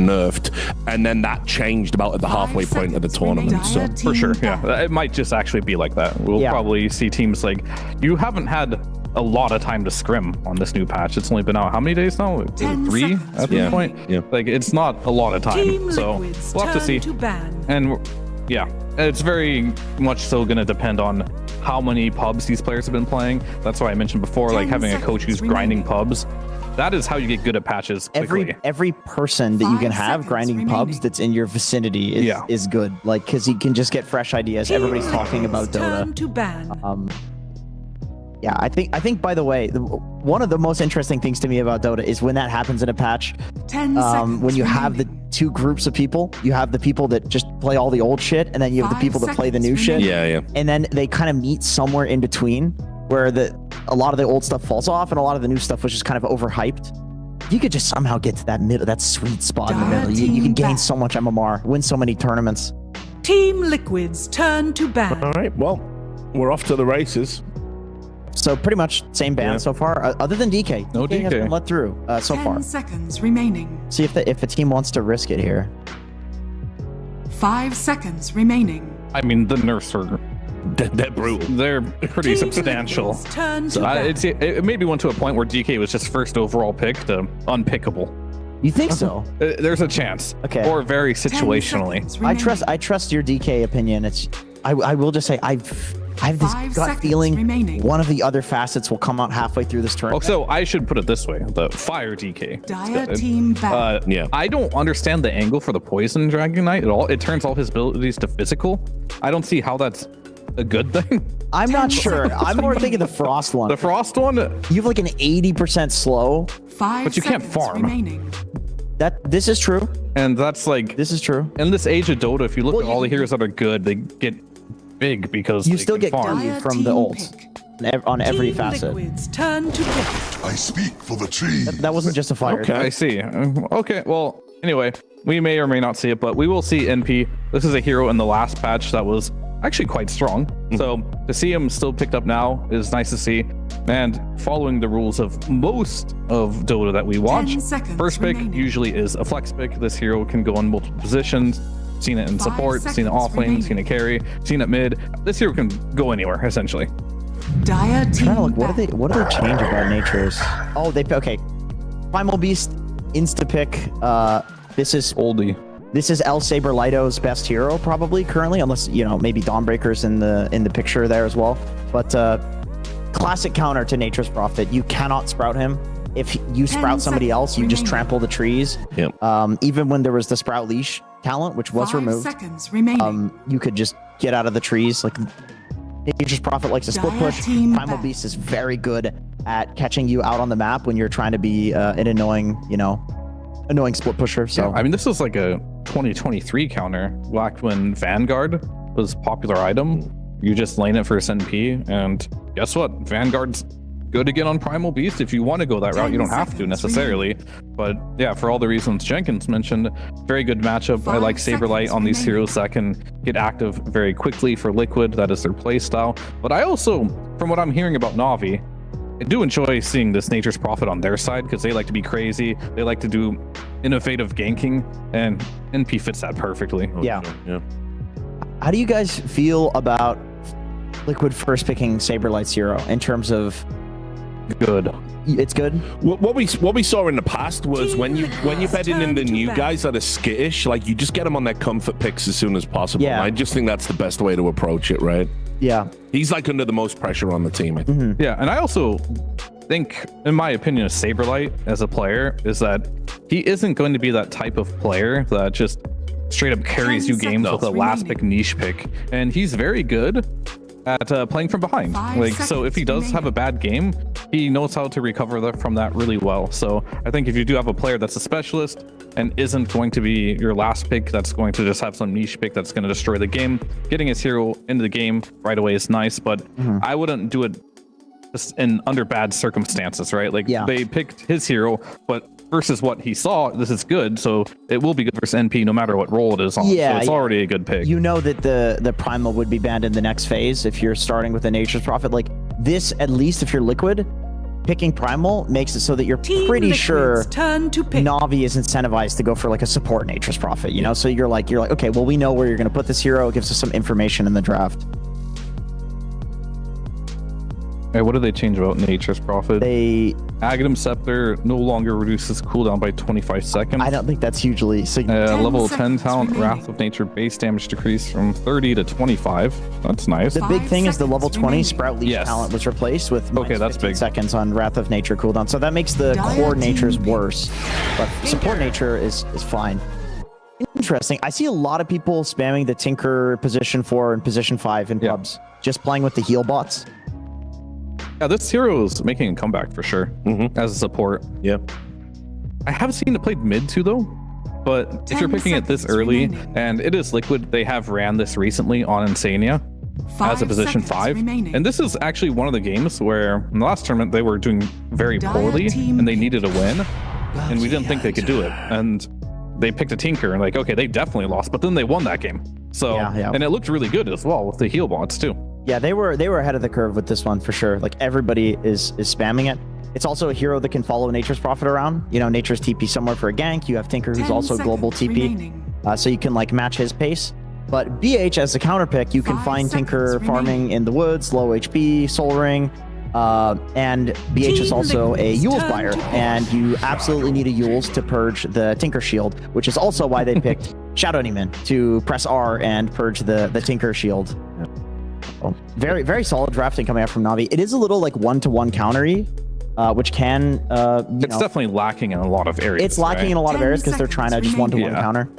nerfed, and then that changed about at the halfway point of the tournament. So For sure, yeah. It might just actually be like that. We'll probably see teams like, you haven't had a lot of time to scrim on this new patch. It's only been out how many days now? 3 at this point? Yeah. Like, it's not a lot of time. So we'll have to see. And yeah, it's very much so going to depend on how many pubs these players have been playing. That's why I mentioned before, like having a coach who's grinding pubs. That is how you get good at patches quickly. Every person that you can have grinding pubs that's in your vicinity is good. Like, because you can just get fresh ideas. Everybody's talking about Dota. Yeah, I think by the way, one of the most interesting things to me about Dota is when that happens in a patch. When you have the two groups of people, you have the people that just play all the old shit, and then you have the people that play the new shit. Yeah. And then they kind of meet somewhere in between, where a lot of the old stuff falls off, and a lot of the new stuff was just kind of overhyped. You could just somehow get to that sweet spot in the middle. You can gain so much MMR, win so many tournaments. Team Liquid's turn to ban. All right, well, we're off to the races. So pretty much same ban so far, other than DK. No DK has been let through so far. 10 seconds remaining. See if the team wants to risk it here. 5 seconds remaining. I mean, the nerfs are They're brutal. They're pretty substantial. So it maybe went to a point where DK was just first overall pick to unpickable. You think so? There's a chance. Okay. Or very situationally. I trust your DK opinion. I will just say I have this gut feeling one of the other facets will come out halfway through this tournament. Oh, so I should put it this way: the fire DK. Dire team back. Yeah. I don't understand the angle for the poison Dragon Knight at all. It turns all his abilities to physical. I don't see how that's a good thing. I'm not sure. I'm more thinking the frost one. The frost one. You have like an 80% slow. 5 but you can't seconds farm. remaining. This is true. And that's like This is true. in this age of Dota. If you look at all the heroes that are good, they get big because You they still can get farm. value from the ult on every Team facet. Liquid's turn to pick. I speak for the tree. That wasn't just a fire. Okay, I see. Okay, well, anyway, we may or may not see it, but we will see NP. This is a hero in the last patch that was actually quite strong. So to see him still picked up now is nice to see. And following the rules of most of Dota that we watch, 10 seconds first pick remaining. usually is a flex pick. This hero can go in multiple positions. Seen it in 5 support, seen it seconds off lane, remaining. seen it carry, seen it mid. This hero can go anywhere, essentially. Dire team Trying to look, what back. do they change about natures? Oh, okay. Primal Beast insta pick. This is Oldie. This is El Saber Lido's best hero probably currently, unless maybe Dawnbreaker's in the picture there as well. But classic counter to Nature's Prophet. You cannot sprout him. If you sprout somebody else, you just trample the trees. Yep. Even when there was the Sprout Leash talent, which was 5 removed, seconds remaining. you could just get out of the trees. Like Nature's Prophet likes a split Dire push. team Primal back. Beast is very good at catching you out on the map when you're trying to be an annoying split pusher. So I mean, this is like a 2023 counter. Back when Vanguard was popular item, you just lane it for NP, and guess what? Vanguard's good to get on Primal Beast if you want to go that route. 10 You don't have to seconds necessarily, but yeah, for all the reasons Jenkins mentioned, very good matchup. I 5 like Saberlight seconds on these remaining. heroes that can get active very quickly for Liquid. That is their play style. But I also, from what I'm hearing about Na'Vi, I do enjoy seeing this Nature's Prophet on their side because they like to be crazy. They like to do innovative ganking, and NP fits that perfectly. Yeah. Yeah. How do you guys feel about Liquid first picking Saberlight's hero in terms of Good. it's good? What we saw in the past was when you bedding in the new guys that are skittish, like you just get them on their comfort picks as soon as possible. Yeah. And I just think that's the best way to approach it, right? Yeah. He's like under the most pressure on the team. I think. Yeah, and I also think, in my opinion, of Saberlight as a player is that he isn't going to be that type of player that just straight up carries 10 you games with a seconds last remaining. pick niche pick, and he's very good at playing from behind. 5 Like, so if he does seconds have a bad game, he knows how to recover from that really well. So I think if you do have a player that's a specialist and isn't going to be your last pick, that's going to just have some niche pick that's going to destroy the game, getting his hero into the game right away is nice, but I wouldn't do it just under bad circumstances, right? Like they picked his hero, but versus what he saw, this is good, so it will be good versus NP no matter what role it is on. Yeah, so it's already a good pick. You know that the Primal would be banned in the next phase if you're starting with a Nature's Prophet. Like this, at least if you're Liquid, picking Primal makes it so that you're Team pretty Liquid's sure turn to pick. Navi is incentivized to go for like a support Nature's Prophet, you know? So you're like, okay, well, we know where you're going to put this hero. It gives us some information in the draft. Hey, what did they change about Nature's Prophet? Aghanim Scepter no longer reduces cooldown by 25 seconds. I don't think that's hugely significant. Level 10 talent, Wrath of Nature base damage decreased from 30 to 25. That's nice. The big thing is the level 20 Sprout Leech talent was replaced with that's big. seconds on Wrath of Nature cooldown. So that makes the core natures worse. But support nature is fine. Interesting. I see a lot of people spamming the Tinker position 4 and position 5 in pubs. Just playing with the heal bots. Yeah, this hero is making a comeback for sure as a support. Yep. I have seen it played mid too, though. But if you're picking it this early, and it is Liquid, they have ran this recently on Insania as a position 5. And this is actually one of the games where in the last tournament they were doing very poorly and they needed a win. And we didn't think they could do it. And they picked a Tinker and like, okay, they definitely lost, but then they won that game. So, and it looked really good as well with the heal bots too. Yeah, they were ahead of the curve with this one for sure. Like everybody is spamming it. It's also a hero that can follow Nature's Prophet around. You know, Nature's TP somewhere for a gank. You have Tinker who's also global TP. So you can like match his pace. But BH as a counter pick, you can find Tinker farming in the woods, low HP, Soul Ring. And BH is also a Eul's buyer, and you absolutely need a Eul's to purge the Tinker Shield, which is also why they picked Shadow Demon to press R and purge the Tinker Shield. Very, very solid drafting coming out from Navi. It is a little like one-to-one countery, which can, it's definitely lacking in a lot of areas. It's lacking in a lot of areas because they're trying to just one-to-one counter.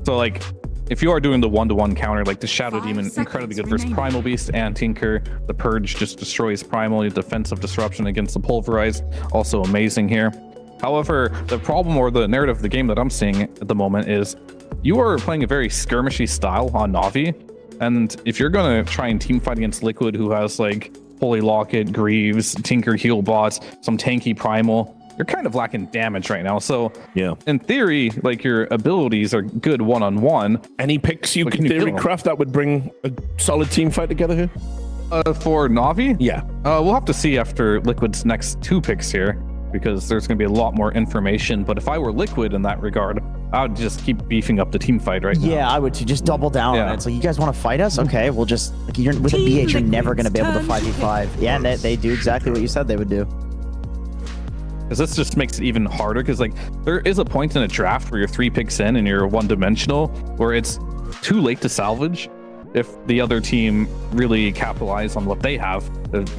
So like, if you are doing the one-to-one counter, like the Shadow Demon, incredibly good versus Primal Beast and Tinker. The Purge just destroys Primal. Defensive Disruption against the Pulverize, also amazing here. However, the problem or the narrative of the game that I'm seeing at the moment is you are playing a very skirmishy style on Navi. And if you're going to try and team fight against Liquid, who has like Holy Locket, Greaves, Tinker heal bots, some tanky Primal, you're kind of lacking damage right now. So in theory, like your abilities are good one-on-one. Any picks you can theory craft that would bring a solid team fight together here? For Navi? Yeah. We'll have to see after Liquid's next 2 picks here, because there's going to be a lot more information. But if I were Liquid in that regard, I would just keep beefing up the team fight right now. Yeah, I would too. Just double down on it. It's like, you guys want to fight us? Okay, we'll just, like, with a BH, you're never going to be able to 5v5. Yeah, and they do exactly what you said they would do. Because this just makes it even harder, because like there is a point in a draft where you're 3 picks in and you're one-dimensional, where it's too late to salvage if the other team really capitalize on what they have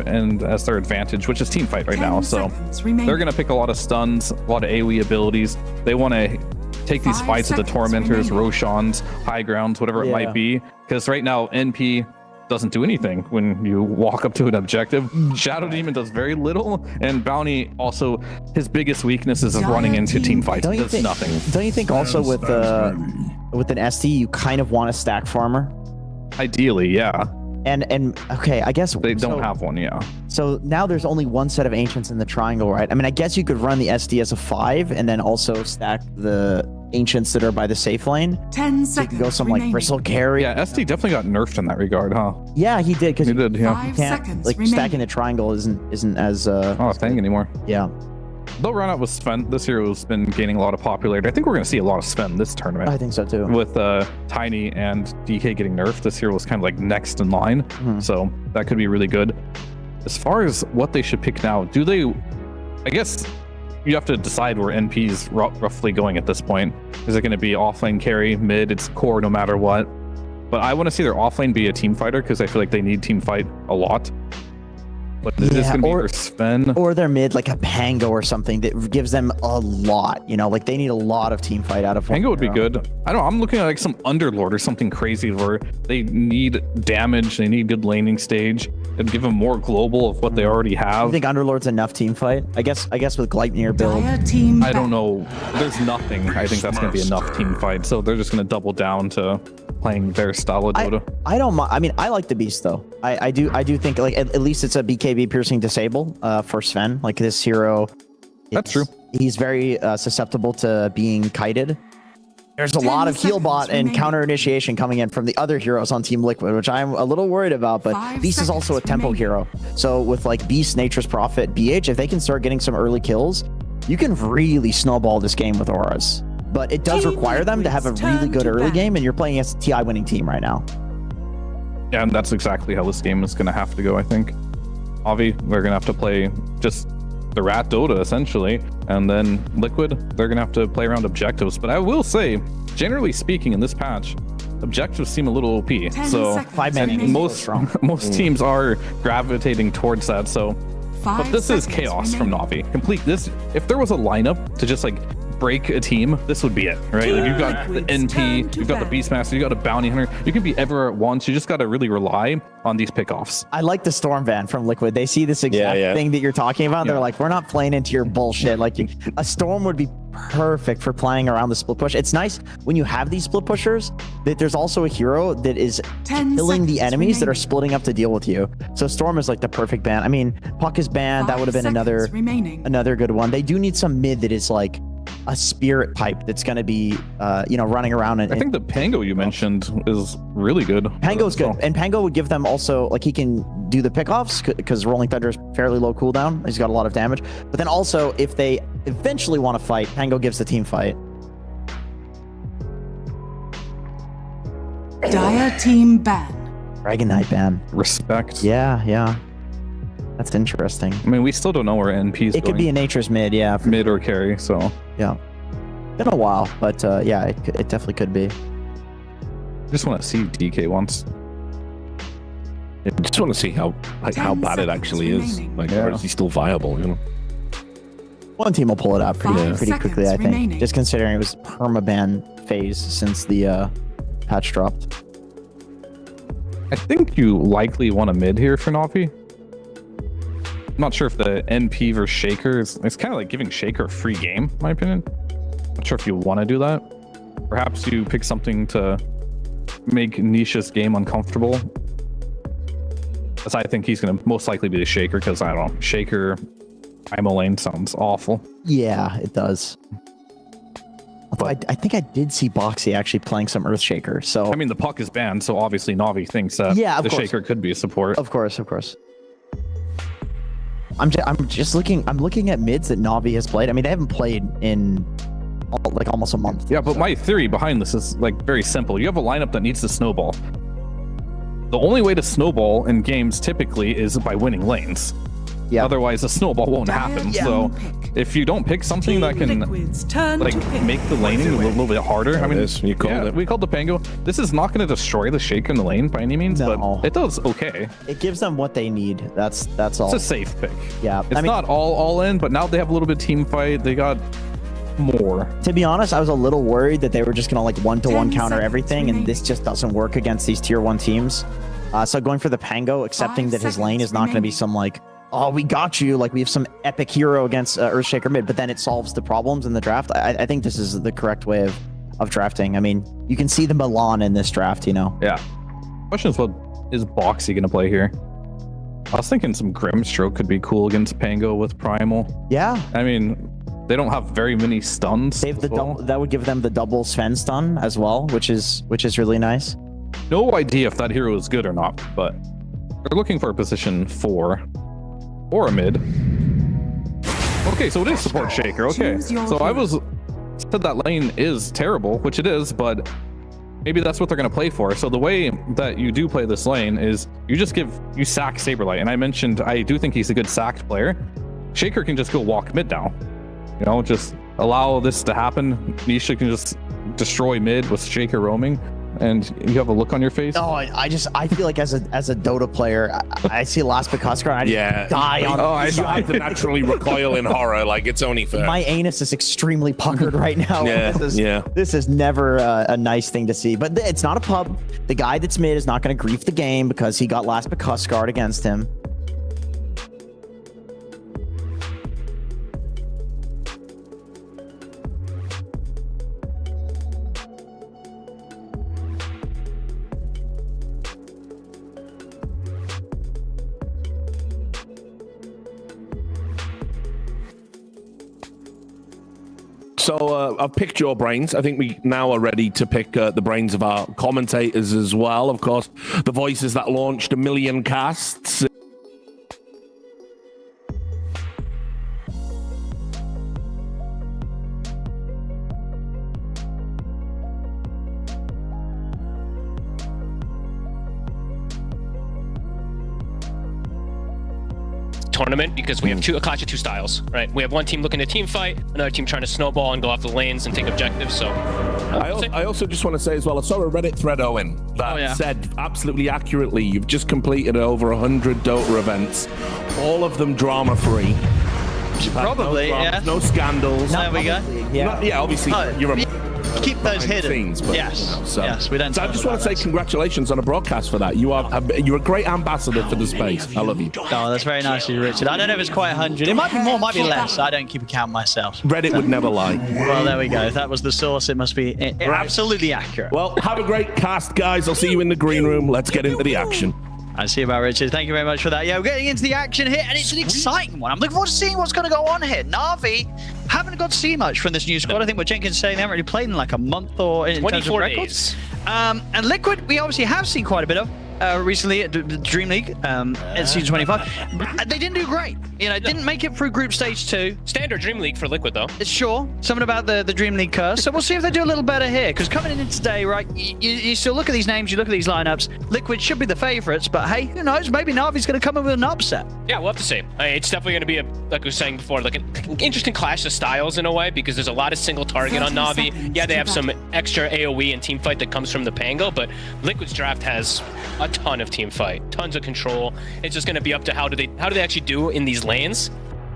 and as their advantage, which is team fight right now. So they're going to pick a lot of stuns, a lot of AoE abilities. They want to take these fights with the Tormentors, Roshans, High Grounds, whatever it might be. Because right now, NP doesn't do anything when you walk up to an objective. Shadow Demon does very little, and Bounty also, his biggest weakness is running into team fights. He does nothing. Don't you think also with an ST, you kind of want a stack farmer? Ideally, yeah. And okay, I guess they don't have one. Yeah. So now there's only one set of ancients in the triangle, right? I mean, I guess you could run the SD as a 5 and then also stack the ancients that are by the safe lane. 10 seconds. So you can go some like Bristle Carry. Yeah, SD definitely got nerfed in that regard, huh? Yeah, he did, because he did. Yeah. You can't, like, stacking the triangle isn't as a thing anymore. Yeah. They'll run out with Sven. This hero has been gaining a lot of popularity. I think we're going to see a lot of Sven this tournament. I think so too. With Tiny and DK getting nerfed, this hero was kind of like next in line. So that could be really good. As far as what they should pick now, I guess you have to decide where NP is roughly going at this point. Is it going to be offlane carry, mid? It's core no matter what. But I want to see their offlane be a team fighter, because I feel like they need team fight a lot. But is this going to be for Sven? Or they're mid, like a Pango or something that gives them a lot. You know, like they need a lot of team fight out of Pango would be good. I don't know. I'm looking at like some Underlord or something crazy where they need damage. They need good laning stage. And give them more global of what they already have. I think Underlord's enough team fight. I guess with Gleipnir build. I don't know. There's nothing. I think that's going to be enough team fight. So they're just going to double down to playing their style of Dota. I don't mind. I mean, I like the Beast though. I do think like at least it's a BKB piercing disable for Sven. Like this hero. That's true. He's very susceptible to being kited. There's a lot of heal bot and counter initiation coming in from the other heroes on Team Liquid, which I'm a little worried about, but Beast is also a tempo hero. So with like Beast, Nature's Prophet, BH, if they can start getting some early kills, you can really snowball this game with auras. But it does require them to have a really good early game, and you're playing against a TI winning team right now. Yeah, and that's exactly how this game is going to have to go, I think. Avi, they're going to have to play just the rat Dota, essentially. And then Liquid, they're going to have to play around objectives. But I will say, generally speaking, in this patch, objectives seem a little OP. So and most teams are gravitating towards that. So, but this is chaos from Navi. Complete this. If there was a lineup to just like break a team, this would be it, right? Like you've got the NP, you've got the Beastmaster, you've got a Bounty Hunter. You can be everywhere at once. You just got to really rely on these pickoffs. I like the Storm Van from Liquid. They see this exact thing that you're talking about. They're like, we're not playing into your bullshit. Like a Storm would be perfect for playing around the split push. It's nice when you have these split pushers that there's also a hero that is killing the enemies that are splitting up to deal with you. So Storm is like the perfect ban. I mean, Puck is banned. That would have been another good one. They do need some mid that is like a spirit type that's going to be, running around. And I think the Pango you mentioned is really good. Pango's good. And Pango would give them also, like, he can do the pickoffs because Rolling Thunder is fairly low cooldown. He's got a lot of damage. But then also, if they eventually want to fight, Pango gives the team fight. Dire team ban. Dragon Knight ban. Respect. Yeah. That's interesting. I mean, we still don't know where NP is going. It could be a Nature's mid, yeah. Mid or carry, so. Yeah. Been a while, but yeah, it definitely could be. I just want to see DK once. I just want to see how bad it actually is. Like, or is he still viable, you know? One team will pull it out pretty quickly, I think. Just considering it was permaban phase since the patch dropped. I think you likely want a mid here for Navi. I'm not sure if the NP versus Shaker is... It's kind of like giving Shaker a free game, in my opinion. Not sure if you want to do that. Perhaps you pick something to make Nisha's game uncomfortable. As I think he's going to most likely be the Shaker, because I don't know, Shaker IMO lane sounds awful. Yeah, it does. But I think I did see Boxy actually playing some Earthshaker. So I mean, the Puck is banned, so obviously Navi thinks that the Shaker could be a support. Of course. I'm just looking. I'm looking at mids that Navi has played. I mean, they haven't played in like almost a month. Yeah, but my theory behind this is like very simple. You have a lineup that needs to snowball. The only way to snowball in games typically is by winning lanes. Yeah. Otherwise, the snowball won't happen. So if you don't pick something that can like make the laning a little bit harder, I mean, we called the Pango. This is not going to destroy the Shaker in the lane by any means, but it does okay. It gives them what they need. That's all. It's a safe pick. Yeah, it's not all in, but now they have a little bit of team fight. They got more. To be honest, I was a little worried that they were just gonna like one-to-one counter everything, and this just doesn't work against these tier 1 teams. So going for the Pango, accepting that his lane is not going to be some like, oh, we got you, like we have some epic hero against Earthshaker mid, but then it solves the problems in the draft. I think this is the correct way of drafting. I mean, you can see the Milan in this draft, you know. Yeah. Question is, what is Boxy going to play here? I was thinking some Grimstroke could be cool against Pango with Primal. Yeah. I mean, they don't have very many stuns. They have that would give them the double Sven stun as well, which is really nice. No idea if that hero is good or not, but they're looking for a position 4 or a mid. Okay, so it is support Shaker. Okay, so I said that lane is terrible, which it is, but maybe that's what they're going to play for. So the way that you do play this lane is you sack Saberlight, and I mentioned I do think he's a good sacked player. Shaker can just go walk mid now. You know, just allow this to happen. Nisha can just destroy mid with Shaker roaming, and you have a look on your face. Oh, I feel like as a Dota player, I see Last Bakaskar and I just die on. Oh, I have to naturally recoil in horror. Like, it's only fair. My anus is extremely puckered right now. Yeah, This is never a nice thing to see. But it's not a pub. The guy that's mid is not going to grief the game because he got Last Bakaskar against him. So I've picked your brains. I think we now are ready to pick the brains of our commentators as well. Of course, the voices that launched 1 million casts. Tournament, because we have a clash of two styles, right? We have one team looking to team fight, another team trying to snowball and go off the lanes and take objectives. So I also just want to say as well, I saw a Reddit thread, Owen, that said absolutely accurately, you've just completed over 100 Dota events, all of them drama-free. Probably, no dramas, yeah. No scandals. There we go. Yeah, obviously, you're a... Keep those hidden. Scenes, but, yes, you know, so. Yes, we don't. So I just want to say congratulations on a broadcast for that. You're a great ambassador for the space. I love you. Oh, that's very nice of you, Richard. I don't know if it's quite 100. It might be more, might be less. I don't keep account myself. Reddit would never lie. Well, there we go. If that was the source, it must be absolutely accurate. Well, have a great cast, guys. I'll see you in the green room. Let's get into the action. I see about Richard. Thank you very much for that. Yeah, we're getting into the action here, and it's an exciting one. I'm looking forward to seeing what's going to go on here. Na'Vi haven't got to see much from this new squad. I think what Jenkins is saying, they haven't really played in like a month or in 24 terms of days. records. And Liquid, we obviously have seen quite a bit of recently at the Dream League at Season 25. They didn't do great. You know, didn't make it through Group Stage 2. Standard Dream League for Liquid, though. Sure, something about the Dream League curse. So we'll see if they do a little better here. Because coming in today, right, you still look at these names, you look at these lineups. Liquid should be the favorites, but hey, who knows? Maybe Na'Vi's going to come in with an upset. Yeah, we'll have to see. It's definitely going to be, like I was saying before, like an interesting clash of styles in a way, because there's a lot of single target on Na'Vi. Yeah, they have some extra AoE and team fight that comes from the Pango, but Liquid's draft has a ton of team fight, tons of control. It's just going to be up to how do they actually do in these lanes.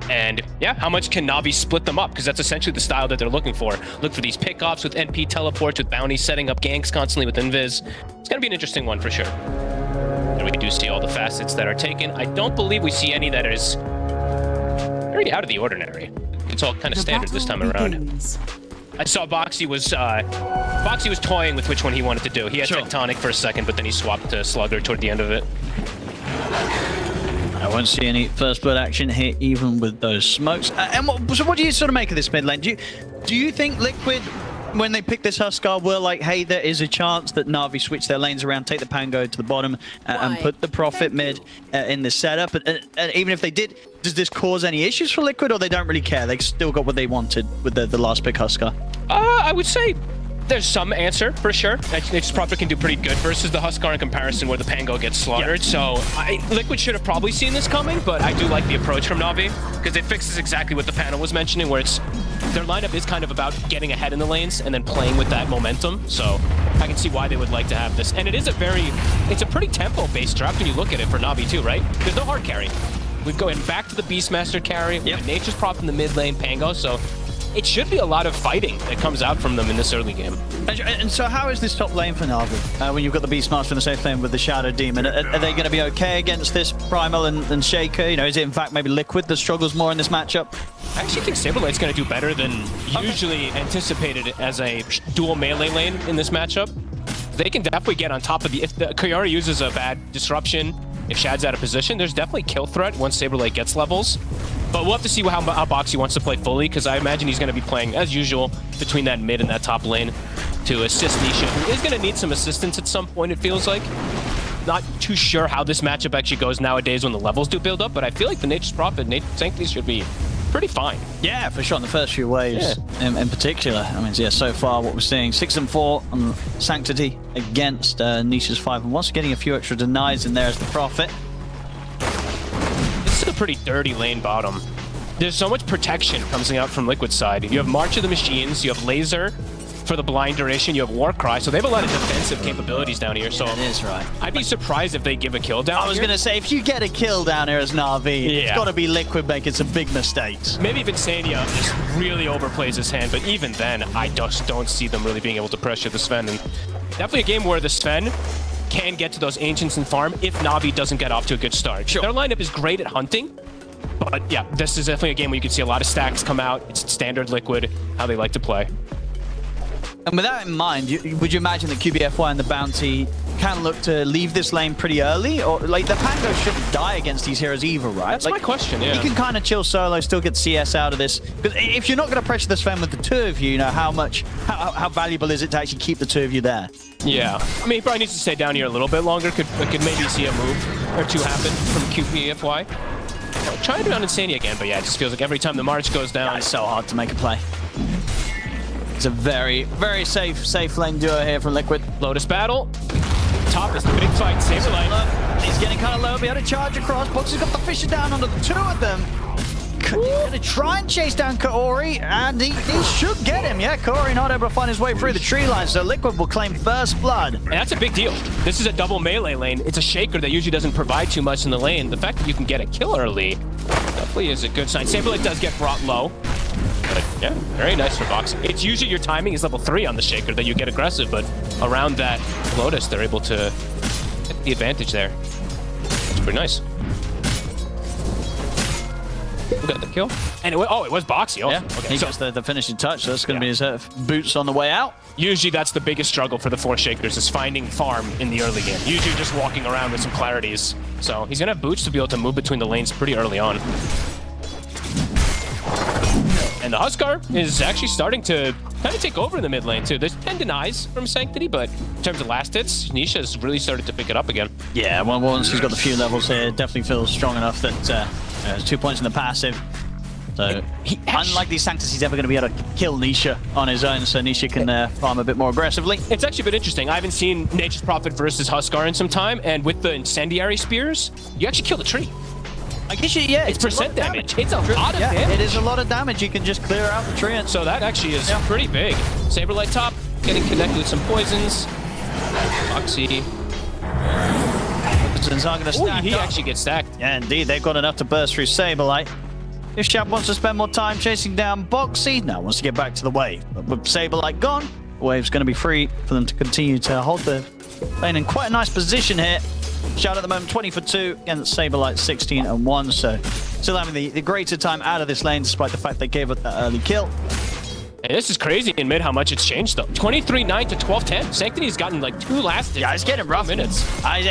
And yeah, how much can Na'Vi split them up? Because that's essentially the style that they're looking for. Look for these pickoffs with NP teleports, with bounties, setting up ganks constantly with invis. It's going to be an interesting one for sure. And we do see all the facets that are taken. I don't believe we see any that is very out of the ordinary. It's all kind of standard this time around. I saw Boxy was toying with which one he wanted to do. He had Tectonic for a second, but then he swapped to Slugger toward the end of it. I won't see any first blood action here, even with those smokes. So what do you sort of make of this mid lane? Do you think Liquid, when they pick this Huskar, were like, hey, there is a chance that Na'Vi switch their lanes around, take the Pango to the bottom, and put the Prophet mid in this setup? And even if they did, does this cause any issues for Liquid, or they don't really care? They still got what they wanted with the last pick Huskar? I would say there's some answer for sure. Nature's Prophet can do pretty good versus the Huskar in comparison, where the Pango gets slaughtered. Yeah. So Liquid should have probably seen this coming, but I do like the approach from Na'Vi, because it fixes exactly what the panel was mentioning, where their lineup is kind of about getting ahead in the lanes and then playing with that momentum. So I can see why they would like to have this. And it's a pretty tempo-based draft when you look at it for Na'Vi too, right? There's no hard carry. We're going back to the Beastmaster carry. Yep. Nature's Prophet in the mid lane, Pango. So it should be a lot of fighting that comes out from them in this early game. And so how is this top lane for Na'Vi? When you've got the Beastmaster in the safe lane with the Shadow Demon, are they going to be okay against this Primal and Shaker? You know, is it in fact maybe Liquid that struggles more in this matchup? I actually think Saberlight's going to do better than usually anticipated as a dual melee lane in this matchup. They can definitely get on top of if the Kayari uses a bad disruption, if Shad's out of position, there's definitely kill threat once Saberlight gets levels. But we'll have to see how Boxy wants to play fully, because I imagine he's going to be playing, as usual, between that mid and that top lane to assist Nisha, who is going to need some assistance at some point, it feels like. Not too sure how this matchup actually goes nowadays when the levels do build up, but I feel like the Nature's Prophet, Sanctity should be pretty fine. Yeah, for sure, in the first few waves in particular. I mean, yeah, so far what we're seeing, 6 and 4 on Sanctity against Nisha's 5 and 1, so getting a few extra denies in there as the Prophet. This is a pretty dirty lane bottom. There's so much protection coming out from Liquid side. You have March of the Machines, you have Laser for the blind duration, you have Warcry, so they have a lot of defensive capabilities down here. So that is right. I'd be surprised if they give a kill down here. I was going to say, if you get a kill down here as Na'Vi, it's got to be Liquid making some big mistakes. Maybe Vinsania just really overplays his hand, but even then, I just don't see them really being able to pressure the Sven. And definitely a game where the Sven can get to those Ancients and farm if Na'Vi doesn't get off to a good start. Sure. Their lineup is great at hunting, but yeah, this is definitely a game where you can see a lot of stacks come out. It's standard Liquid, how they like to play. And with that in mind, would you imagine that QBFY and the Bounty can look to leave this lane pretty early? Or, like, the Pango shouldn't die against these heroes either, right? That's like, my question, yeah. You can kind of chill solo, still get CS out of this. Because if you're not going to pressure the Sven with the two of you, you know, how valuable is it to actually keep the two of you there? Yeah. I mean, he probably needs to stay down here a little bit longer. Could maybe see a move or two happen from QBFY. Trying to be on Insania again, but yeah, it just feels like every time the March goes down... It's so hard to make a play. It's a very, very safe lane duo here from Liquid. Lotus battle. Top is the big fight. Saberlight. He's getting kind of low, be able to charge across. Boxy's got the Fisher down onto the two of them. He's gonna try and chase down Kaori, and he should get him. Yeah, Kaori not able to find his way through the tree line, so Liquid will claim first blood. And that's a big deal. This is a double melee lane. It's a shaker that usually doesn't provide too much in the lane. The fact that you can get a kill early definitely is a good sign. Saberlight does get brought low. But yeah, very nice for Boxy. It's usually your timing is level 3 on the shaker that you get aggressive, but around that Lotus, they're able to get the advantage there. It's pretty nice. Who got the kill? And it was Boxy. Oh, yeah, okay. He gets the finishing touch, so that's going to be his boots on the way out. Usually that's the biggest struggle for the 4 shakers is finding farm in the early game. Usually just walking around with some clarities. So he's going to have boots to be able to move between the lanes pretty early on. And the Huskar is actually starting to kind of take over in the mid lane too. There's 10 denies from Sanctity, but in terms of last hits, Nisha has really started to pick it up again. Yeah, well, once he's got the few levels here, it definitely feels strong enough that 2 points in the passive. So, unlike these Sanctus, he's ever going to be able to kill Nisha on his own, so Nisha can farm a bit more aggressively. It's actually been interesting. I haven't seen Nature's Prophet versus Huskar in some time, and with the Incendiary Spears, you actually kill the tree. I guess yeah, it's percent damage. It's a lot of damage. It is a lot of damage. You can just clear out the tree. So that actually is pretty big. Saberlight top, getting connected with some poisons. Boxy. Aren't going to stack he up. actually gets stacked. Yeah, indeed. They've got enough to burst through Saberlight. If Shab wants to spend more time chasing down Boxy, now wants to get back to the wave. But with Saberlight gone, the wave's going to be free for them to continue to hold the lane in quite a nice position here. Shout at the moment 20 for 2 against Saberlight 16 and 1, so still having the greater time out of this lane despite the fact they gave up that early kill. And this is crazy in mid how much it's changed though. 23-9 to 12-10. Sanctity's gotten like 2 last hits. Yeah, it's getting rough. Minutes. I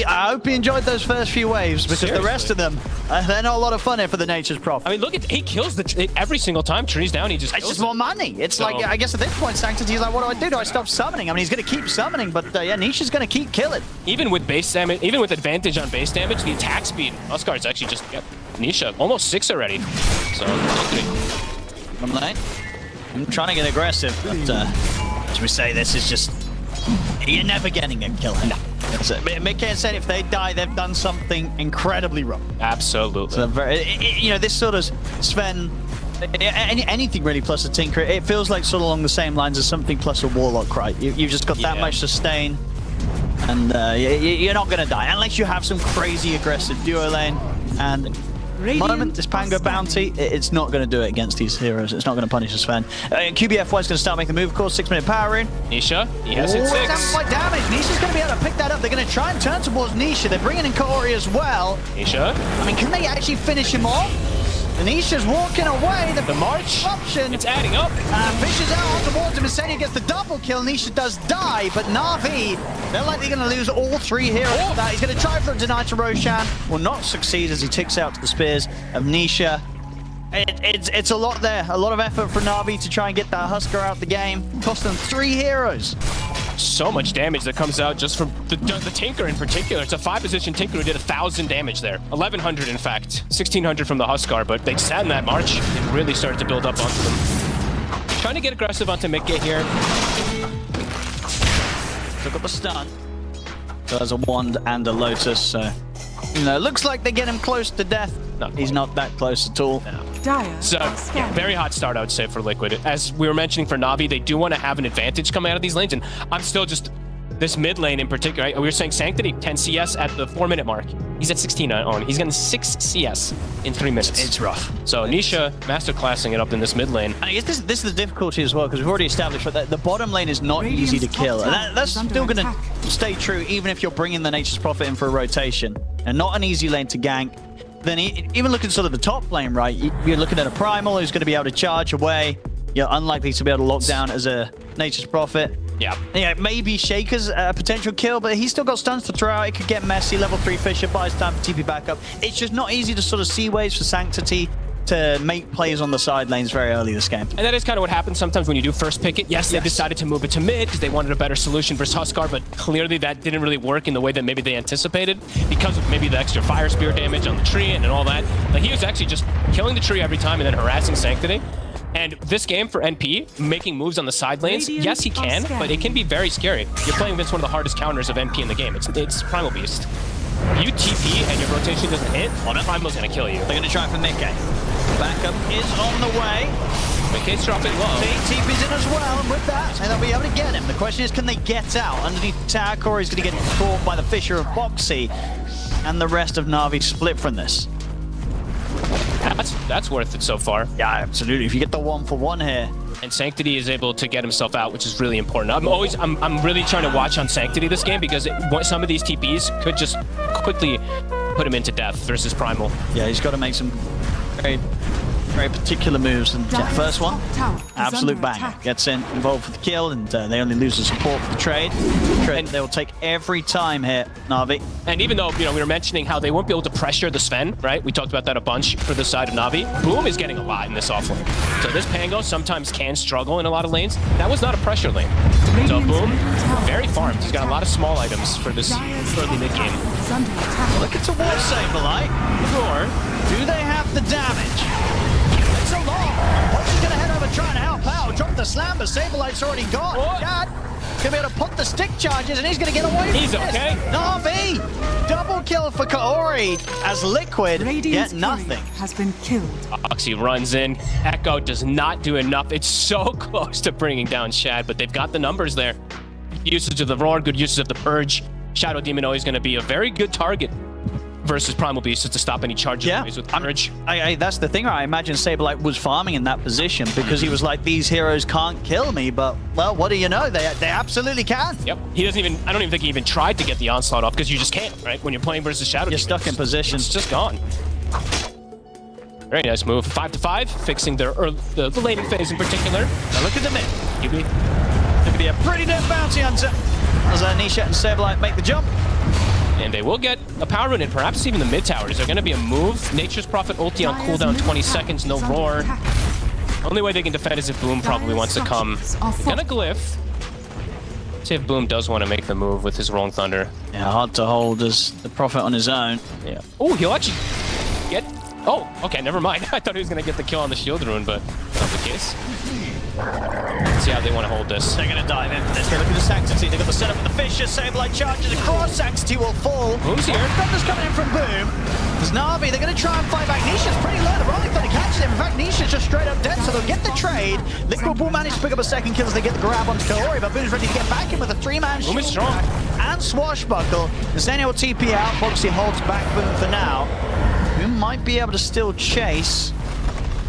hope he enjoyed those first few waves because the rest of them, they're not a lot of fun here for the Nature's Prophet. I mean, look at he kills every single time tree's down. He just it's just more money. It's so, like I guess at this point Sanctity's like, what do? Do I stop summoning? I mean, he's going to keep summoning, but yeah, Nisha's going to keep killing. Even with base damage, even with advantage on base damage, the attack speed, Huskar's actually just Nisha almost 6 already. So from lane. I'm trying to get aggressive, but as we say, this is just... You're never getting a kill. No. It can't say if they die, they've done something incredibly wrong. Absolutely. So you know, this sort of Sven... Anything really plus a Tinker, it feels like sort of along the same lines as something plus a Warlock, right? You've just got that much sustain, and you're not going to die, unless you have some crazy aggressive duo lane, and... moment, this Pango Bounty, it's not going to do it against these heroes. It's not going to punish Sven. QBFY is going to start making the move, of course. 6-minute power in. Nisha, he has hit 6. Sounds like damage. Nisha's going to be able to pick that up. They're going to try and turn towards Nisha. They're bringing in Kaori as well. Nisha. I mean, can they actually finish him off? Nisha's walking away. The march option. It's adding up. Fishes out towards him. Insania gets the double kill. Nisha does die, but Na'Vi, they're likely going to lose all 3 heroes. He's going to try for a deny to Roshan. Will not succeed as he ticks out to the spears of Nisha. It's a lot there. A lot of effort for Na'Vi to try and get that Huskar out the game. Cost them 3 heroes. So much damage that comes out just from the Tinker in particular. It's a 5-position Tinker who did 1,000 damage there. 1,100 in fact. 1,600 from the Huskar, but they sat in that march and really started to build up onto them. Trying to get aggressive onto Mikke here. Took up a stun. So there's a wand and a Lotus, so... You know, looks like they get him close to death. No, he's not that close at all. No. So, yeah, very hot start, I would say, for Liquid. As we were mentioning for Na'Vi, they do want to have an advantage coming out of these lanes, and I'm still just... This mid lane in particular, right? We were saying Sanctity, 10 CS at the 4-minute mark. He's at 16 on. He's getting 6 CS in 3 minutes. It's rough. So Nisha masterclassing it up in this mid lane. I guess this is the difficulty as well, because we've already established that the bottom lane is not easy to kill. That's still going to stay true, even if you're bringing the Nature's Prophet in for a rotation. And not an easy lane to gank. Then even looking sort of the top lane, right? You're looking at a Primal who's going to be able to charge away. You're unlikely to be able to lock down as a Nature's Prophet. Yeah. Yeah, maybe Shaker's a potential kill, but he's still got stuns to throw out. It could get messy. Level 3 Fisher buys time for TP backup. It's just not easy to sort of see ways for Sanctity to make plays on the side lanes very early this game. And that is kind of what happens sometimes when you do first pick it. Yes, they decided to move it to mid because they wanted a better solution versus Huskar, but clearly that didn't really work in the way that maybe they anticipated because of maybe the extra fire spear damage on the tree and all that. Like, he was actually just killing the tree every time and then harassing Sanctity. And this game for NP, making moves on the side lanes, yes, he can, but it can be very scary. You're playing against one of the hardest counters of NP in the game. It's Primal Beast. If you TP and your rotation doesn't hit, Primal's gonna kill you. They're going to try for Nikkei. Backup is on the way. McKay's dropping low. TP's in as well, and with that, they'll be able to get him. The question is, can they get out? Underneath the tower, Corey's going to get caught by the Fisher of Boxy, and the rest of Na'Vi split from this. That's worth it so far. Yeah, absolutely. If you get the 1-for-1 here. And Sanctity is able to get himself out, which is really important. I'm really trying to watch on Sanctity this game because some of these TPs could just quickly put him into death versus Primal. Yeah, he's got to make some very, very particular moves. And yeah, first one, absolute banger. Gets involved for the kill, and they only lose the support for the trade. And they will take every time here, Na'Vi. And even though, we were mentioning how they won't be able to pressure the Sven, right? We talked about that a bunch for the side of Na'Vi. Boom is getting a lot in this offlane. So this Pango sometimes can struggle in a lot of lanes. That was not a pressure lane. So Boom, very farmed. He's got a lot of small items for this early mid-game. Look at towards Saberlight. Or do they have the damage? It's a long. Punch is going to head over trying to help out. Drop the slam, but Saberlight's already gone. Chad going to be able to put the stick charges, and he's going to get away from He's okay. Na'Vi. Double kill for Kaori as Liquid get nothing. Has been killed. Oxy runs in. Echo does not do enough. It's so close to bringing down Shad, but they've got the numbers there. Usage of the Roar, good usage of the Purge. Shadow Demon always going to be a very good target versus Primal Beast to stop any charges with Purge. That's the thing. I imagine Saberlight was farming in that position because he was like, these heroes can't kill me, but, well, what do you know? They absolutely can. Yep. He doesn't even, I don't even think he even tried to get the onslaught off because you just can't, right? When you're playing versus Shadow You're Demon, stuck in position. It's just gone. Very nice move. 5-5, fixing the laning phase in particular. Now look at the mid. QB. Going to be a pretty dead bounty hunter as Nisha and Saberlight make the jump. And they will get a power rune and perhaps even the mid tower. Is there going to be a move? Nature's Prophet ulti on cooldown 20 seconds, no Roar. Only way they can defend is if Boom probably wants to come. Gonna glyph. See if Boom does want to make the move with his Rolling Thunder. Yeah, hard to hold as the Prophet on his own. Yeah. Oh, he'll actually get... Oh, okay, never mind. I thought he was going to get the kill on the shield rune, but not the case. Let's see how they want to hold this. They're going to dive in for this. They look at the Sanctity. They've got the setup with the Fisher. Saberlight charges across. Sanctity will fall. Boom's here. Thunder's coming in from Boom. There's Na'Vi. They're going to try and fight back. Nisha's pretty low. The Rolling Thunder catches him. In fact, Nisha's just straight up dead, so they'll get the trade. Liquid will manage to pick up a second kill as they get the grab onto Kaori, but Boom's ready to get back in with a 3-man shield. Boom is strong. And Swashbuckle. Nathaniel will TP out. Boxy holds back Boom for now. Boom might be able to still chase.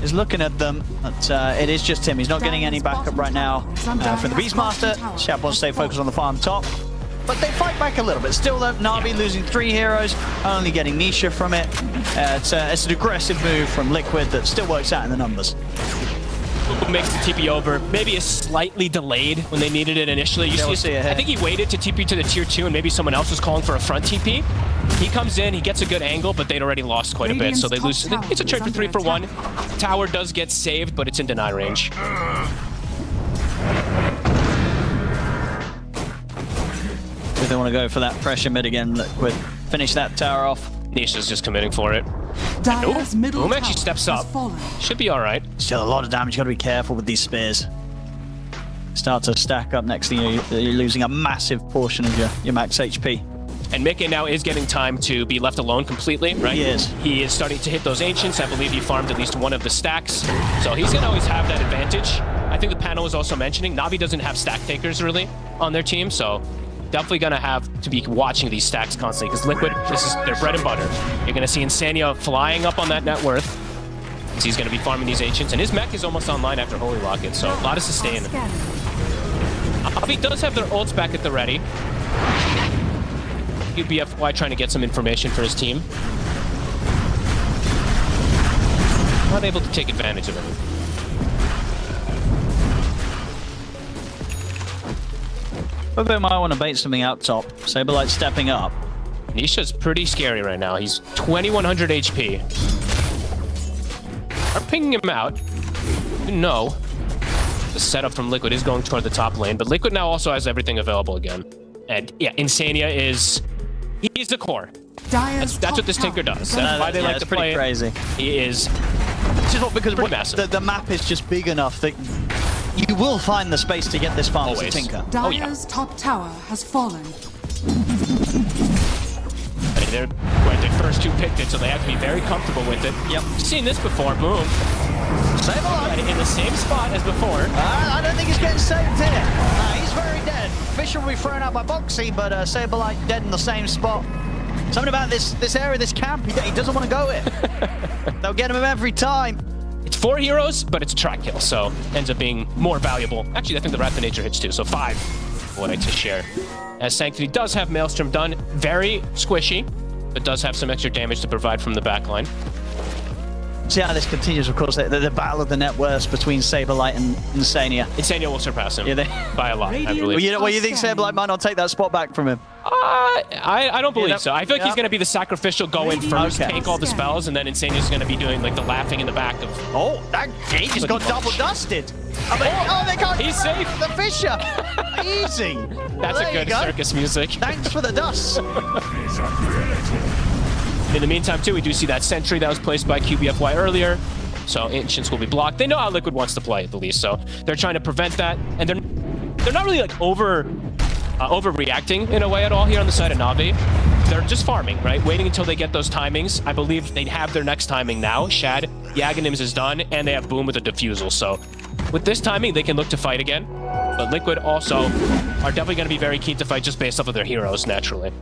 Is looking at them, but it is just him. He's not getting any backup right now for the Beastmaster. Shad wants to stay focused on the farm top, but they fight back a little bit. Still, though, Na'Vi losing 3 heroes, only getting Nisha from it. It's an aggressive move from Liquid that still works out in the numbers. Makes the TP over. Maybe is slightly delayed when they needed it initially. You see I think he waited to TP to the tier 2 and maybe someone else was calling for a front TP. He comes in, he gets a good angle, but they'd already lost quite a bit, so they lose. It's a trade for 3 for 1. Tower does get saved, but it's in deny range. Do they want to go for that pressure mid again? Liquid finish that tower off. Nisha's just committing for it. Boom actually steps up. Should be all right. Still a lot of damage. You got to be careful with these spears. Start to stack up next thing you're losing a massive portion of your max HP. And Mickey now is getting time to be left alone completely, right? He is. He is starting to hit those Ancients. I believe he farmed at least one of the stacks. So he's going to always have that advantage. I think the panel was also mentioning Na'Vi doesn't have stack takers really on their team, so definitely going to have to be watching these stacks constantly because Liquid, this is their bread and butter. You're going to see Insania flying up on that net worth. So he's going to be farming these Ancients, and his mech is almost online after Holy Locket, so a lot of sustain. Na'Vi does have their ults back at the ready. UBFY trying to get some information for his team. Not able to take advantage of it. But they might want to bait something out top. Saberlight stepping up. Nisha's pretty scary right now. He's 2100 HP. Are pinging him out. No. The setup from Liquid is going toward the top lane, but Liquid now also has everything available again. And yeah, Insania is... He's the core. That's what this Tinker does. That's why they like to play crazy. He is... This is what, because the map is just big enough that you will find the space to get this far as a Tinker. Dire's top tower has fallen. They're their first two picked it, so they have to be very comfortable with it. Yep. Seen this before. Boom. Saberlight in the same spot as before. I don't think he's getting saved here. He's very dead. Fisher will be thrown out by Boxy, but Saberlight dead in the same spot. Something about this area, this camp, he doesn't want to go in. They'll get him every time. It's 4 heroes, but it's a track kill, so ends up being more valuable. Actually, I think the Wrath of Nature hits too, so 5 what I to share. As Sanctity does have Maelstrom done, very squishy, but does have some extra damage to provide from the backline. See how this continues, of course, the battle of the net worths between Saberlight and Insania. Insania will surpass him by a lot, I believe. Well, you think Saberlight might not take that spot back from him? I don't believe so. I feel like he's going to be the sacrificial go in first, take all the spells, and then Insania's going to be doing like the laughing in the back of... Oh, that gate just got double dusted. They can't... He's safe. The Fisher. Easy. That's a good circus music. Thanks for the dust. In the meantime, too, we do see that sentry that was placed by QBFY earlier. So Ancients will be blocked. They know how Liquid wants to play, at the least. So they're trying to prevent that. And they're not really like overreacting in a way at all here on the side of Na'Vi. They're just farming, right? Waiting until they get those timings. I believe they have their next timing now. Shad, Yaghanim's is done, and they have Boom with a Diffusal. So with this timing, they can look to fight again. But Liquid also are definitely going to be very keen to fight just based off of their heroes, naturally.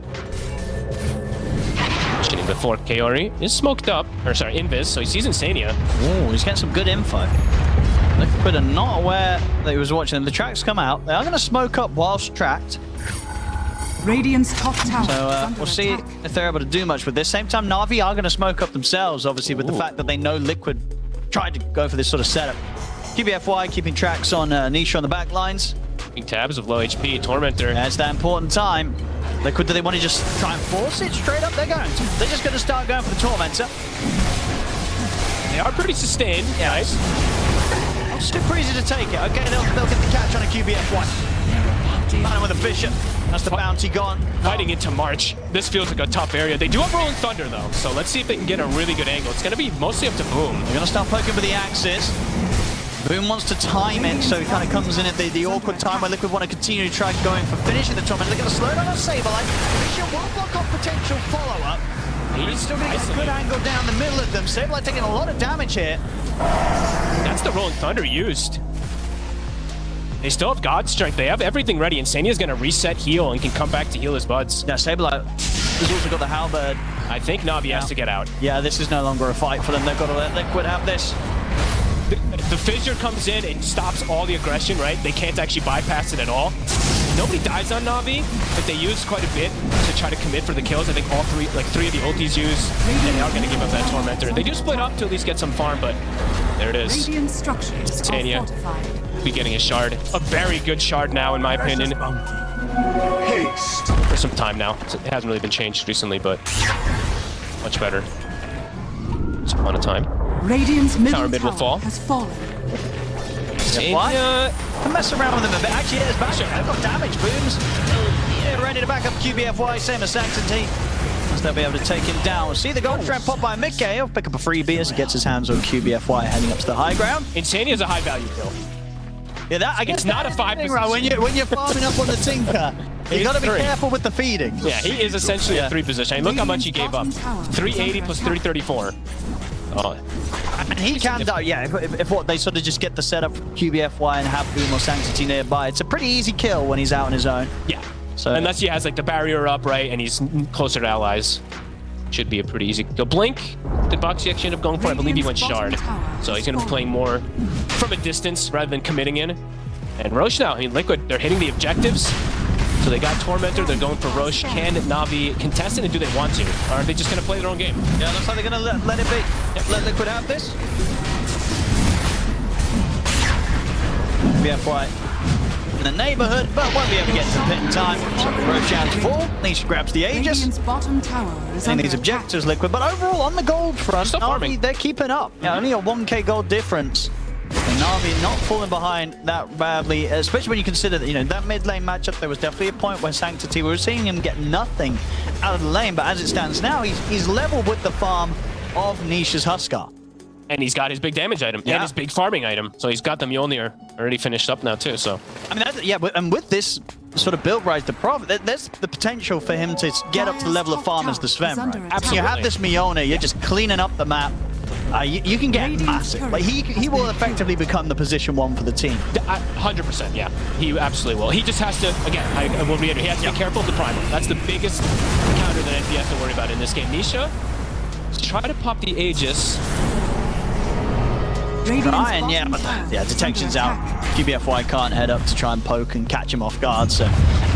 Before Kaori is smoked up, or sorry, Invis, so he sees Insania. Oh, he's getting some good info. Liquid are not aware that he was watching them. The tracks come out. They are going to smoke up whilst tracked. Radiant's top tower. So we'll see if they're able to do much with this. Same time, Na'Vi are going to smoke up themselves, obviously, with the fact that they know Liquid tried to go for this sort of setup. QBFY keeping tracks on Nisha on the back lines. Big tabs of low HP, Tormentor. That's that important time. Liquid, do they want to just try and force it straight up? They're going to. They're just going to start going for the Tormentor. They are pretty sustained. Nice. It's super easy to take it. Okay, they'll get the catch on a QBFY. Man with a Fisher. That's the bounty gone. Fighting into March. This feels like a tough area. They do have Rolling Thunder, though. So let's see if they can get a really good angle. It's going to be mostly up to Boom. They're going to start poking with the axes. Boom wants to time it, so he kind of comes in at the awkward time where Liquid want to continue to try going for finishing the Torment. They're going to slow down on Saberlight. Fisher will block off potential follow-up. He's still going to get a good angle down the middle of them. Saberlight taking a lot of damage here. That's the Rolling Thunder used. They still have God Strength. They have everything ready. Insania's going to reset, heal, and can come back to heal his buds. Yeah, Saberlight has also got the Halberd. I think Na'Vi has to get out. Yeah, this is no longer a fight for them. They've got to let Liquid have this. The Fissure comes in and stops all the aggression, right? They can't actually bypass it at all. Nobody dies on Na'Vi, but they use quite a bit to try to commit for the kills. I think all three of the ultis use, and they are going to give up that Tormentor. They do split up to at least get some farm, but there it is. Radiant structures Titania be getting a shard. A very good shard now, in my opinion. For some time now. It hasn't really been changed recently, but much better. It's a lot of time. Radiant's middle mid will fall. Has fallen. What? Mess around with them a bit. Actually, it's back. They've got damage. Booms. Yeah, ready to back up QBFY. Same as Sanctity. They'll be able to take him down. We'll see the gold strap pop by Mickey. He'll pick up a freebie as he gets his hands on QBFY heading up to the high ground. Insania is a high value kill. Yeah, that I guess it's not a 5 right, when you're farming up on the Tinker. You got to be careful with the feeding. Yeah, he is essentially a 3 position. I mean, look how much he gave up. 380 plus 334. Oh. And he can die, yeah, if what they sort of just get the setup for QBFY and have Boom or Sanctity nearby. It's a pretty easy kill when he's out on his own. Yeah. So unless he has like the barrier up, right, and he's closer to allies. Should be a pretty easy kill. Blink, did Boxy actually end up going for? I believe he went Shard. So he's going to be playing more from a distance rather than committing in. And Roche now, I mean, Liquid, they're hitting the objectives. So they got Tormentor, they're going for Roche. Can Na'Vi contest it, and do they want to? Or are they just going to play their own game? Yeah, looks like they're going to let it be. Yep. Let Liquid have this. BFY in the neighborhood, but won't be able to get to the pit in time. So Roshan's full. Nisha grabs the Aegis. Radiant's bottom tower is And under these attack. objectives, Liquid. But overall, on the gold front, Still farming. Na'Vi, they're keeping up. Yeah, only a 1k gold difference. And Na'Vi not falling behind that badly, especially when you consider that, that mid lane matchup, there was definitely a point where Sanctity, we were seeing him get nothing out of the lane, but as it stands now, he's level with the farm of Nisha's Huskar. And he's got his big damage item Yeah. and his big farming item. So he's got the Mjolnir already finished up now too, so. I mean, and with this sort of build Rise to Prophet, there's the potential for him to get up to the level of farm as the Sven, right? Absolutely. You have this Mjolnir, you're just cleaning up the map. You can get massive. Like he will effectively become the position 1 for the team. 100%, yeah. He absolutely will. He just has to, again, I will reiterate, he has to be careful of the Primal. That's the biggest counter that NP has to worry about in this game. Nisha, try to pop the Aegis. Ryan, yeah, detection's out. QBFY can't head up to try and poke and catch him off guard, so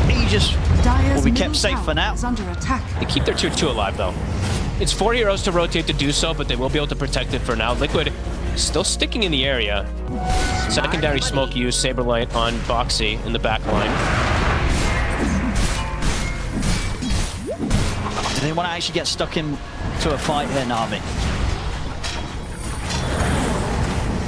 Aegis will be kept safe for now. Is under attack. They keep their tier 2 alive, though. It's 4 heroes to rotate to do so, but they will be able to protect it for now. Liquid still sticking in the area. Secondary smoke use, Saberlight on Boxy in the back line. Do they want to actually get stuck into a fight here, Na'Vi?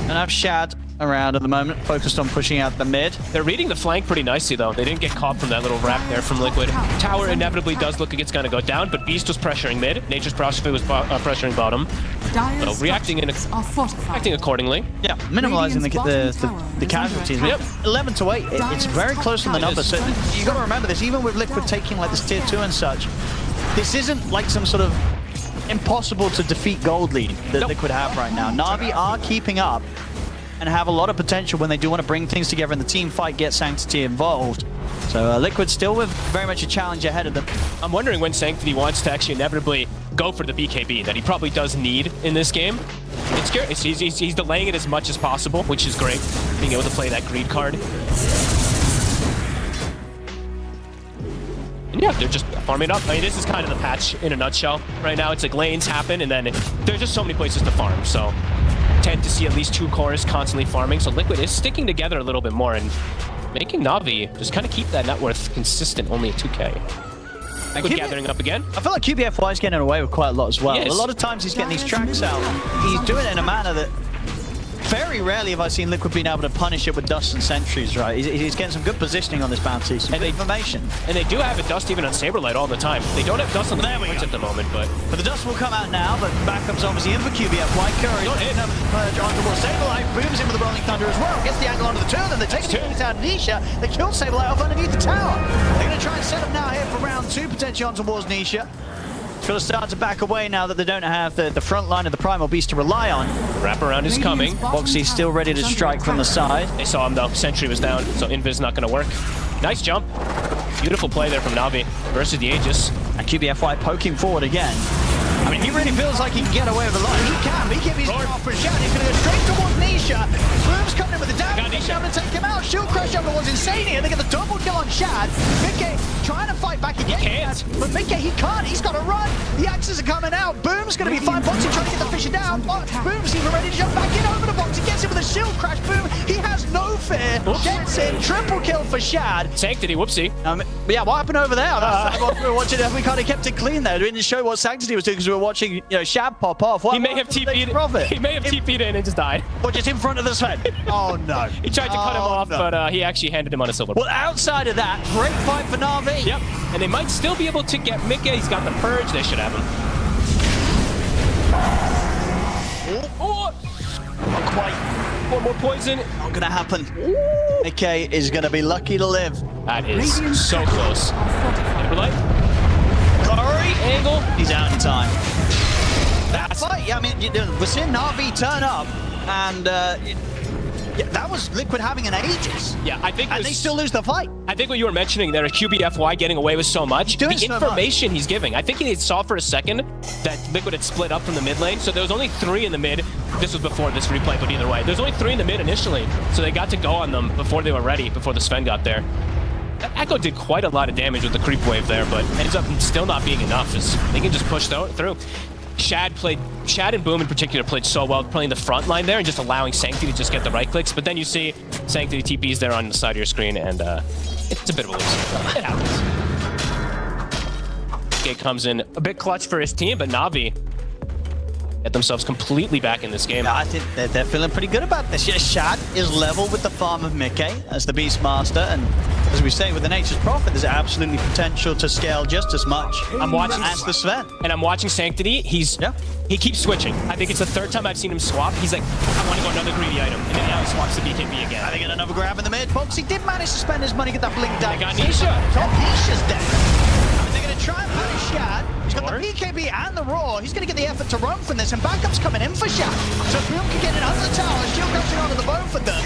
And I've Shad around at the moment, focused on pushing out the mid. They're reading the flank pretty nicely, though. They didn't get caught from that little wrap there from Liquid. Tower inevitably does look like it's going to go down, but Beast was pressuring mid. Nature's Prophet was pressuring bottom. So reacting accordingly. Yeah, minimalizing the casualties. Yep. 11 to 8, it's very close on the numbers. So you got to remember this, even with Liquid taking like this tier 2 and such, this isn't like some sort of impossible to defeat gold lead that Liquid have right now. Na'Vi are keeping up and have a lot of potential when they do want to bring things together and the team fight, get Sanctity involved. So Liquid still with very much a challenge ahead of them. I'm wondering when Sanctity wants to actually inevitably go for the BKB that he probably does need in this game. It's scary. He's delaying it as much as possible, which is great, being able to play that greed card. And yeah, they're just farming up. I mean, this is kind of the patch in a nutshell right now. It's like lanes happen, and then there's just so many places to farm. So tend to see at least 2 cores constantly farming. So Liquid is sticking together a little bit more and making Na'Vi just kind of keep that net worth consistent, only at 2k. Liquid gathering up again. I feel like QBFY is getting away with quite a lot as well. Yes. A lot of times he's getting these tracks out. He's doing it in a manner that very rarely have I seen Liquid being able to punish it with Dust and Sentries, right? He's getting some good positioning on this bounty, some good information. And they do have a Dust even on Saberlight all the time. They don't have Dust on the points at the moment, but the Dust will come out now, but backup's obviously in for QBFY. Curry Don't hit. Purge on towards Saberlight, booms in with the Rolling Thunder as well. Gets the angle onto the turn, and they take the unit out of Nisha. They kill Saberlight off underneath the tower. They're going to try and set up now here for round 2, potentially on towards Nisha. Going to start to back away now that they don't have the front line of the Primal Beast to rely on. Wraparound is coming. Boxy's still ready to strike from the side. They saw him though. Sentry was down, so Invis not going to work. Nice jump. Beautiful play there from Na'Vi versus the Aegis. And QBFY poking forward again. I mean, he really feels like he can get away with a lot. He can. He gives his off for a shot. He's going to go straight towards Nisha. Boom's coming in with the damage. He's going to take him out. Shield crash over towards Insania. They get the double kill on Shad. Mickey trying to fight back again. He can't. But Mickey, he can't. He's got to run. The axes are coming out. Boom's going to be fine. Boxy trying to get the Fisher down. Boom's even ready to jump back in over the box. He gets him with a shield crash. Boom. He has no fear. Gets in. Triple kill for Shad. Sanctity, whoopsie. Yeah, what happened over there? That's what we were watching. We kind of kept it clean there. We didn't show what Sanctity was doing because we were watching, Shad pop off. He may have TP'd. He may have TP'd in and just died. Or just in front of the Sven. Oh no. He tried to cut him off, but he actually handed him on a silver. Well, outside of that, great fight for Na'Vi. Yep. And they might still be able to get Mickey. He's got the purge. They should have him. Oh. Not quite. One more poison. Not gonna happen. Mickey is gonna be lucky to live. That is so close. Saberlight. Curry. Angle. He's out in time. That fight, yeah, I mean, we're seeing Na'Vi turn up, and that was Liquid having an Aegis. Yeah, I think. And they still lose the fight. I think what you were mentioning there, QBFY getting away with so much, the information he's giving. I think he saw for a second that Liquid had split up from the mid lane, so there was only 3 in the mid. This was before this replay, but either way, there's only 3 in the mid initially, so they got to go on them before they were ready, before the Sven got there. That Echo did quite a lot of damage with the creep wave there, but ends up still not being enough. They can just push through. Shad and Boom in particular played so well playing the front line there and just allowing Sanctity to just get the right clicks. But then you see Sanctity TPs there on the side of your screen, and it's a bit of a lose. It happens. It comes in a bit clutch for his team, but Na'Vi get themselves completely back in this game. Yeah, I think they're feeling pretty good about this. Yeah, Shad is level with the farm of Mickey as the Beastmaster, and as we say, with the Nature's Prophet, there's absolutely potential to scale just as much. I'm watching as the Sven. And I'm watching Sanctity. He keeps switching. I think it's the third time I've seen him swap. He's like, I want to go another greedy item. And then now he swaps the BKB again. They get another grab in the mid. Boxy did manage to spend his money, get that blink down. They got Nisha. Top Nisha's dead. They're going to try and punish Shad. He's got the BKB and the Roar. He's going to get the effort to run from this, and backup's coming in for Shad. So Boom can get in under the tower. Shield comes in onto the bow for them.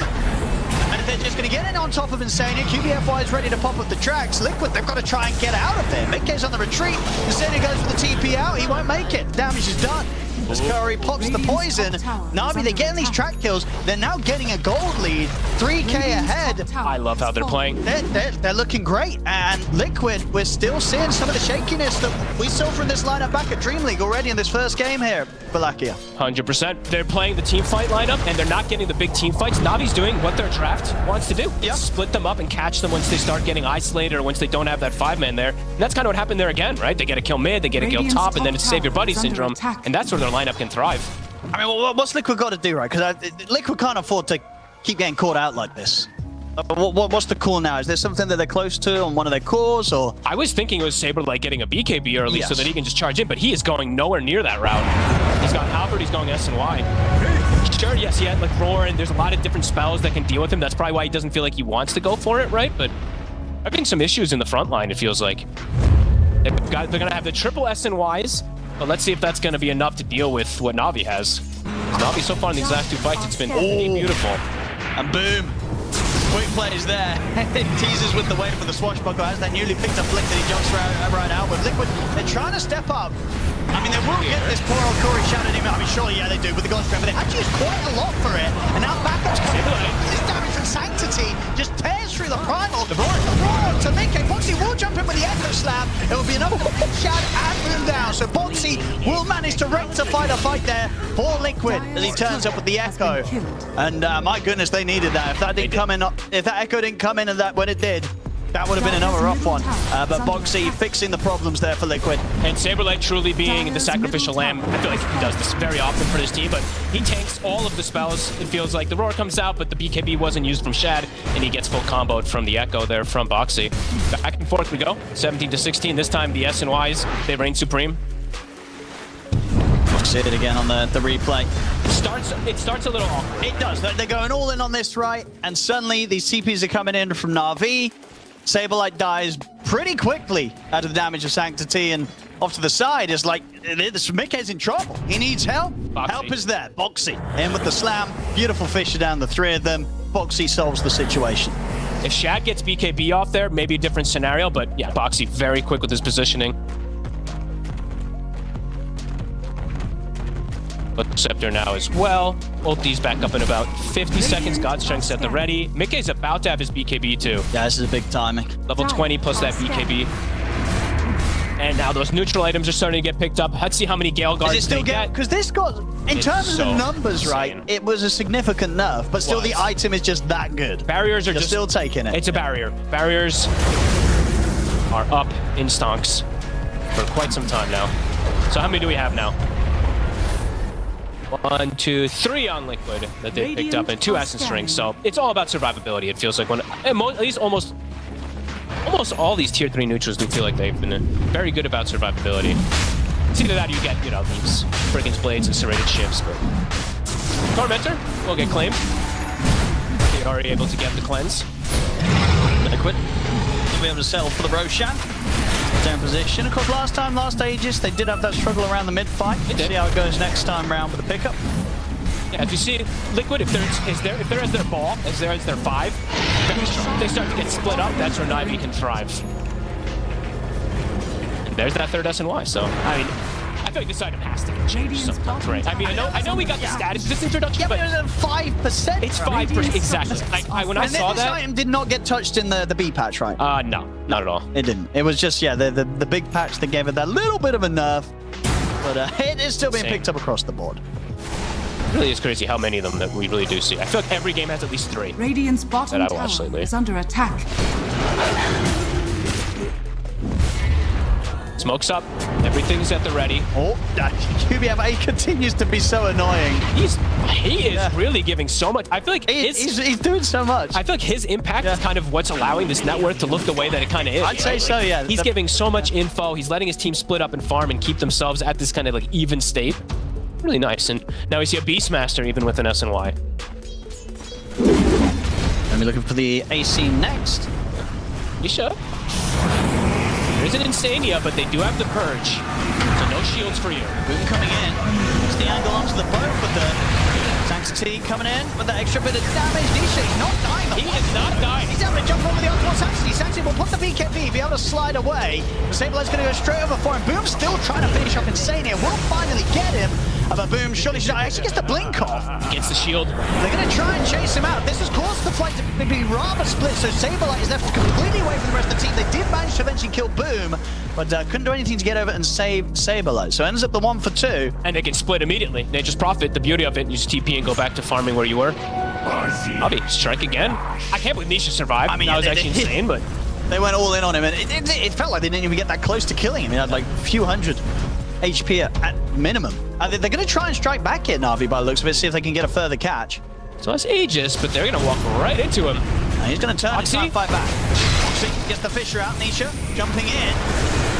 And if they're just going to get in on top of Insania, QBFY is ready to pop up the tracks. Liquid, they've got to try and get out of there. Mickey's on the retreat. Insania goes for the TP out. He won't make it. Damage is done. As Curry pops the poison, Na'Vi, they're getting these track kills. They're now getting a gold lead, 3K ahead. I love how they're playing. They're looking great. And Liquid, we're still seeing some of the shakiness that we saw from this lineup back at Dream League already in this first game here, Valakia. 100%. They're playing the team fight lineup, and they're not getting the big team fights. Navi's doing what their draft wants to do. Yep. Split them up and catch them once they start getting isolated or once they don't have that 5-man there. And that's kind of what happened there again, right? They get a kill mid, they get a kill top, and then it's save your buddy syndrome. And that's where their lineup can thrive. I mean, what's Liquid got to do, right? Because Liquid can't afford to keep getting caught out like this. What's the call now? Is there something that they're close to on one of their cores, or? I was thinking it was Saber like getting a BKB early so that he can just charge in, but he is going nowhere near that route. He's got Albert, he's going S and Y. Sure, yes, he had like Roar, and there's a lot of different spells that can deal with him. That's probably why he doesn't feel like he wants to go for it, right? But having some issues in the front line, it feels like. They're going to have the triple S and Ys, but let's see if that's going to be enough to deal with what Na'Vi has. Na'Vi so far in these last two fights, it's been pretty beautiful. And boom. Quick plays there. Teases with the wave for the swashbuckler as that newly picked up Blink that he jumps right out with. Liquid, they're trying to step up. I mean, they will get this poor old Corey shouting him out. I mean, surely, yeah, they do with the God's Strength, but they have to use quite a lot for it. And now backup's coming. This damage from Sanctity just tears through the Primal. The Roar to Mickey. Boxy will jump in with the Echo Slam. It will be enough to pin Shad and Boom down. So Boxy will manage to rectify the fight there for Liquid as he turns up with the Echo. And my goodness, they needed that. If that didn't come in, if that Echo didn't come in and that when it did, that would have been another rough one. But Boxy fixing the problems there for Liquid. And Saberlight truly being the sacrificial lamb. I feel like he does this very often for his team, but he tanks all of the spells. It feels like the Roar comes out, but the BKB wasn't used from Shad, and he gets full comboed from the Echo there from Boxy. Back and forth we go, 17-16. This time the S and Ys, they reign supreme. See it again on the replay. It starts a little awkward. It does. They're going all in on this, right? And suddenly these CPs are coming in from Na'Vi. Saberlight dies pretty quickly out of the damage of Sanctity, and off to the side is like, Mickey's in trouble. He needs help. Boxy. Help is there. Boxy in with the slam. Beautiful fisher down the three of them. Boxy solves the situation. If Shad gets BKB off there, maybe a different scenario, but yeah, Boxy very quick with his positioning. But Scepter now as well. Ulti's back up in about 50 seconds. God's Strength's at the ready. Mickey's about to have his BKB too. Yeah, this is a big timing. Level 20 plus that BKB. And now those neutral items are starting to get picked up. Let's see how many Gale Guards Is it still get. Because this got, in terms of the numbers, right, it was a significant nerf, but still the item is just that good. Barriers are just still taking it. It's a barrier. Barriers are up in stonks for quite some time now. So how many do we have now? 1, 2, 3 on Liquid that they picked up, and 2 Essence Rings. So it's all about survivability. It feels like when at least almost all these tier 3 neutrals do feel like they've been very good about survivability. It's either that or you get, you know, these Brigand's Blades and serrated ships, but Tormentor will get claimed. They are able to get the cleanse. Liquid will be able to settle for the Roshan. Down position. Of course, last Aegis, they did have that struggle around the mid-fight. We'll see how it goes next time round with the pickup. Yeah, if you see Liquid, if there is their ball, as there is their 5, they start to get split up. That's where Na'Vi can thrive. And there's that third SNY. So I mean, I feel like this item has to get changed sometimes, right? I mean, I know we got the status this introduction, yeah, but it was at 5%. It's 5%, exactly. When I saw this that, item did not get touched in the B patch, right? No, not at all. It didn't. It was just, yeah, the big patch that gave it that little bit of a nerf. But it is still being Same. picked up across the board. It really is crazy how many of them that we really do see. I feel like every game has at least 3. Radiant's bottom That I watched tower lately. is under attack. Smoke's up. Everything's at the ready. Oh, QBFA continues to be so annoying. He is really giving so much. I feel like He's doing so much. I feel like his impact is kind of what's allowing this net worth to look the way that it kind of is. I'd say so, yeah. He's giving so much info. He's letting his team split up and farm and keep themselves at this kind of like even state. Really nice. And now we see a Beastmaster even with an SNY. Let me looking for the AC next. Nisha. There's an Insania, but they do have the Purge. So no shields for you. Boom coming in. It's the angle onto the boat, but the Sanctity coming in with that extra bit of damage. Nisha, he's not dying. He is not dying. He's able to jump over the ultimate Sanctity. Sanctity will put the BKB, be able to slide away. The Sablelight's going to go straight over for him. Boom's still trying to finish up Insania. We'll finally get him. But Boom surely actually gets the blink off. Gets the shield. They're going to try and chase him out. This has caused the fight to be rather split, so Saberlight is left completely away from the rest of the team. They did manage to eventually kill Boom, but couldn't do anything to get over and save Saberlight. So ends up the 1 for 2. And they can split immediately. Nature's Prophet, the beauty of it, use TP and go back to farming where you were. Bobby, strike again. I can't believe Nisha survived. I mean, that was yeah, actually insane, but They went all in on him, and it felt like they didn't even get that close to killing him. He had like a few hundred HP at minimum. They're going to try and strike back here, Na'Vi, by the looks of it, see if they can get a further catch. so that's Aegis, but they're gonna walk right into him. And he's going to turn and Oxy? try and fight back. Oxy gets the Fisher out, Nisha jumping in.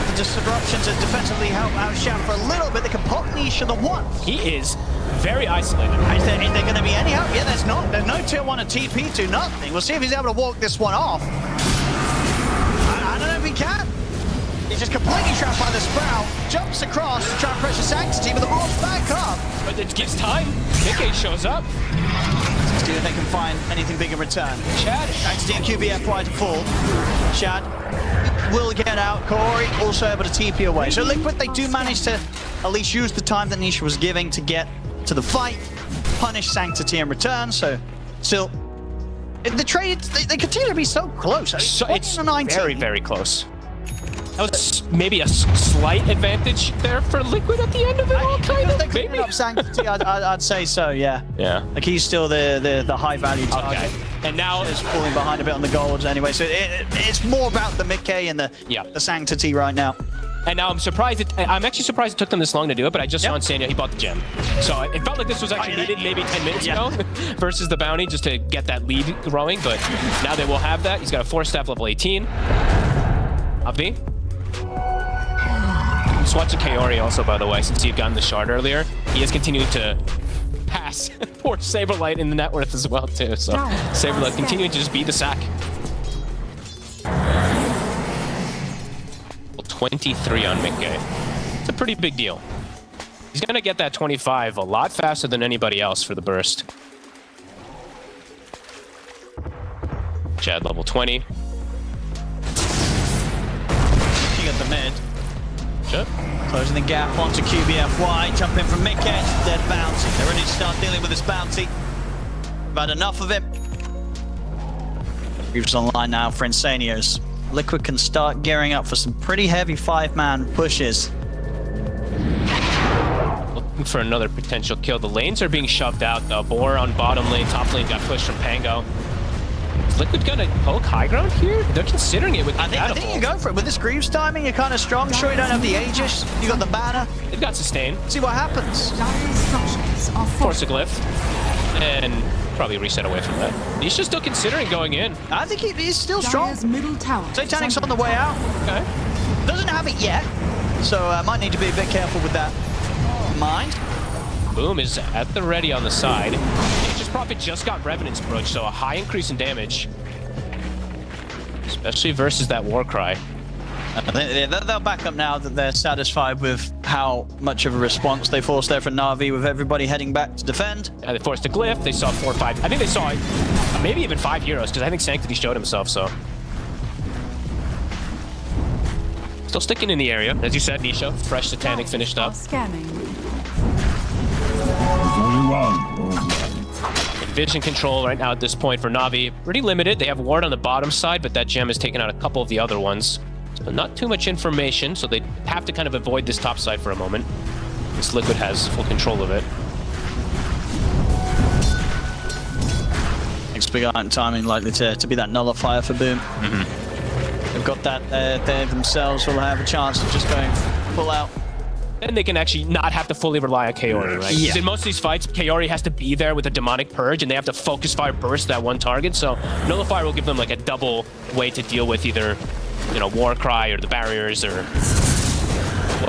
The disruption to defensively help out Sham for a little bit. They can pop Nisha the one. He is very isolated. Is there going to be any help? Yeah, there's not. There's no tier 1 or TP to nothing. We'll see if he's able to walk this one off. I don't know if he can. He's just completely trapped by the Sprout. Jumps across to try and pressure Sanctity, but the ball's back up. But it gives time. Nikkei shows up. Let's see if they can find anything big in return. Chad. Sanctity and QBF try to fall. Chad will get out. Corey also able to TP away. So Liquid, they do manage to at least use the time that Nisha was giving to get to the fight, punish Sanctity in return. So still, the trade, they continue to be so close. So it's 20-19. very, very close. That was maybe a slight advantage there for Liquid at the end of it all, kind If they of. clean Maybe. up Sanctity, I'd say so, yeah. Yeah. Like he's still the high value target. Okay. And now Is falling behind a bit on the golds anyway, so it's more about the Mickey and the Sanctity right now. And now I'm actually surprised it took them this long to do it, but I just saw Insania, he bought the gem. So it felt like this was actually needed maybe 10 minutes ago versus the bounty just to get that lead growing, but now they will have that. He's got a 4-staff level 18. Avi. Just watching Kaori also, by the way, since he had gotten the shard earlier. He has continued to pass poor Saberlight in the net worth as well, too. So Saberlight continuing to just beat the sack. 23 on Mickey. It's a pretty big deal. He's going to get that 25 a lot faster than anybody else for the burst. Chad level 20. Looking at the mid. Sure. Closing the gap onto QBFY. Jump in from Mickey. Dead bounty. They're ready to start dealing with this bounty. We've had enough of it. Reeves online now for Insanios. Liquid can start gearing up for some pretty heavy 5-man pushes. Looking for another potential kill. The lanes are being shoved out, though. Boar on bottom lane. Top lane got pushed from Pango. Is Liquid gonna poke high ground here? They're considering it with the I think you go for it. With this Greaves timing, you're kind of strong. Sure, you don't have the Aegis. You got the banner. They've got sustain. See what happens. Dire's structures are Force a fortified. glyph. And probably reset away from that. He's just still considering going in. I think he's still strong. Dire's middle tower. Satanic's on the way out. Okay. Doesn't have it yet. So might need to be a bit careful with that. Mind. Boom is at the ready on the side. Nature's Prophet just got Revenant's Brooch, so a high increase in damage. Especially versus that Warcry. They'll back up now that they're satisfied with how much of a response they forced there from Na'Vi, with everybody heading back to defend. They forced a glyph. They saw 4 or 5. I think they saw maybe even 5 heroes, because I think Sanctity showed himself, so. Still sticking in the area. As you said, Nisha, fresh Satanic finished up. Scanning. Vision control right now at this point for Na'Vi. Pretty limited. They have ward on the bottom side, but that gem has taken out a couple of the other ones. So not too much information, so they have to kind of avoid this top side for a moment. This Liquid has full control of it. Expedient timing likely to be that nullifier for Boom. They've got that they themselves will have a chance of just going full out. And they can actually not have to fully rely on Kaori, right? Yeah. 'Cause in most of these fights, Kaori has to be there with a Demonic Purge, and they have to focus fire burst that one target. So Nullifier will give them like a double way to deal with either, you know, Warcry or the barriers or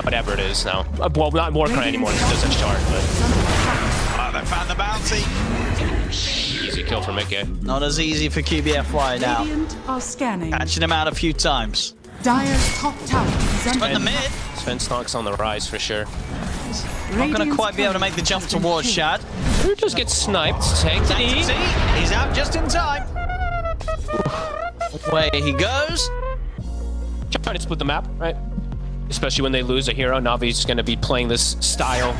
whatever it is now. Well, not Warcry anymore because it does such charge, but They found the bounty. easy kill for Mickey. Not as easy for QBFY now. Radiant are scanning. Catching him out a few times. Dire's top tower is under But in the mid, Sven Stonk's on the rise for sure. not going to quite be able to make the jump towards Shad. Who just gets sniped? Sanctity. Sanctity, he's out just in time. Away he goes. Trying to split the map, right? Especially when they lose a hero. Navi's going to be playing this style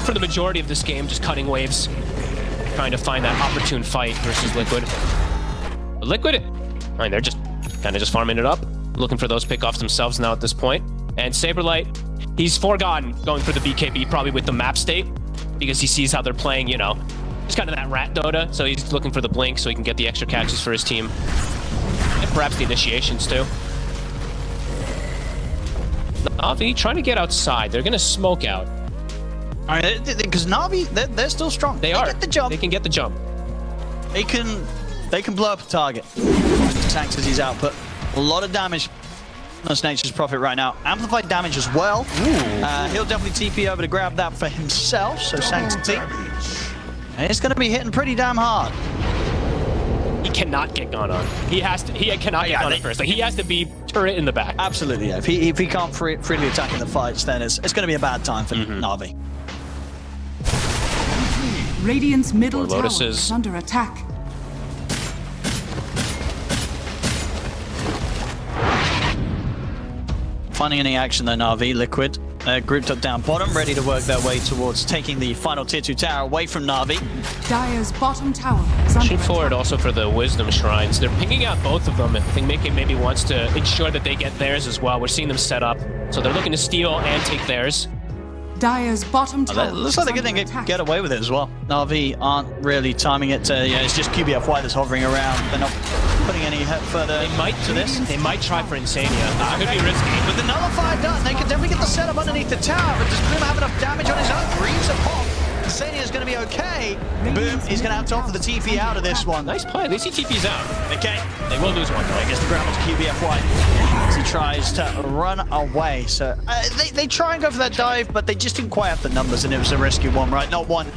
for the majority of this game, just cutting waves, trying to find that opportune fight versus Liquid. But Liquid, I mean, they're just kind of just farming it up, looking for those pickoffs themselves now at this point. And Saberlight, he's forgotten going for the BKB probably with the map state because he sees how they're playing, you know, just kind of that rat Dota. So he's looking for the blink so he can get the extra catches for his team. And perhaps the initiations too. Na'Vi trying to get outside. They're going to smoke out. Because Na'Vi, they're still strong. They are. Get the jump. They can get the jump. They can blow up a target. Sanctity's output. A lot of damage. That's Nature's Prophet right now. Amplified damage as well. He'll definitely TP over to grab that for himself. So Sanctity. And it's going to be hitting pretty damn hard. He cannot get gone on. He cannot get gone on first. Like, he has to be turret in the back. Absolutely, yeah. If he can't freely attack in the fights, then it's going to be a bad time for Na'Vi. Radiant's middle Or tower Lotuses. is under attack. Finding any action though, Na'Vi. Liquid grouped up down bottom, ready to work their way towards taking the final tier 2 tower away from Na'Vi. Dire's bottom tower is under Pushing forward attack. also for the Wisdom Shrines. They're picking out both of them. I think Mickey maybe wants to ensure that they get theirs as well. We're seeing them set up. So they're looking to steal and take theirs. Dire's bottom tower Looks like they're is going under to attack. get away with it as well. Na'Vi aren't really timing it. It's just QBFY that's hovering around. They're not putting any further They might to this. They might try for Insania. This could be risky. With the nullifier done, they can definitely get the setup underneath the tower, but does Boom have enough damage on his own? Reaves a pop. Insania's going to be okay. Boom, he's going to have to offer the TP out of this one. Nice play. At least he TP's out. Okay. They will lose one. I guess the grab to QBFY as he tries to run away. So they try and go for that dive, but they just didn't quite have the numbers, and it was a risky one, right? Not one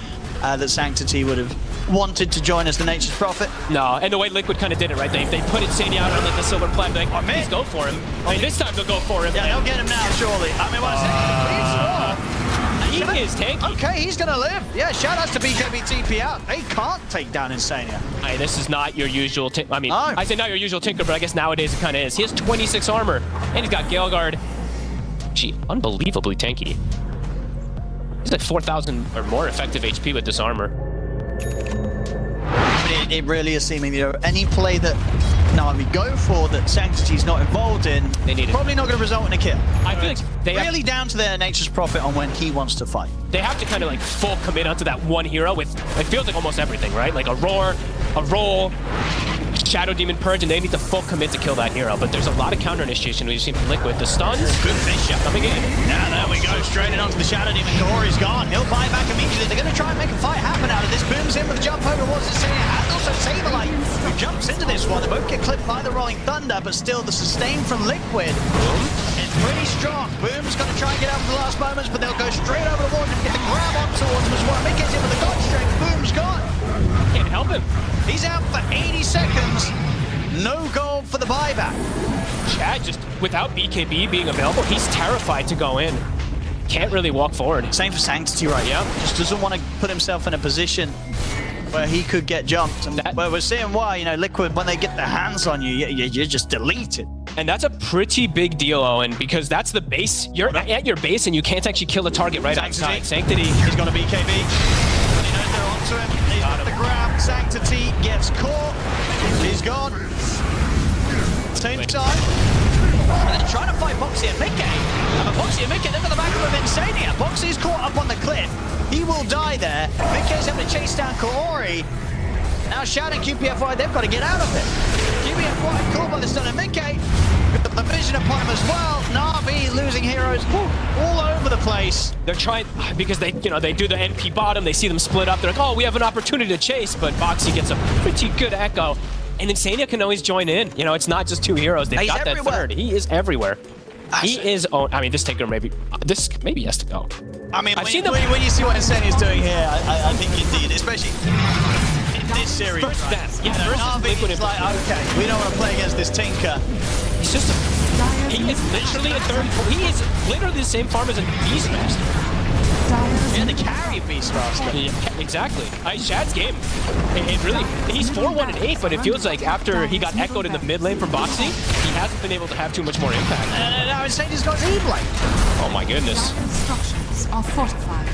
that Sanctity would have wanted to join as the Nature's Prophet. No, and the way Liquid kind of did it, right? They put Insania out on like the silver plat. They're like, please go for him. I mean, this time they'll go for him. Yeah, they'll get him now, surely. I mean, He is tanky. okay, he's going to live. Yeah, shout outs to BKB TP out. They can't take down Insania. Hey, this is not your usual. I mean, No. I say not your usual Tinker, but I guess nowadays it kind of is. He has 26 armor, and he's got Gale Guard. Gee, unbelievably tanky. He's like 4,000 or more effective HP with this armor. It really is seeming, you know, any play that Na'Vi go for that Sanctity's not involved in, They need it. probably not going to result in a kill. I feel like they Really down to their Nature's Prophet on when he wants to fight. they have to kind of like full commit onto that one hero with, it feels like almost everything, right? Like a roar, a roll, Shadow Demon Purge, and they need to full commit to kill that hero. But there's a lot of counter initiation we've seen from Liquid. The stuns, Good fish coming in. Now there we go, straight in onto the Shadow Demon. Kaori's gone. He'll buy back immediately. They're going to try and make a fight happen out of this. Boom's in with the jump over towards the city. And also Saberlight, who jumps into this one. They both get clipped by the Rolling Thunder, but still the sustain from Liquid is pretty strong. Boom's going to try and get out for the last moments, but they'll go straight over the wall and get the grab on towards him as well. Mickey's in with the God Strength. Boom's gone. Can't help him. He's out for 80 seconds. No gold for the buyback. Chad, just without BKB being available, he's terrified to go in. Can't really walk forward. Same for Sanctity right now. Just doesn't want to put himself in a position where he could get jumped. And well, we're seeing why, you know, Liquid, when they get their hands on you, you're just deleted. And that's a pretty big deal, Owen, because that's the base. You're at your base and you can't actually kill a target right outside. Sanctity. He's got a BKB. And he knows they're onto him. He's got the grab. Sanctity gets caught. He's gone. Same time. And they're trying to fight Boxy and Mickey. And Boxy and Mickey, look at the back of Insania. Boxy's caught up on the cliff. He will die there. Mickey's having to chase down Kaori. Now Shad and QPFY, they've got to get out of it. QPFY caught by the stun of Mickey. The vision upon him as well. Na'Vi losing heroes all over the place. They're trying, because they do the NP bottom, they see them split up. They're like, oh, we have an opportunity to chase, but Boxy gets a pretty good echo. And Insania can always join in. You know, it's not just two heroes. They've got that third. He is everywhere. He is. I mean, this taker maybe has to go. I mean, when you see what Insania's doing here, I think indeed, especially in this series. First right? Na'Vi is like, okay, we don't want to play against this Tinker. He's just. He is literally a third. He is literally the same farm as a Beastmaster. Yeah, the carry Beastmaster. Yeah, exactly. Shad's game. He's 4-1 and 8, but it feels like after he got echoed in the mid lane from Boxy, he hasn't been able to have too much more impact. Now Insania's got his E-Blade. Oh my goodness. Structures are fortified.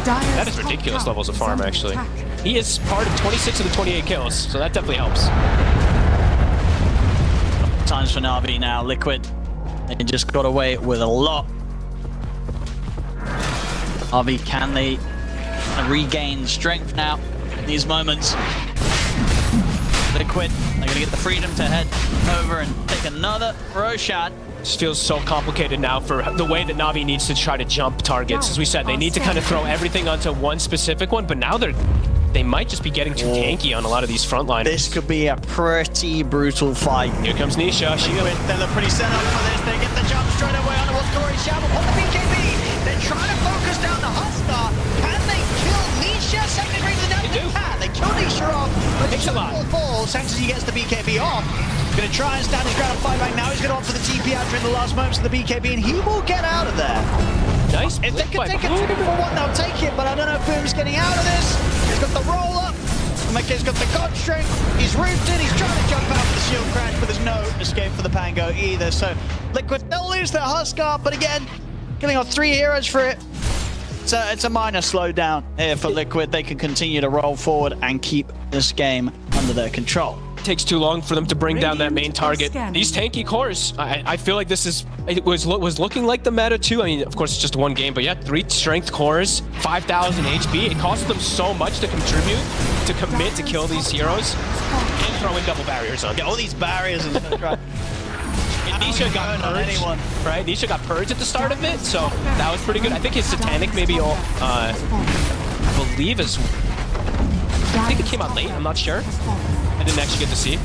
That is ridiculous levels of farm, actually. He is part of 26 of the 28 kills, so that definitely helps. Times for Na'Vi now. Liquid, they just got away with a lot. Na'Vi, can they regain strength now in these moments? Liquid, they're going to get the freedom to head over and take another Roshan. This feels so complicated now for the way that Na'Vi needs to try to jump targets. As we said, they need to kind of throw everything onto one specific one, but now they might just be getting too tanky on a lot of these frontliners. This could be a pretty brutal fight. Here comes Nisha. They look pretty set up for this. They get the jump straight away on the Kaori Shab upon the BKB. They're trying to focus down the Huskar. Can they kill Nisha? Second degree to the down. They can. They kill Nisha off. But it's a fall. Sanctity gets the BKB off. Going to try and stand his ground and fight back. Now he's going to opt for the TP out during the last moments of the BKB, and he will get out of there. Nice. If they can take a 2-for-1, they'll take it, but I don't know if Boom's getting out of this. He's got the roll up. Mickey's got the God Strength. He's rooted. He's trying to jump out for the shield crash, but there's no escape for the Pango either. So Liquid, they'll lose their Huskar, but again, killing off 3 heroes for it. It's a minor slowdown here for Liquid. They can continue to roll forward and keep this game under their control. It takes too long for them to bring down that main target. These tanky cores, I feel like it was looking like the meta too. I mean, of course, it's just one game, but yeah, 3 strength cores, 5,000 HP. It costs them so much to contribute, to commit to kill these heroes, and throw in double barriers on. Yeah, all these barriers and Nisha got purged, right? Nisha got purged at the start of it, so that was pretty good. I think his Satanic maybe, I believe is... I think it came out late, I'm not sure. I didn't actually get to see.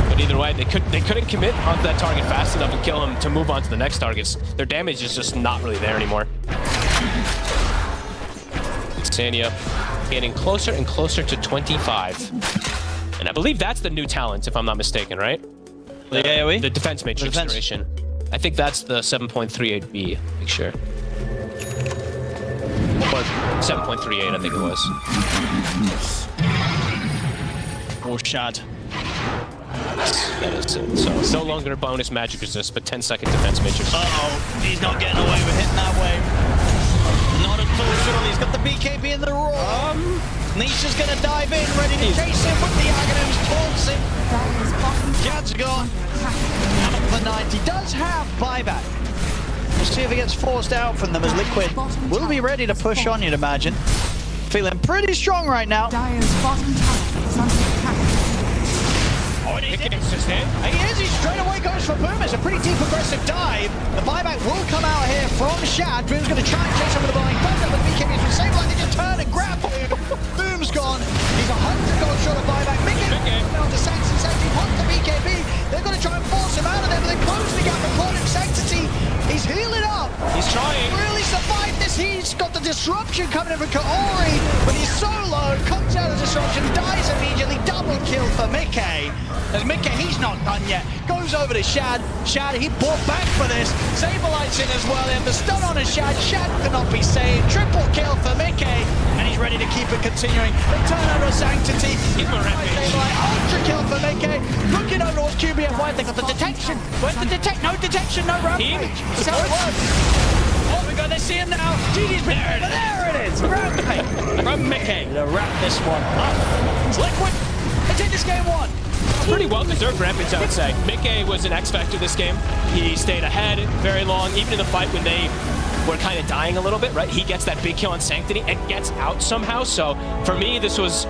But either way, they couldn't commit onto that target fast enough and kill him to move on to the next targets. Their damage is just not really there anymore. Insania getting closer and closer to 25. And I believe that's the new talent, if I'm not mistaken, right? The AoE? The Defense Matrix iteration. I think that's the 7.38B, make sure. Or 7.38, I think it was. Or Shad. That is it. So it's no longer a bonus magic resist, but 10-second defense matrix. Uh-oh, he's not getting away with hitting that wave. Not at all, surely. He's got the BKB in the roar. Nisha's gonna dive in, ready to chase him, but the Aghanims taunts him. Shad's gone. Out for 90. Does have buyback. We'll see if he gets forced out from them as Liquid will be ready to push on, you'd imagine. Feeling pretty strong right now. Dire's bottom tower is under attack. Oh, and he is. He straight away goes for Boom. It's a pretty deep aggressive dive. The buyback will come out here from Shad. Boom's going to try and chase him with the blind. Comes up with the BKB from same line. They just turn and grab Boom. Boom's gone. He's 100 gold short of buyback. Mickey down to Sanctity. Sanctity wants the BKB. They're going to try and force him out of there, but they close the gap and call him Sanctity. He's healing up. He's trying. Really survived this. He's got the disruption coming in from Kaori, but he's so low. Comes out of the disruption, dies immediately. Double kill for Mickey. As Mickey, he's not done yet. Goes over to Shad. Shad, he bought back for this. Saberlight's in as well. They have the stun on a Shad. Shad cannot be saved. Triple kill for Mickey. And he's ready to keep it continuing. They turn over to Sanctity. Saberlight, ultra kill for Mickey. Looking over towards QBFY. They got the detection. Where's the detect? No detection, no rampage. That's how it works. Oh, we got to see him now. GG's been there. There it is. Rampage from Mickey to wrap this one up. It's Liquid. can take this game one. Pretty well deserved Rampage, I would say. Mickey was an X factor this game. He stayed ahead very long, even in the fight when they were kind of dying a little bit, right? He gets that big kill on Sanctity and gets out somehow. So for me, this was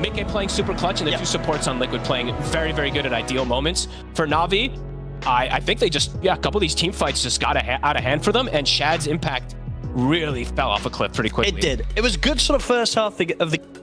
Mickey playing super clutch and the two supports on Liquid playing very, very good at ideal moments. For Na'Vi, I think they just, a couple of these team fights just got out of hand for them, and Shad's impact really fell off a cliff pretty quickly. It did. It was a good sort of first half of the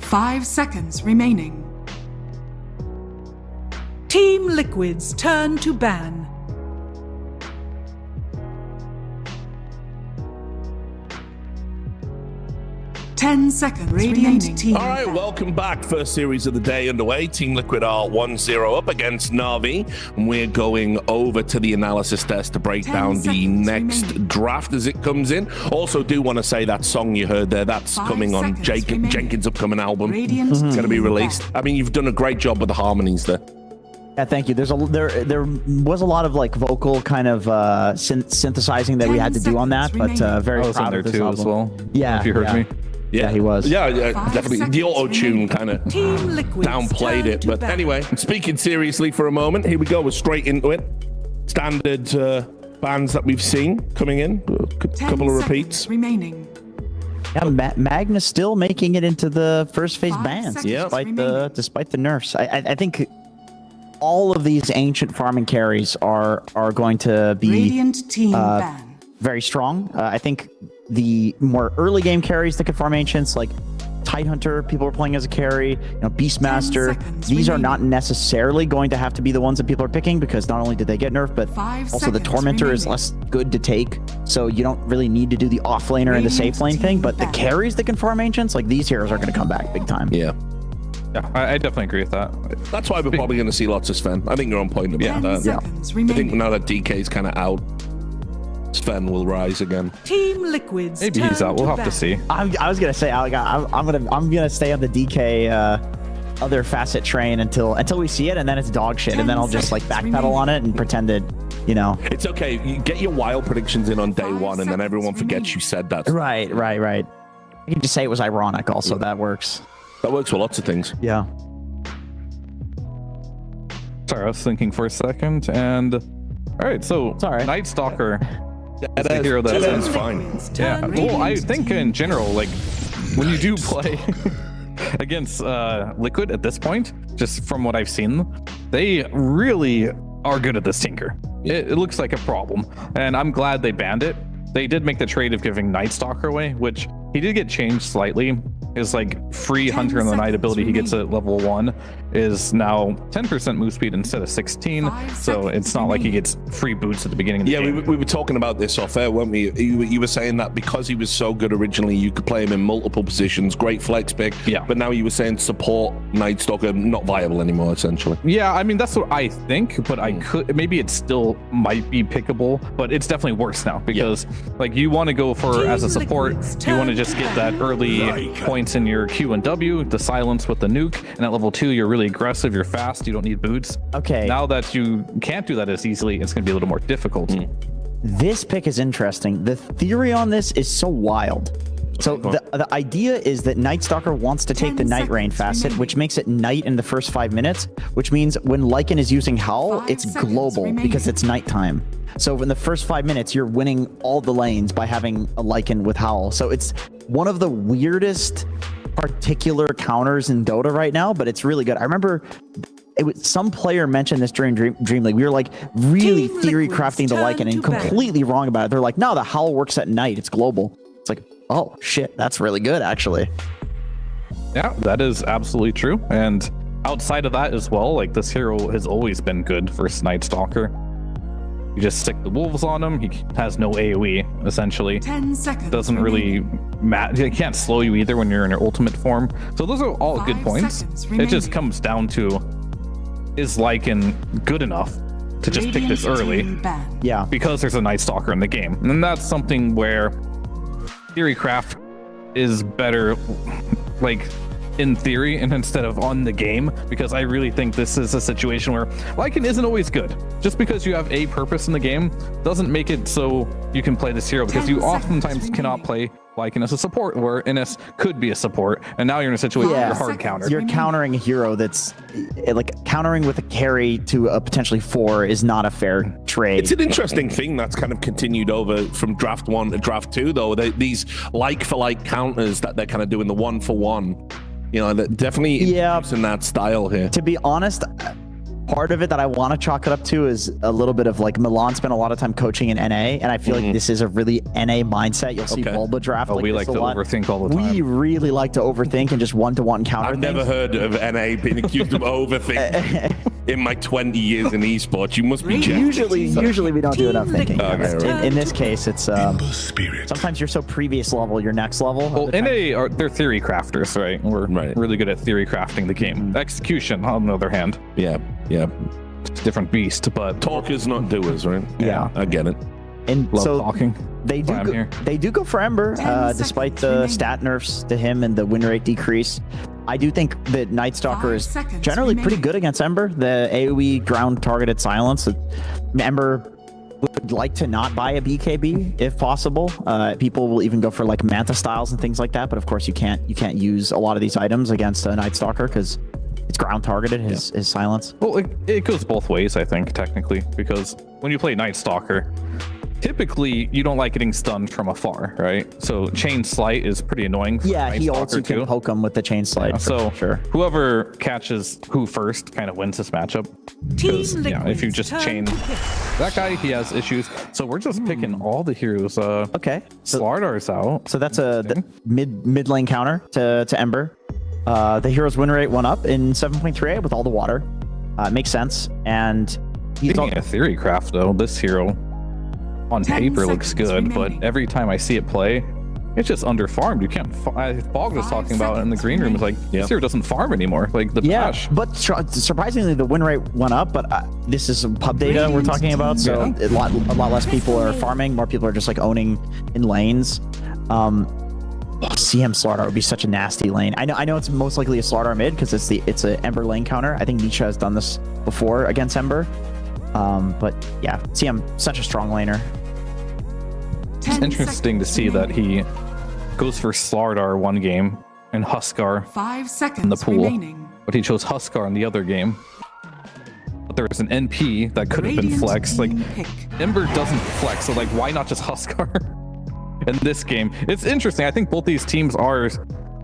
5 seconds remaining. Team Liquid's turn to ban. Ten seconds remaining. Team All right, ban. welcome back. First series of the day underway. Team Liquid are 1-0 up against Na'Vi. And we're going over to the analysis desk to break 10 down the seconds next remaining. draft as it comes in. Also, do want to say that song you heard there, that's 5 coming on seconds remaining. Jenkins' upcoming album. Radiant It's going to be team released. ban. I mean, you've done a great job with the harmonies there. Yeah, thank you. There was a lot of like vocal kind of synthesizing that we 10 had to do on that, seconds but very I was in proud there of this too album. as well. Yeah, If you heard yeah. me. Yeah, he was. Yeah, 5 definitely. The seconds auto-tune remaining. kind of Team Liquid's downplayed turn it. to But ban. anyway, speaking seriously for a moment, here we go. We're straight into it. Standard bands that we've seen coming in. A 10 couple of seconds repeats. remaining. Yeah, Magna still making it into the first phase 5 bans, seconds remaining. despite the nerfs. I think all of these ancient farming carries are going to be Radiant team ban. very strong. I think the more early game carries that can farm ancients, like Tidehunter, people are playing as a carry, Beastmaster. 10 seconds These are remaining. not necessarily going to have to be the ones that people are picking, because not only did they get nerfed, but 5 also the seconds Tormentor is remaining. less good to take, so you don't really need to do the off laner and the Radiant safe lane thing. team But the ban. carries that can farm ancients, like these heroes, are going to come back big time. Yeah. Yeah, I definitely agree with that. That's why we're probably going to see lots of Sven. I think you're on point about 10 that. seconds I think remaining. now that DK's kind of out, Sven will rise again. Team Liquid's Maybe turn he's out. We'll have ban. to see. I was gonna say I'm gonna stay on the DK other facet train until we see it, and then it's dog shit, and then I'll just like seconds backpedal on it and pretend it, It's okay. You get your wild predictions in on day 5 one, and then everyone seconds forgets remaining. you said that. Right. I can just say it was ironic. Also, that works. That works for lots of things. Yeah. Sorry, I was thinking for a second. And all right, so all right. Night Stalker. That the hero that sounds is fine. Liquid's Yeah. turn Well, I to think in general, like when you do play against Liquid at this point, just from what I've seen, they really are good at this Tinker. It looks like a problem, and I'm glad they banned it. They did make the trade of giving Night Stalker away, which he did get changed slightly. His like free 10 Hunter in the Night seconds ability he gets remaining. at level 1 is now 10% move speed instead of 16. 5 So seconds it's not like he remaining. gets free boots at the beginning of the Yeah, game. we were talking about this off air, weren't we? You were saying that because he was so good originally, you could play him in multiple positions, great flex pick. Yeah. But now you were saying support Night Stalker not viable anymore, essentially. Yeah, I mean that's what I think, but I could maybe it still might be pickable, but it's definitely worse now because like you want to go for as a support, you want to just get that early points in your Q and W, the silence with the nuke, and at level 2 you're really aggressive, you're fast, you don't need boots. Okay. Now that you can't do that as easily, it's going to be a little more difficult. This pick is interesting. The theory on this is so wild. So the idea is that Night Stalker wants to take 10 the Night Rain seconds facet, remaining. which makes it night in the first 5 minutes, which means when Lycan is using Howl, 5 it's seconds global remaining. because it's nighttime. So in the first 5 minutes, you're winning all the lanes by having a Lycan with Howl. So it's one of the weirdest particular counters in Dota right now, but it's really good. I remember some player mentioned this during Dream League. We were like really Team theory Liquid's crafting the turn Lycan and to ban. completely wrong about it. They're like, no, the Howl works at night. It's global. It's like, oh shit, that's really good actually. Yeah, that is absolutely true. And outside of that as well, like this hero has always been good versus Night Stalker. You just stick the wolves on him. He has no AoE essentially. 10 seconds. Doesn't really matter. It can't slow you either when you're in your ultimate form. So those are all good 5 points. seconds It just remaining. comes down to is Lycan good enough to just pick this early Yeah. because there's a Night Stalker in the game. And that's something where Theorycraft is better like in theory and instead of on the game, because I really think this is a situation where Lycan isn't always good. Just because you have a purpose in the game doesn't make it so you can play this hero, because 10 you seconds oftentimes cannot play Lycan as a support, where Innis could be a support, and now you're in a situation where Yeah. you're hard Seconds. countered. You're remaining. countering a hero that's like countering with a carry to a potentially 4 is not a fair trade. It's an interesting thing that's kind of continued over from draft 1 to draft 2, though. These like for like counters that they're kind of doing, the 1-for-1. You know, that definitely Yeah. in that style here. To be honest, part of it that I want to chalk it up to is a little bit of like Milan spent a lot of time coaching in NA, and I feel like this is a really NA mindset. You'll see Bulba draft. We like to overthink all the time. We really like to overthink and just one-to-one counter. I've never heard of NA being accused of overthinking in my 20 years in esports. You must be joking. Usually we don't do enough thinking. Okay, right. In this case, it's sometimes you're so previous level, your next level. Well, NA they're theory crafters, right? We're really good at theory crafting the game. Execution, on the other hand, yeah, it's a different beast. But talkers, not doers, right? Yeah, I get it. And love so talking. They do go for Ember, despite the stat nerfs to him and the win rate decrease. I do think that Night Stalker is generally pretty good against Ember. The AoE ground targeted silence. Ember would like to not buy a BKB if possible. People will even go for like Manta styles and things like that. But of course, you can't use a lot of these items against a Night Stalker because it's ground targeted. His silence. Well, it goes both ways, I think, technically, because when you play Night Stalker, typically you don't like getting stunned from afar, right? So chain slight is pretty annoying. Yeah, he also can poke him with the chain slight. So sure, whoever catches who first kind of wins this matchup. Because if you just chain that guy, he has issues. So we're just picking all the heroes. Okay, Slardar's out. So that's a mid lane counter to Ember. The hero's win rate went up in 7.38 with all the water. Makes sense. And he's a theory craft though. This hero on paper looks good, but every time I see it play, it's just under farmed. You can't. Bog was talking about it in the green room. It's like this hero doesn't farm anymore. Like the bash. But surprisingly, the win rate went up. But this is pub data we're talking about, so a lot less people are farming. More people are just like owning in lanes. CM Slardar would be such a nasty lane. I know it's most likely a Slardar mid because it's a Ember lane counter. I think Nisha has done this before against Ember. But yeah, CM such a strong laner. It's interesting to see that he goes for Slardar one game and Huskar 5 seconds in the pool, remaining. but he chose Huskar in the other game. But there was an NP that could have been flexed. Like Ember doesn't flex, so like why not just Huskar in this game? It's interesting. I think both these teams are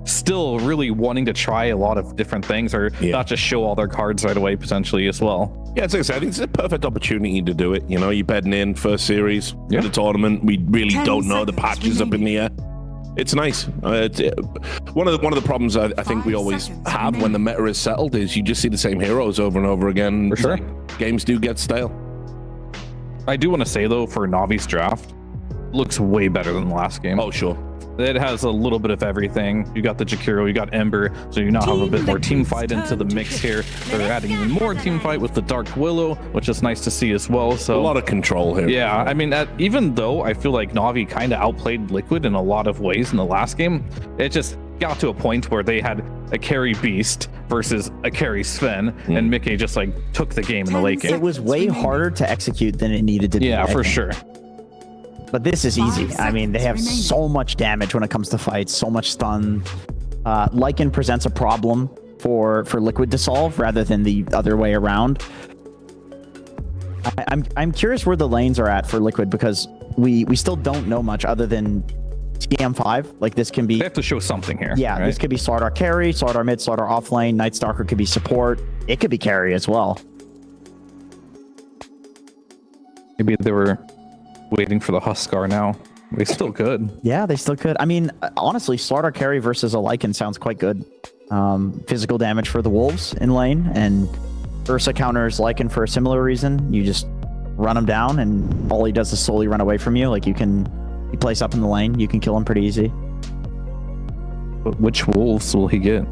still really wanting to try a lot of different things, or not just show all their cards right away potentially as well. Yeah, it's exciting. It's a perfect opportunity to do it. You know, you're bedding in first series of the tournament. We really don't know. The patch is up in the air. It's nice. One of the problems I think we always have when the meta is settled is you just see the same heroes over and over again. For sure. Games do get stale. I do want to say though, for Navi's draft, looks way better than the last game. Oh, sure. It has a little bit of everything. You got the Jakiro, you got Ember, so you now have a bit more team fight into the mix here. They're adding even more team fight with the Dark Willow, which is nice to see as well. So a lot of control here. Yeah, I mean, even though I feel like Navi kind of outplayed Liquid in a lot of ways in the last game, it just got to a point where they had a carry Beast versus a carry Sven, and Mickey just like took the game in the late game. It was way harder to execute than it needed to be. Yeah, for sure. But this is easy. I mean, they have so much damage when it comes to fights, so much stun. Lycan presents a problem for Liquid to solve rather than the other way around. I'm curious where the lanes are at for Liquid because we still don't know much other than TM5. Like this can be. They have to show something here. Yeah, right? This could be Slardar carry, Slardar mid, Slardar off lane. Night Stalker could be support. It could be carry as well. Maybe they were waiting for the Huskar now. They still could. Yeah, they still could. I mean, honestly, Slardar carry versus a Lycan sounds quite good. Physical damage for the Wolves in lane, and Ursa counters Lycan for a similar reason. You just run him down, and all he does is slowly run away from you. Like he plays up in the lane. You can kill him pretty easy. But which Wolves will he get?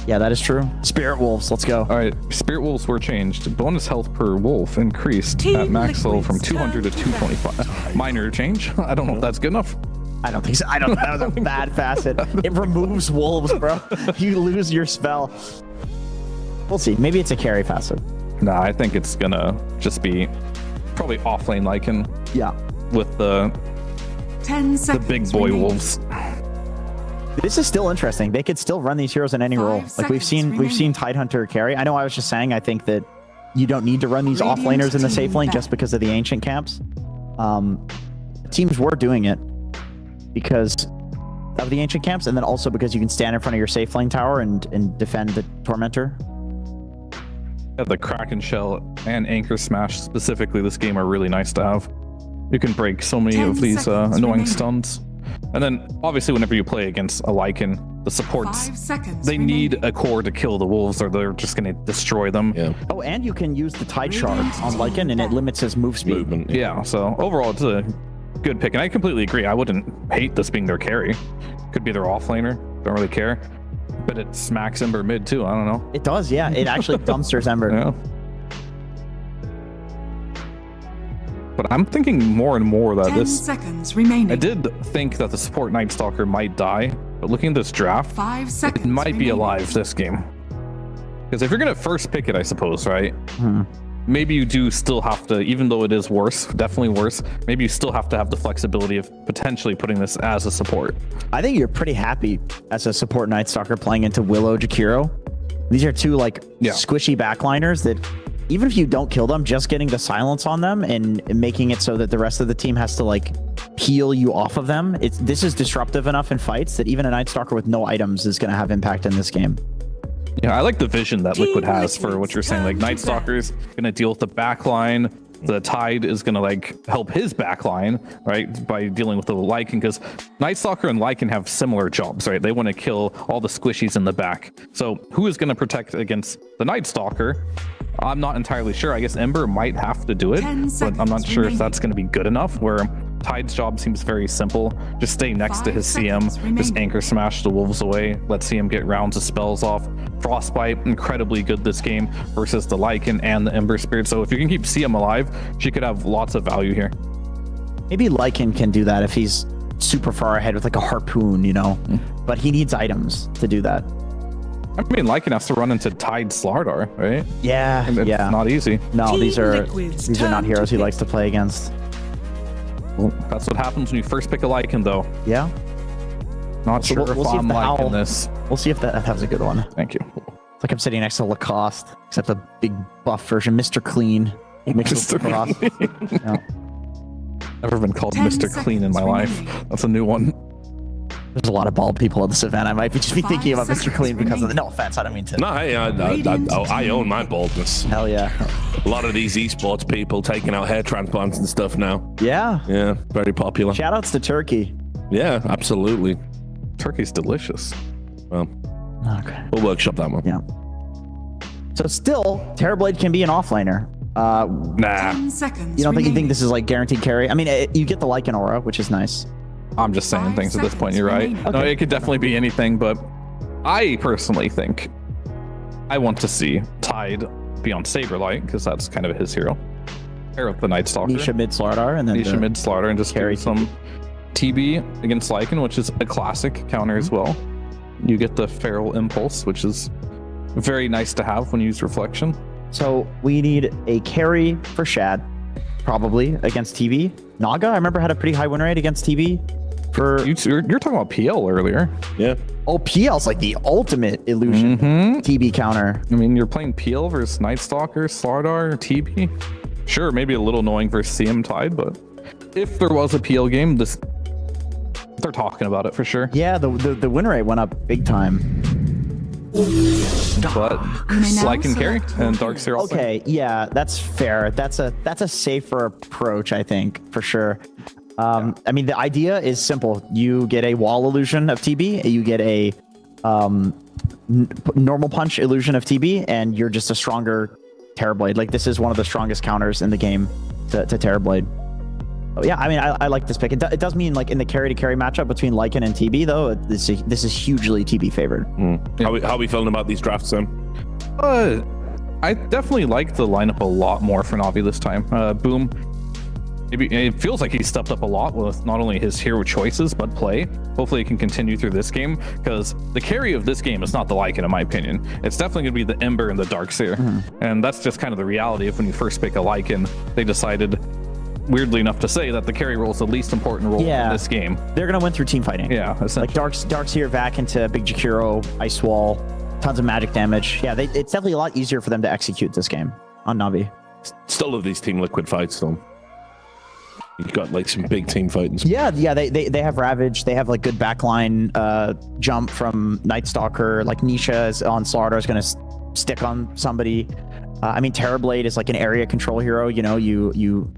Yeah, that is true. Spirit Wolves, let's go. All right, Spirit Wolves were changed. Bonus health per wolf increased at max level from 200 to 225. Minor change. I don't know if that's good enough. I don't think so. I don't know. That was a bad facet. It removes wolves, bro. You lose your spell. We'll see. Maybe it's a carry facet. Nah, I think it's gonna just be probably offlane Lycan. Yeah. With the 10 seconds big boy remaining. wolves. This is still interesting. They could still run these heroes in any role. Like we've seen Tidehunter carry. I know I was just saying I think that you don't need to run these offlaners in the safe lane just because of the ancient camps. Teams were doing it because of the ancient camps, and then also because you can stand in front of your safe lane tower and defend the Tormentor. Yeah, the Kraken Shell and Anchor Smash specifically this game are really nice to have. You can break so many 10 of these seconds annoying remaining. stuns. And then obviously whenever you play against a Lycan, the supports, 5 seconds. they remaining. need a core to kill the wolves or they're just going to destroy them. Yeah. Oh, and you can use the Tide Shard on Lycan, and it limits his move speed. Movement. Yeah, so overall it's a good pick. And I completely agree. I wouldn't hate this being their carry. Could be their offlaner. Don't really care. But it smacks Ember mid too. I don't know. It does, yeah. It actually dumpsters Ember. Yeah. But I'm thinking more and more that 10 this... seconds remaining. I did think that the support Night Stalker might die, but looking at this draft, 5 it seconds. might be remaining. alive this game. Because if you're going to first pick it, I suppose, right? Hmm. Maybe you do still have to, even though it is worse, definitely worse, maybe you still have to have the flexibility of potentially putting this as a support. I think you're pretty happy as a support Night Stalker playing into Willow Jakiro. These are two like Yeah. squishy backliners that even if you don't kill them, just getting the silence on them and making it so that the rest of the team has to like peel you off of them. This is disruptive enough in fights that even a Night Stalker with no items is going to have impact in this game. Yeah, I like the vision that Team Liquid has for Liquid's what you're saying. Like turn to Night Stalker's gonna deal with the backline. The Tide is gonna like help his backline, right? By dealing with the Lycan, because Night Stalker and Lycan have similar jobs, right? They want to kill all the squishies in the back. So who is gonna protect against the Night Stalker? I'm not entirely sure. I guess Ember might have to do it, 10 but I'm not seconds sure if remaining. that's gonna be good enough. Where Tide's job seems very simple. Just stay next to 5 his CM, seconds just remaining. anchor smash the wolves away, let CM get rounds of spells off. Frostbite, incredibly good this game versus the Lycan and the Ember Spirit. So if you can keep CM alive, she could have lots of value here. Maybe Lycan can do that if he's super far ahead with like a harpoon, you know, but he needs items to do that. I mean, Lycan has to run into Tide Slardar, right? Yeah, And it's yeah. not easy. No, Team these are Liquid's not turn heroes to he likes to play against. Well, that's what happens when you first pick a Lycan, though. Yeah, Not So sure we'll if see if I'm the liking owl- this. we'll see if that was a good one. Thank you. It's like I'm sitting next to Lacoste, except a big buff version, Mr. Clean. Mixed with Lacoste. Yeah. Never been called 10 Mr. Clean in my seconds life. remaining. That's a new one. There's a lot of bald people at this event. I might be just be 5 thinking about Mr. seconds Clean because of the. remaining. No offense, I don't mean to. No, hey, I own my baldness. Hell yeah. A lot of these esports people taking out hair transplants and stuff now. Yeah. Yeah, very popular. Shout outs to Turkey. Yeah, absolutely. Turkey's delicious. Well, Okay. we'll workshop that one. Yeah. So still, Terrorblade can be an offlaner. Nah, 10 seconds. You don't think you think remaining. this is like guaranteed carry? I mean, you get the Lycan aura, which is nice. I'm just saying 5 things at this point. You're right. seconds No, remaining. it could definitely be anything, but I personally think I want to see Tide be on Saberlight because that's kind of his hero. Pair with the Night Stalker. Nisha mid Slardar, and then Nisha the- mid Slaughter and just carry carry some TB against Lycan, which is a classic counter as well. You get the Feral Impulse, which is very nice to have when you use Reflection. So we need a carry for Shad, probably against TB. Naga, I remember had a pretty high win rate against TB. For You're talking about PL earlier. Yeah. PL's like the ultimate illusion Mm-hmm. TB counter. I mean, you're playing PL versus Night Stalker, Slardar, TB. Sure, maybe a little annoying versus CM Tide, but if there was a PL game, they're talking about it for sure. Yeah, the win rate went up big time. But You may now Lycan carry select your and hero. Darkseer also. Okay, yeah, that's fair. That's a safer approach, I think, for sure. I mean, the idea is simple. You get a wall illusion of TB, you get a normal punch illusion of TB, and you're just a stronger Terrorblade. Like, this is one of the strongest counters in the game to Terrorblade. Oh, yeah, I mean, I like this pick. It does mean, like, in the carry-to-carry matchup between Lycan and TB, though, this is hugely TB favored. How are we feeling about these drafts then? I definitely like the lineup a lot more for Navi this time. Boom. Maybe it feels like he stepped up a lot with not only his hero choices but play. Hopefully, it can continue through this game because the carry of this game is not the Lycan, in my opinion. It's definitely going to be the Ember and the Darkseer, and that's just kind of the reality of when you first pick a Lycan. They decided, weirdly enough, to say that the carry role is the least important role Yeah. in this game. They're going to win through team fighting. Yeah, Like essentially. Darkseer back into Big Jakiro, Ice Wall, tons of magic damage. Yeah, it's definitely a lot easier for them to execute this game on Navi. Still love these Team Liquid fights though. You've got like some big team fighting. Yeah, they have Ravage. They have like good backline jump from Night Stalker. Like Nisha is on Slardar is going to stick on somebody. I mean, Terrorblade is like an area control hero. You know, you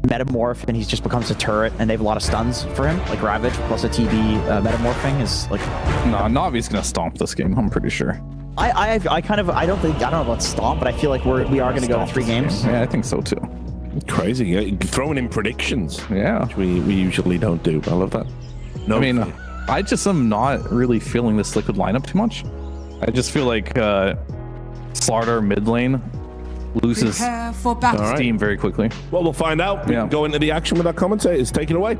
metamorph and he just becomes a turret, and they have a lot of stuns for him, like Ravage plus a TB metamorphing is like. No, Navi's gonna stomp this game. I'm pretty sure. I don't know about stomp, but I feel like we are gonna go to 3 games. Yeah, I think so too. Crazy. Yeah. Throwing in predictions. Yeah. Which we usually don't do. I love that. No, I mean, I just am not really feeling this Liquid lineup too much. I just feel like Slardar mid lane loses Prepare for battle. steam very quickly. well, we'll find out. We Yeah. can go into the action with our commentators. Take it away.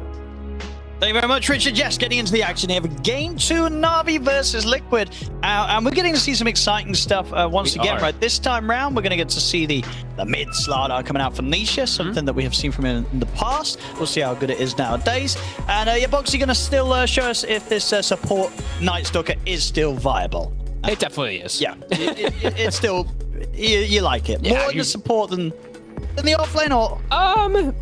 Thank you very much, Richard. Yes, getting into the action here. Game 2, Na'Vi versus Liquid. And we're getting to see some exciting stuff once again, right? This time round, we're going to get to see the mid Slardar coming out for Nisha, something that we have seen from him in the past. We'll see how good it is nowadays. And yeah, Boxy going to still show us if this support Night Stalker is still viable. It definitely is. Yeah, it's still, you like it. Yeah, More in the support than the offlane, or?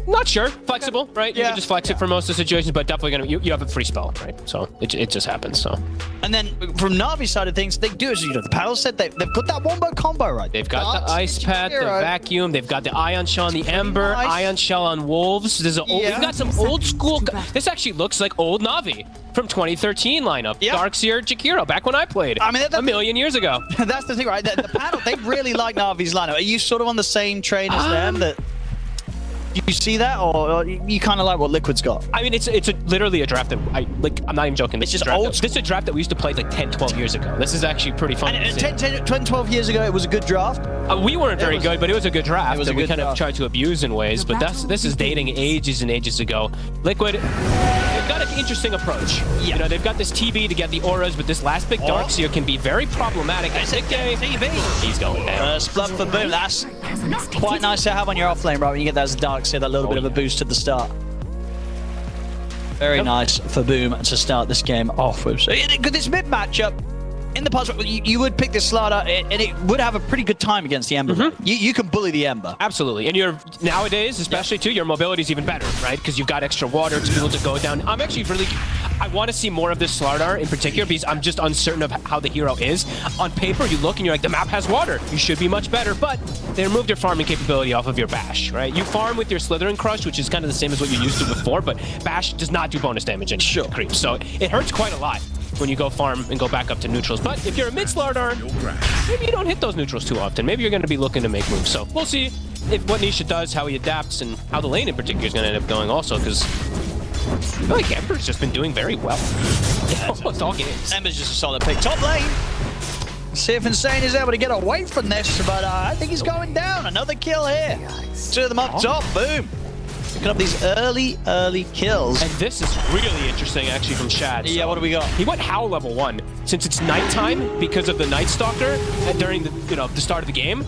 Not sure. Flexible, right? You Yeah. can just flex it for most of the situations, but definitely gonna you have a free spell, right? So it just happens. So And then from Na'Vi's side of things, they do, as you know, the paddle set, they've got that wombo combo, right? they've got Darts, the ice pad, the Jakiro. vacuum. They've got the ion shell on the ember, nice. ion shell on wolves. There's a Yeah. We've got some old school. This actually looks like old Na'Vi from 2013 lineup. Yeah. Darkseer, Jakiro, back when I played. I mean, a million years ago. That's the thing, right? The panel, they really like Na'Vi's lineup. Are you sort of on the same train as them? That do you see that, or you kind of like what Liquid's got? I mean, it's literally a draft that I'm not even joking. It's This is just a draft old that- This is a draft that we used to play like 10, 12 years ago. This is actually pretty fun. And to see. 10, 12 years ago, it was a good draft. We weren't very was- good, but it was a good draft it was that a we good kind of draft. tried to abuse in ways. But this is dating ages and ages ago. Liquid, they've got an interesting approach. Yeah. You know, they've got this TV to get the auras, but this last big Darkseer can be very problematic. It's a Nikkei, TV. he's going down. Blood for boom. That's quite nice to have on your offlane, right? When you get that as Darkseer, that little bit of a boost at the start. Very nice for Boom to start this game off with. So this mid matchup, in the past, you would pick this Slardar, and it would have a pretty good time against the Ember. You can bully the Ember. Absolutely, and you're nowadays, especially too, your mobility is even better, right? Because you've got extra water to be able to go down. I'm actually I want to see more of this Slardar in particular because I'm just uncertain of how the hero is. On paper, you look and you're like, the map has water. You should be much better, but they removed your farming capability off of your Bash, right? You farm with your Slithering Crush, which is kind of the same as what you used to before, but Bash does not do bonus damage and creeps, so it hurts quite a lot when you go farm and go back up to neutrals. But if you're a mid Slardar, maybe you don't hit those neutrals too often. Maybe you're going to be looking to make moves. So we'll see what Nisha does, how he adapts, and how the lane in particular is going to end up going also, because I feel like Ember's just been doing very well. Almost all games. Ember's just a solid pick. Top lane. See if Insane is able to get away from this, but I think he's going down. Another kill here. 2 of them up top. Boom. Picking up these early kills. And this is really interesting, actually, from Shad. Yeah, what do we got? He went Howl level 1. Since it's nighttime, because of the Night Stalker, during the start of the game,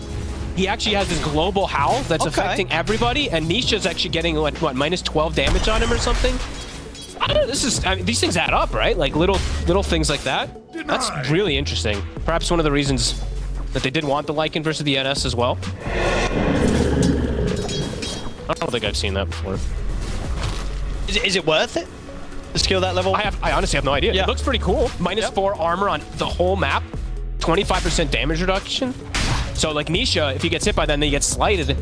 he actually has this global Howl that's affecting everybody, and Nisha's actually getting, what, minus 12 damage on him or something? I don't know, these things add up, right? Like little things like that. That's really interesting. Perhaps one of the reasons that they did want the Lycan versus the NS as well. I don't think I've seen that before. Is it worth it to skill that level? I honestly have no idea. Yeah. It looks pretty cool. Minus 4 armor on the whole map. 25% damage reduction. So like Nisha, if he gets hit by that, then he gets slighted,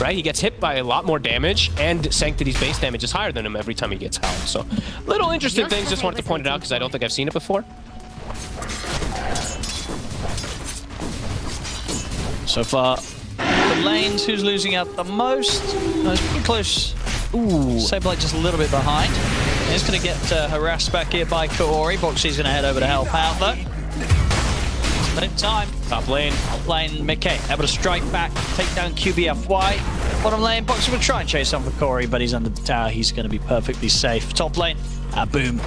right? He gets hit by a lot more damage, and Sanctity's base damage is higher than him every time he gets howled. So little interesting things. Just wanted to point it out because I don't think I've seen it before. So far, the lanes, who's losing out the most? No, it's pretty close. Ooh. Sableye just a little bit behind. He's going to get harassed back here by Kaori. Boxy's going to head over to help out, though. Same time. Top lane. Top lane, Mickey able to strike back, take down QBFY. Bottom lane, Boxy will try and chase on for Corey, but he's under the tower. He's going to be perfectly safe. Top lane, Boom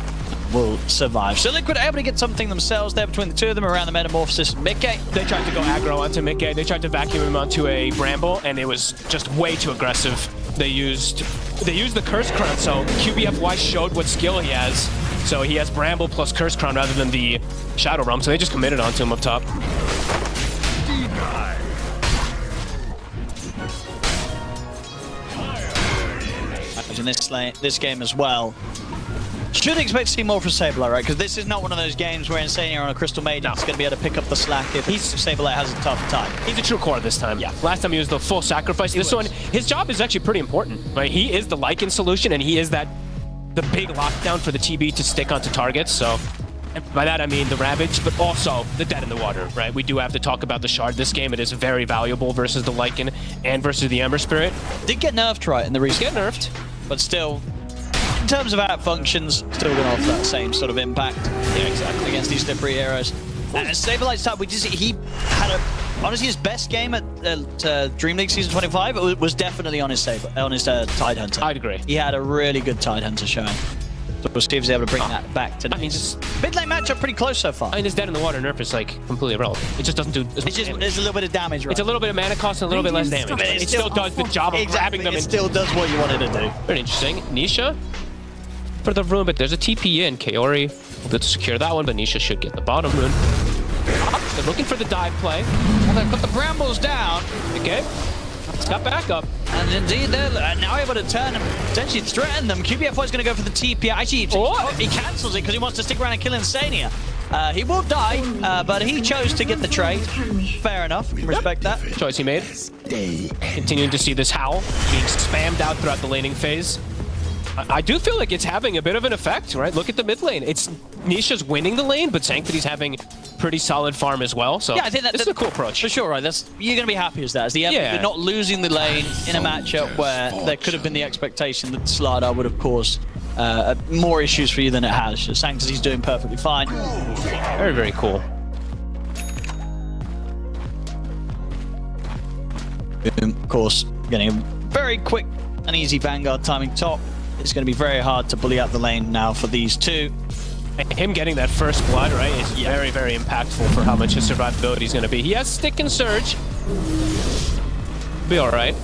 will survive. So Liquid able to get something themselves there between the two of them around the Metamorphosis. Mickey. They tried to go aggro onto Mickey. They tried to vacuum him onto a Bramble, and it was just way too aggressive. They used the Curse Crown, so QBFY showed what skill he has. So he has Bramble plus Curse Crown rather than the Shadow Realm, so they just committed onto him up top. In this game as well. Should expect to see more from Saberlight, right? Because this is not one of those games where Insania on a Crystal Maiden is going to be able to pick up the slack if Saberlight has a tough time. He's a true core this time. Yeah. Last time he was the full sacrifice. This one, his job is actually pretty important. Right? He is the Lycan solution, and he is the big lockdown for the TB to stick onto targets. So by that I mean the Ravage, but also the Dead in the Water. Right? We do have to talk about the Shard this game. It is very valuable versus the Lycan and versus the Ember Spirit. Did get nerfed right in the recent. Get nerfed, but still. In terms of how it functions, still going to offer that same sort of impact. Yeah, exactly. Against these slippery heroes. And Saberlight's top, he had honestly his best game at Dream League Season 25. It was definitely on his Tide Hunter. I'd agree. He had a really good Tide Hunter showing. So we'll see if he's able to bring that back to. I mean, just mid lane matchup pretty close so far. I mean, this Dead in the Water nerf is like completely irrelevant. It just doesn't do as much damage. There's a little bit of damage, right? It's a little bit of mana cost and a little bit less damage. But it still does the job of grabbing them. It still does what you wanted to do. Very interesting. Nisha for the rune, but there's a TP in. Kaori will get to secure that one, but Nisha should get the bottom rune. They're looking for the dive play. Well, they've got the brambles down. Okay. It's got backup. And indeed, they're now able to turn and potentially threaten them. QBFY is going to go for the TP. Actually, he cancels it because he wants to stick around and kill Insania. He will die, but he chose to get the trade. Fair enough. Respect that. Choice he made. Continuing to see this Howl being spammed out throughout the laning phase. I do feel like it's having a bit of an effect, right? Look at the mid lane. It's Nisha's winning the lane, but Sanctity's having pretty solid farm as well. So yeah, I think this is a cool approach. For sure, right? You're going to be happy as that. As you're not losing the lane in a matchup where there could have been the expectation that Slardar would have caused more issues for you than it has. Sanctity's doing perfectly fine. Very, very cool. Of course, getting a very quick and easy Vanguard timing top. It's going to be very hard to bully out the lane now for these two. Him getting that first blood, right, is very, very impactful for how much his survivability is going to be. He has Stick and Surge. Be all right.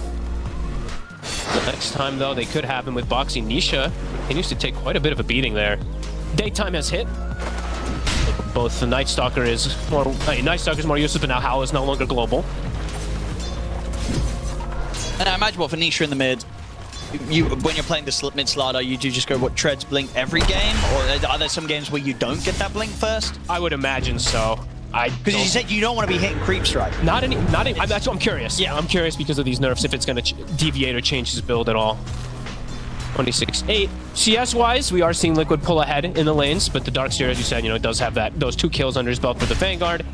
The next time, though, they could have him with Boxy. Nisha continues to take quite a bit of a beating there. Daytime has hit. Both the Night Stalker is more... Night Stalker is more useless, but now Howl is no longer global. And I imagine what for Nisha in the mid, when you're playing the mid Slardar, you do just go what treads blink every game, or are there some games where you don't get that blink first? I would imagine so. Because you said you don't want to be hitting creep strike. Not any. That's what I'm curious. Yeah, I'm curious because of these nerfs if it's going to deviate or change his build at all. 26-8. CS wise, we are seeing Liquid pull ahead in the lanes, but the Darkseer, as you said, does have those 2 kills under his belt with the Vanguard.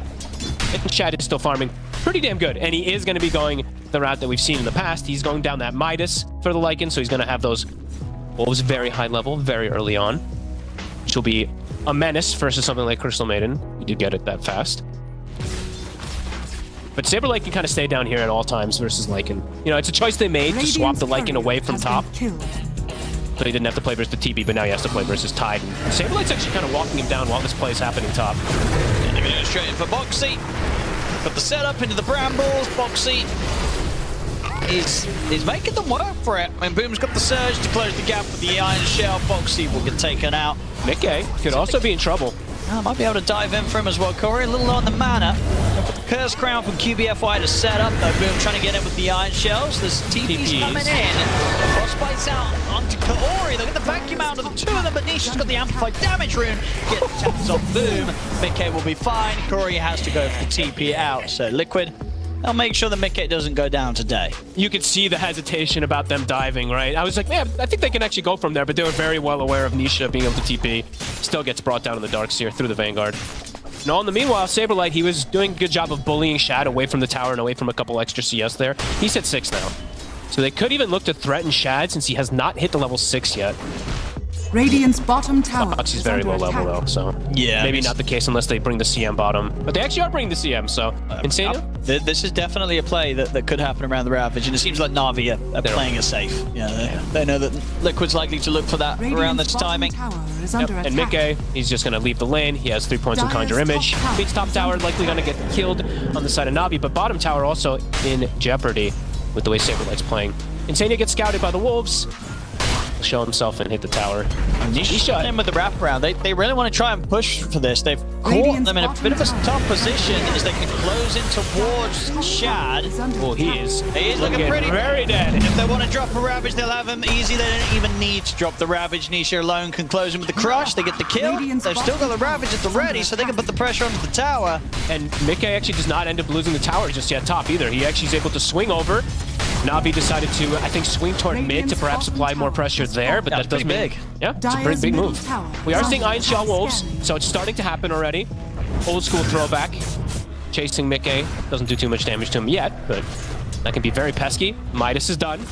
And Shad is still farming pretty damn good, and he is going to be going the route that we've seen in the past. He's going down that Midas for the Lycan, so he's going to have those Wolves very high level, very early on, which will be a menace versus something like Crystal Maiden. We did get it that fast. But Saberlight can kind of stay down here at all times versus Lycan. It's a choice they made to swap the Lycan away from top. So he didn't have to play versus the TB, but now he has to play versus Tide. And Saberlight's actually kind of walking him down while this play is happening top. And they're going to go straight in for Boxy. Put the setup into the Brambles. Boxy is making them work for it. I mean, Boom's got the surge to close the gap with the Iron Shell. Boxy will get taken out. Mickey could also be in trouble. Might be able to dive in for him as well. Corey, a little low on the mana. Put the Curse Crown from QBFY to set up, though. Boom trying to get in with the Iron Shells. There's TP's coming in. Frostbite's out onto Kaori. They'll get the vacuum out of the 2 of them, but Nisha's got the amplified damage rune. Get the taps off Boom. Mickey will be fine. Corey has to go for the TP out. So Liquid, they'll make sure that Mickey doesn't go down today. You could see the hesitation about them diving, right? I was like, man, I think they can actually go from there, but they were very well aware of Nisha being able to TP. Still gets brought down in the Darkseer through the Vanguard. No, in the meanwhile, Saberlight, he was doing a good job of bullying Shad away from the tower and away from a couple extra CS there. He's at 6 now. So they could even look to threaten Shad since he has not hit the level 6 yet. Radiant's bottom tower. Boxy's very low level though, so yeah, maybe not the case unless they bring the CM bottom. But they actually are bringing the CM, so Insania? This is definitely a play that could happen around the Ravage, and it seems like Na'Vi are playing it safe. They know that Liquid's likely to look for that around this timing. And Mickey, he's just going to leave the lane. He has 3 points in Conjure Image. Beats top tower, likely going to get killed on the side of Na'Vi, but bottom tower also in jeopardy with the way Saberlight's playing. Insania gets scouted by the Wolves. show himself and hit the tower. Nisha in with the wraparound. They really want to try and push for this. They've caught them in a bit of a tough position as they can close in towards Shad. Oh, he is looking pretty very dead. And if they want to drop a Ravage, they'll have him easy. They don't even need to drop the Ravage. Nisha alone can close him with the Crush. They get the kill. They've still got the Ravage at the ready, so they can put the pressure onto the tower. And Mickey actually does not end up losing the tower just yet top either. He actually is able to swing over. Na'Vi decided to, I think, swing toward mid to perhaps apply more pressure there, but that does big. Yeah, it's a pretty big move. We are seeing Iron Shell Wolves, so it's starting to happen already. Old school throwback. Chasing Mickey. Doesn't do too much damage to him yet, but that can be very pesky. Midas is done.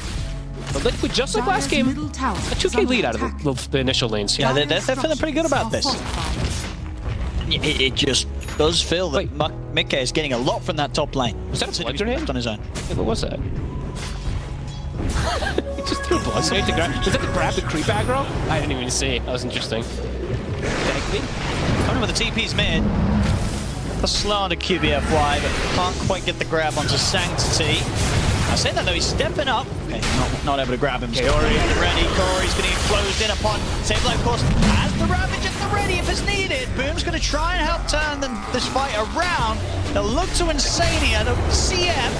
But Liquid, just like last game, a 2k lead out of the initial lanes. Yeah, they're feeling pretty good about this. It just does feel that Mickey is getting a lot from that top lane. Was that a blood grenade? On his own. Yeah, what was that? He just threw a blood grenade to grab. Was that to grab the creep aggro? I didn't even see. That was interesting. Coming with the TP's mid. A slow onto QBFY, but can't quite get the grab onto Sanctity. I say that though, he's stepping up. Okay, not able to grab him. Kaori ready. Kaori's going to get closed in upon. Sableye, of course, has the Ravage at the ready if it's needed. Boom's going to try and help turn this fight around. They'll look to Insania, the CM.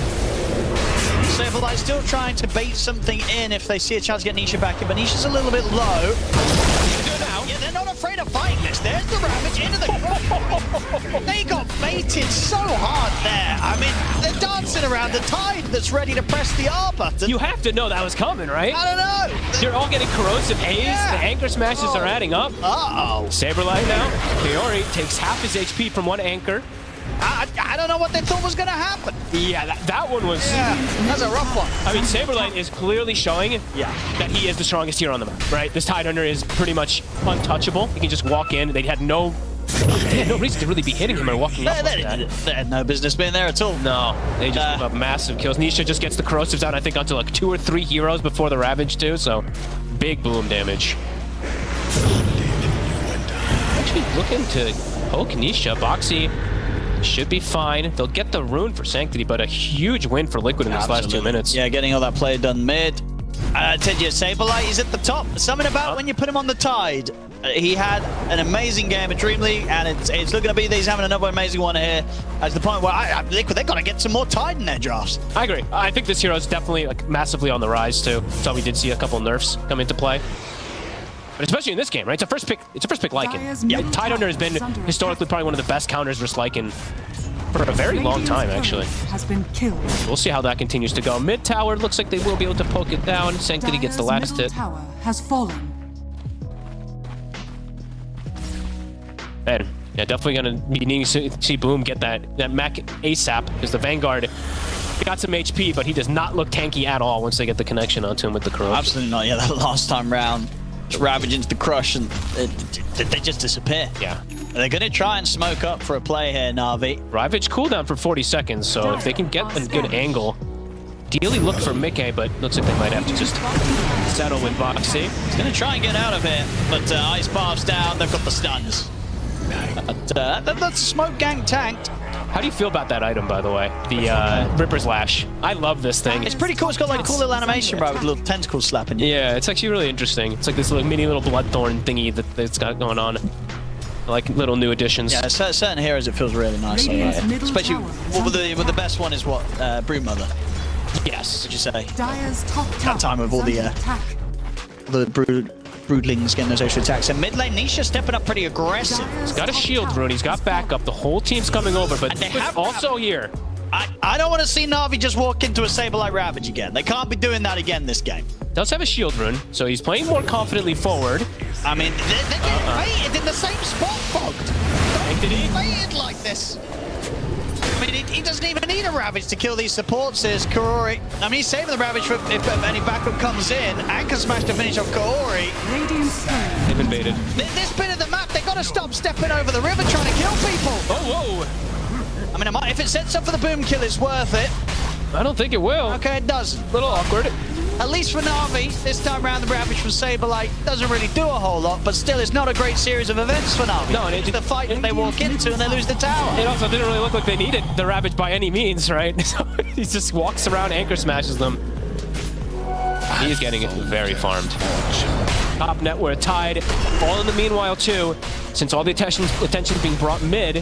Sableye still trying to bait something in if they see a chance to get Nisha back in, but Nisha's a little bit low. Yeah, they're not afraid of fighting this. There's the Ravage into the... They got baited so hard there. I mean, they're dancing around the Tide that's ready to press the R button. You have to know that was coming, right? I don't know. You're all getting corrosive A's. Yeah. The anchor smashes are adding up. Uh-oh. Saberlight now. Kaori takes half his HP from one anchor. I don't know what they thought was going to happen. Yeah, that one was... Yeah, that's a rough one. I mean, Saberlight is clearly showing that he is the strongest hero on the map, right? This Tidehunter is pretty much untouchable. He can just walk in. They had no reason to really be hitting him or walking up like that. They had no business being there at all. No, they just give up massive kills. Nisha just gets the corrosives out, I think, onto like 2 or 3 heroes before the Ravage too, so big boom damage. Actually looking to poke Nisha. Boxy should be fine. They'll get the rune for Sanctity, but a huge win for Liquid in this last 2 minutes. Yeah, getting all that play done mid. Tenji Saberlight is at the top. Something about when you put him on the Tide. He had an amazing game at Dream League, and it's looking to be that he's having another amazing one here. At the point where Liquid, they've got to get some more Tide in their drafts. I agree. I think this hero is definitely like massively on the rise too. So we did see a couple nerfs come into play. But especially in this game, right? It's a first pick Lycan. Yeah, Tidehunter has been historically probably one of the best counters versus Lycan for a very long time, actually. Has been killed. We'll see how that continues to go. Mid tower looks like they will be able to poke it down. Sanctity gets the last hit. Tower has fallen. Man, yeah, definitely gonna be needing to see Boom get that mech ASAP because the Vanguard got some HP, but he does not look tanky at all once they get the connection onto him with the corruption. Absolutely not. Yeah, that last time round. Ravage into the Crush and they just disappear. Yeah. They're going to try and smoke up for a play here, Na'Vi. Ravage cooldown for 40 seconds, so if they can get a good angle, ideally look for Mickey, but looks like they might have to just settle with Boxy. He's going to try and get out of here, but Ice Path's down. They've got the stuns. That's a smoke gang tanked. How do you feel about that item, by the way? The Ripper's Lash. I love this thing. It's pretty cool. It's got like a cool little animation, bro, with little tentacles slapping you. Yeah, it's actually really interesting. It's like this little bloodthorn thingy that's got going on. Like little new additions. Yeah, certain heroes it feels really nice. Especially with the best one is what Broodmother. Yes. Would you say? That time with all the Broodlings getting those extra attacks. And mid lane, Nisha stepping up pretty aggressive. He's got a shield rune. He's got backup. The whole team's coming over, but Liquid's also here. I don't want to see Na'Vi just walk into a Saberlight Ravage again. They can't be doing that again this game. Does have a shield rune, so he's playing more confidently forward. I mean, they're getting baited in the same spot, Fogged. Don't get baited like this. I mean, he doesn't even need a Ravage to kill these supports, says Kaori. I mean, he's saving the Ravage for if any backup comes in. Anchor smash to finish off Kaori. They've been baited. This bit of the map, they got to stop stepping over the river trying to kill people. Oh, whoa. I mean, if it sets up for the boom kill, it's worth it. I don't think it will. Okay, it does. A little awkward. At least for Na'Vi, this time around the Ravage from Saberlight doesn't really do a whole lot, but still it's not a great series of events for Na'Vi. No, and it's the fight that they walk into and they lose the tower. It also didn't really look like they needed the Ravage by any means, right? So he just walks around, anchor smashes them. He's getting very farmed. Top net worth tied. All in the meanwhile too, since all the attention's being brought mid,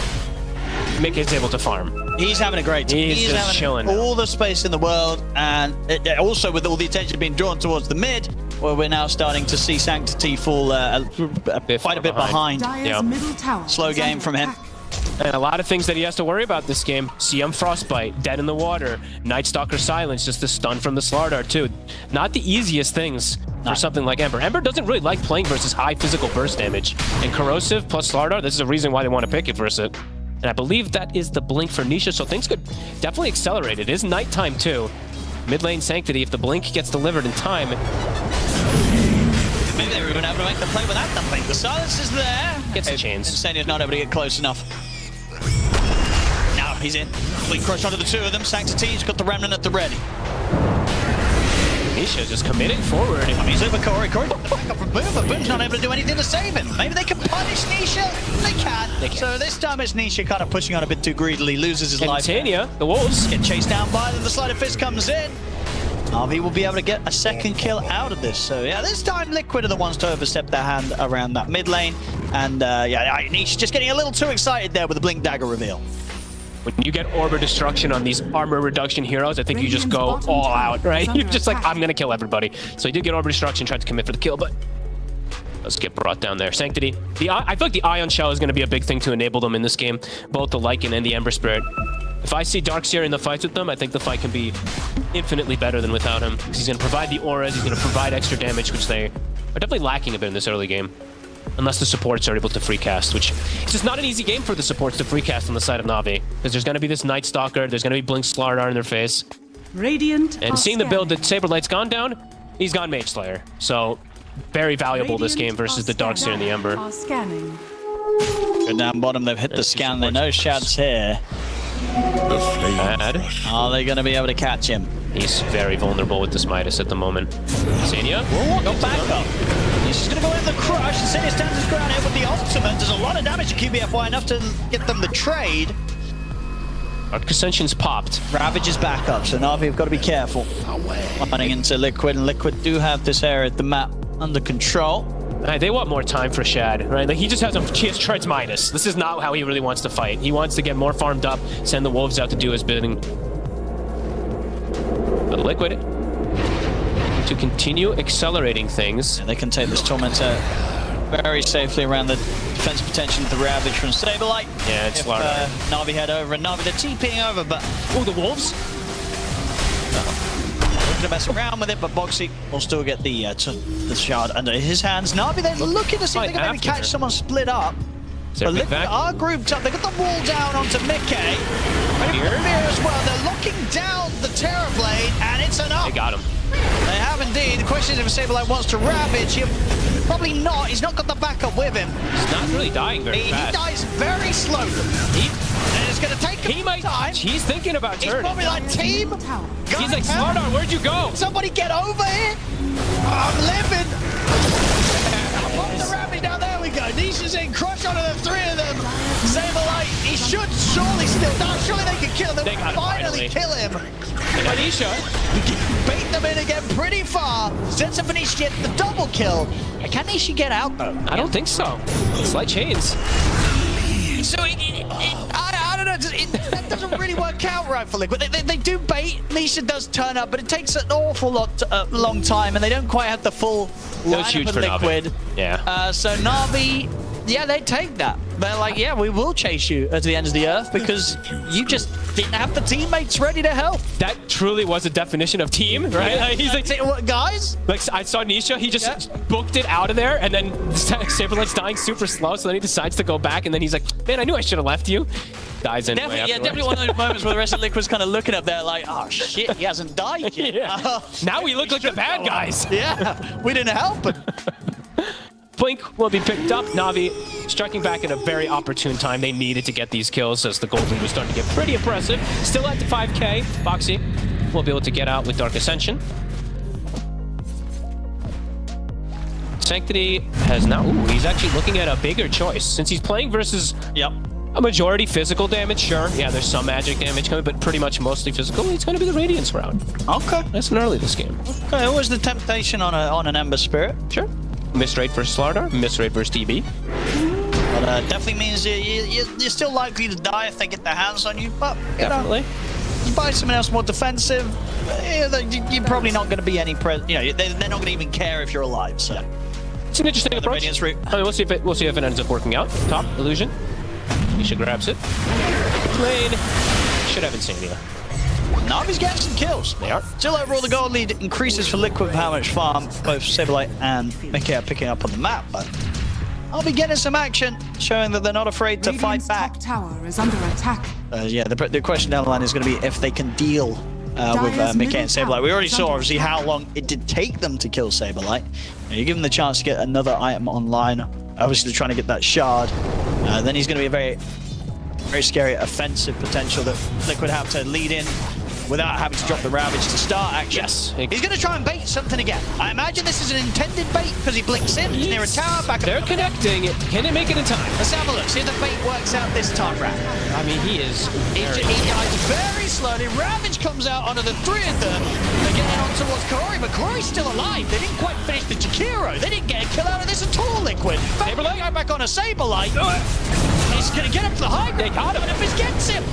Mick is able to farm. He's having a great time. He's just having chilling all the space in the world, and also with all the attention being drawn towards the mid, where we're now starting to see Sanctity fall quite a bit behind. Dire's middle tower Slow is game under from him. attack. And a lot of things that he has to worry about this game. CM Frostbite, Dead in the Water, Night Stalker Silence, just a stun from the Slardar too. Not the easiest things for something like Ember. Ember doesn't really like playing versus high physical burst damage. And Corrosive plus Slardar, this is a reason why they want to pick it versus it. And I believe that is the blink for Nisha, so things could definitely accelerate. It is nighttime too. Mid lane Sanctity, if the blink gets delivered in time. Maybe they were even able to make the play without the blink. The silence is there. Gets the chains. Insania's not able to get close enough. Now he's in. Blink crush onto the two of them. Sanctity's got the remnant at the ready. Nisha just committing forward. I mean, he's over Corey. Corey got the back up from Boom, but Boom's not able to do anything to save him. Maybe they can punish Nisha. They can. So this time it's Nisha kind of pushing on a bit too greedily, loses his life. Titania, the Wolves. Get chased down by them. The Sleight of Fist comes in. Na'Vi will be able to get a second kill out of this. So yeah, this time Liquid are the ones to overstep their hand around that mid lane. And yeah, Nisha just getting a little too excited there with the Blink Dagger reveal. When you get Orb of Destruction on these armor reduction heroes, I think you just go all out, right? You're just like, I'm gonna kill everybody. So he did get Orb of Destruction, tried to commit for the kill, but let's get brought down there. Sanctity. I feel like the Ion Shell is gonna be a big thing to enable them in this game, both the Lycan and the Ember Spirit. If I see Darkseer in the fights with them, I think the fight can be infinitely better than without him. Because he's gonna provide the auras, he's gonna provide extra damage, which they are definitely lacking a bit in this early game. Unless the supports are able to free cast, which is just not an easy game for the supports to free cast on the side of Na'Vi. Because there's going to be this Night Stalker, there's going to be Blink Slardar in their face. Radiant And seeing the build that Saberlight's gone down, he's gone Mage Slayer. So, very valuable this game versus the Darkseer and the Ember. Good down bottom, they've hit the scan, they know Shad's here. Are they going to be able to catch him? He's very vulnerable with this Midas at the moment. Senia? Got back up. He's just going to go in the crush. Senia stands his ground here with the ultimate. Does a lot of damage to QBFY, enough to get them the trade. Dark Ascension's popped. Ravage is back up, so Na'Vi have got to be careful. Running into Liquid, and Liquid do have this area of the map under control. They want more time for Shad, right? Like he just has Tread's Midas. This is not how he really wants to fight. He wants to get more farmed up, send the Wolves out to do his bidding. But Liquid to continue accelerating things. And they can take this Tormentor very safely around the defense potential of the Ravage from Saberlight. Yeah, it's large. Na'Vi head over, and Na'Vi, they're TPing over, but... Oh, the Wolves? Looking to mess around with it, but Boxy will still get the shard under his hands. Na'Vi, they're looking to see if they can maybe catch someone split up. But Liquid are grouped up. They got the wall down onto Mickey. Fear as well. They're locking down the Terrorblade, and it's enough. They got him. They have indeed. The question is if Saberlight wants to Ravage him. Probably not. He's not got the backup with him. He's not really dying very fast. He dies very slowly. And it's going to take him time. He's thinking about turning. He's probably like, team. He's like, Slardar, where'd you go? Somebody get over here. I'm living. Pop the Ravage down. There we go. Nisha's in. Crush onto the three of them. Saberlight, he should surely still die. Surely they can kill him. They finally kill him. But Nisha, bait them in again pretty far. Sets up for Nisha get the double kill. Can Nisha get out though? I don't think so. Slight chains. So I don't know. That doesn't really work out right for Liquid. They do bait. Nisha does turn up, but it takes an awful long time, and they don't quite have the full lineup of Liquid. Na'Vi. Yeah. So Na'Vi, yeah, they take that. They're like, yeah, we will chase you to the ends of the earth because you just didn't have the teammates ready to help. That truly was a definition of team, right? Like, he's like, what, guys? Like I saw Nisha, he just booked it out of there, and then Saberlight's dying super slow, so then he decides to go back, and then he's like, man, I knew I should have left you. Dies anyway. Definitely one of those moments where the rest of Liquid's kind of looking up there like, oh shit, he hasn't died yet. Now we look like the bad guys. Yeah, we didn't help him. Blink will be picked up. Na'Vi striking back at a very opportune time. They needed to get these kills as the gold lead was starting to get pretty impressive. Still at the 5K. Boxy will be able to get out with Dark Ascension. Sanctity has now... Ooh, he's actually looking at a bigger choice. Since he's playing versus A majority physical damage, sure. Yeah, there's some magic damage coming, but pretty much mostly physical. It's going to be the Radiance round. Okay. Nice and early this game. Okay, always the temptation on an Ember Spirit. Sure. Miss rate versus Slardar, miss rate versus DB. But definitely means you're still likely to die if they get their hands on you. But you Definitely. know, you buy someone else more defensive, you're probably not going to be any they're not going to even care if you're alive. So It's an interesting approach. Radiance route. I mean, we'll see if it ends up working out. Top illusion. Nisha grabs it. Lane should have Insania. Navi's getting some kills. They are. Still overall, the gold lead increases for Liquid with how much farm both Saberlight and Mickey are picking up on the map. But I'll be getting some action, showing that they're not afraid to fight Radiant's back. top tower is under attack. Yeah, the question down the line is going to be if they can deal with Dire's Mickey and middle Saberlight. tower We already is saw under obviously how long it did take them to kill Saberlight. You give him the chance to get another item online, obviously trying to get that shard. Then he's going to be a very scary offensive potential that Liquid have to lead in without having to drop the Ravage to start action. Yes. He's going to try and bait something again. I imagine this is an intended bait because he blinks in, he's near a tower, back They're up. connecting. Can they make it in time? Let's have a look, see if the bait works out this time round. I mean, he is He dies very slowly. Ravage comes out onto the three of them. They're getting on towards Karori, but Karori's still alive. They didn't quite finish the Jakiro. They didn't get a kill out of this at all, Liquid. Saberlight go back on a Saberlight. He's going to get up to the high ground. They got him. But if he gets him.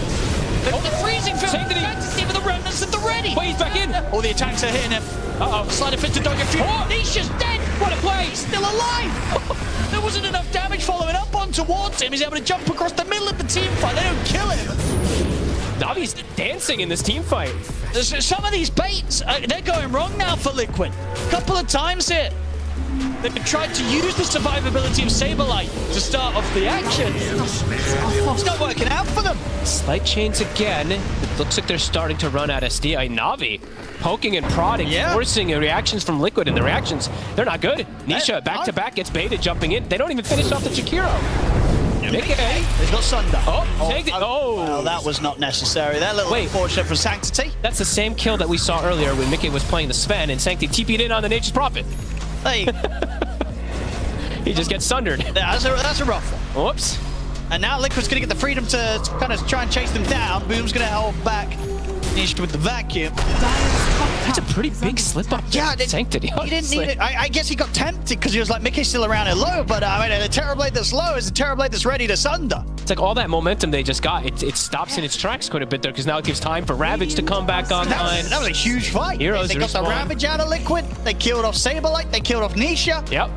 The freezing film fantasy with the remnants of the ready. Wait, he's back in. All the attacks are hitting him. Uh-oh. Slider fist to dodge a few. Nisha's dead. What a play. He's still alive. There wasn't enough damage following up on towards him. He's able to jump across the middle of the team fight. They don't kill him. Navi's dancing in this team fight. Some of these baits, they're going wrong now for Liquid. A couple of times here. They've tried to use the survivability of Saberlight to start off the action. It's not working out for them. Slight chains again. It looks like they're starting to run out of SDI. Navi poking and prodding, forcing reactions from Liquid, and the reactions, they're not good. Nisha back to back gets baited, jumping in. They don't even finish off the Jakiro. Mickey. He's got Sunder. Oh, that was not necessary. That little unfortunate for Sanctity. That's the same kill that we saw earlier when Mickey was playing the Sven, and Sanctity TP'd in on the Nature's Prophet. Hey. He just gets sundered. That's a rough one. Whoops. And now Liquid's going to get the freedom to kind of try and chase them down. Boom's going to hold back Nisha with the vacuum. That's a pretty big slip up. Yeah, Sanctity. He didn't need it. I guess he got tempted because he was like, Mickey's still around here low, but I mean, a Terrorblade that's low is a Terrorblade that's ready to sunder. It's like all that momentum they just got, it stops in its tracks quite a bit there because now it gives time for Ravage to come back online. That was a huge fight. Heroes they got the respawn. Ravage out of Liquid. They killed off Saberlight. They killed off Nisha. Yep.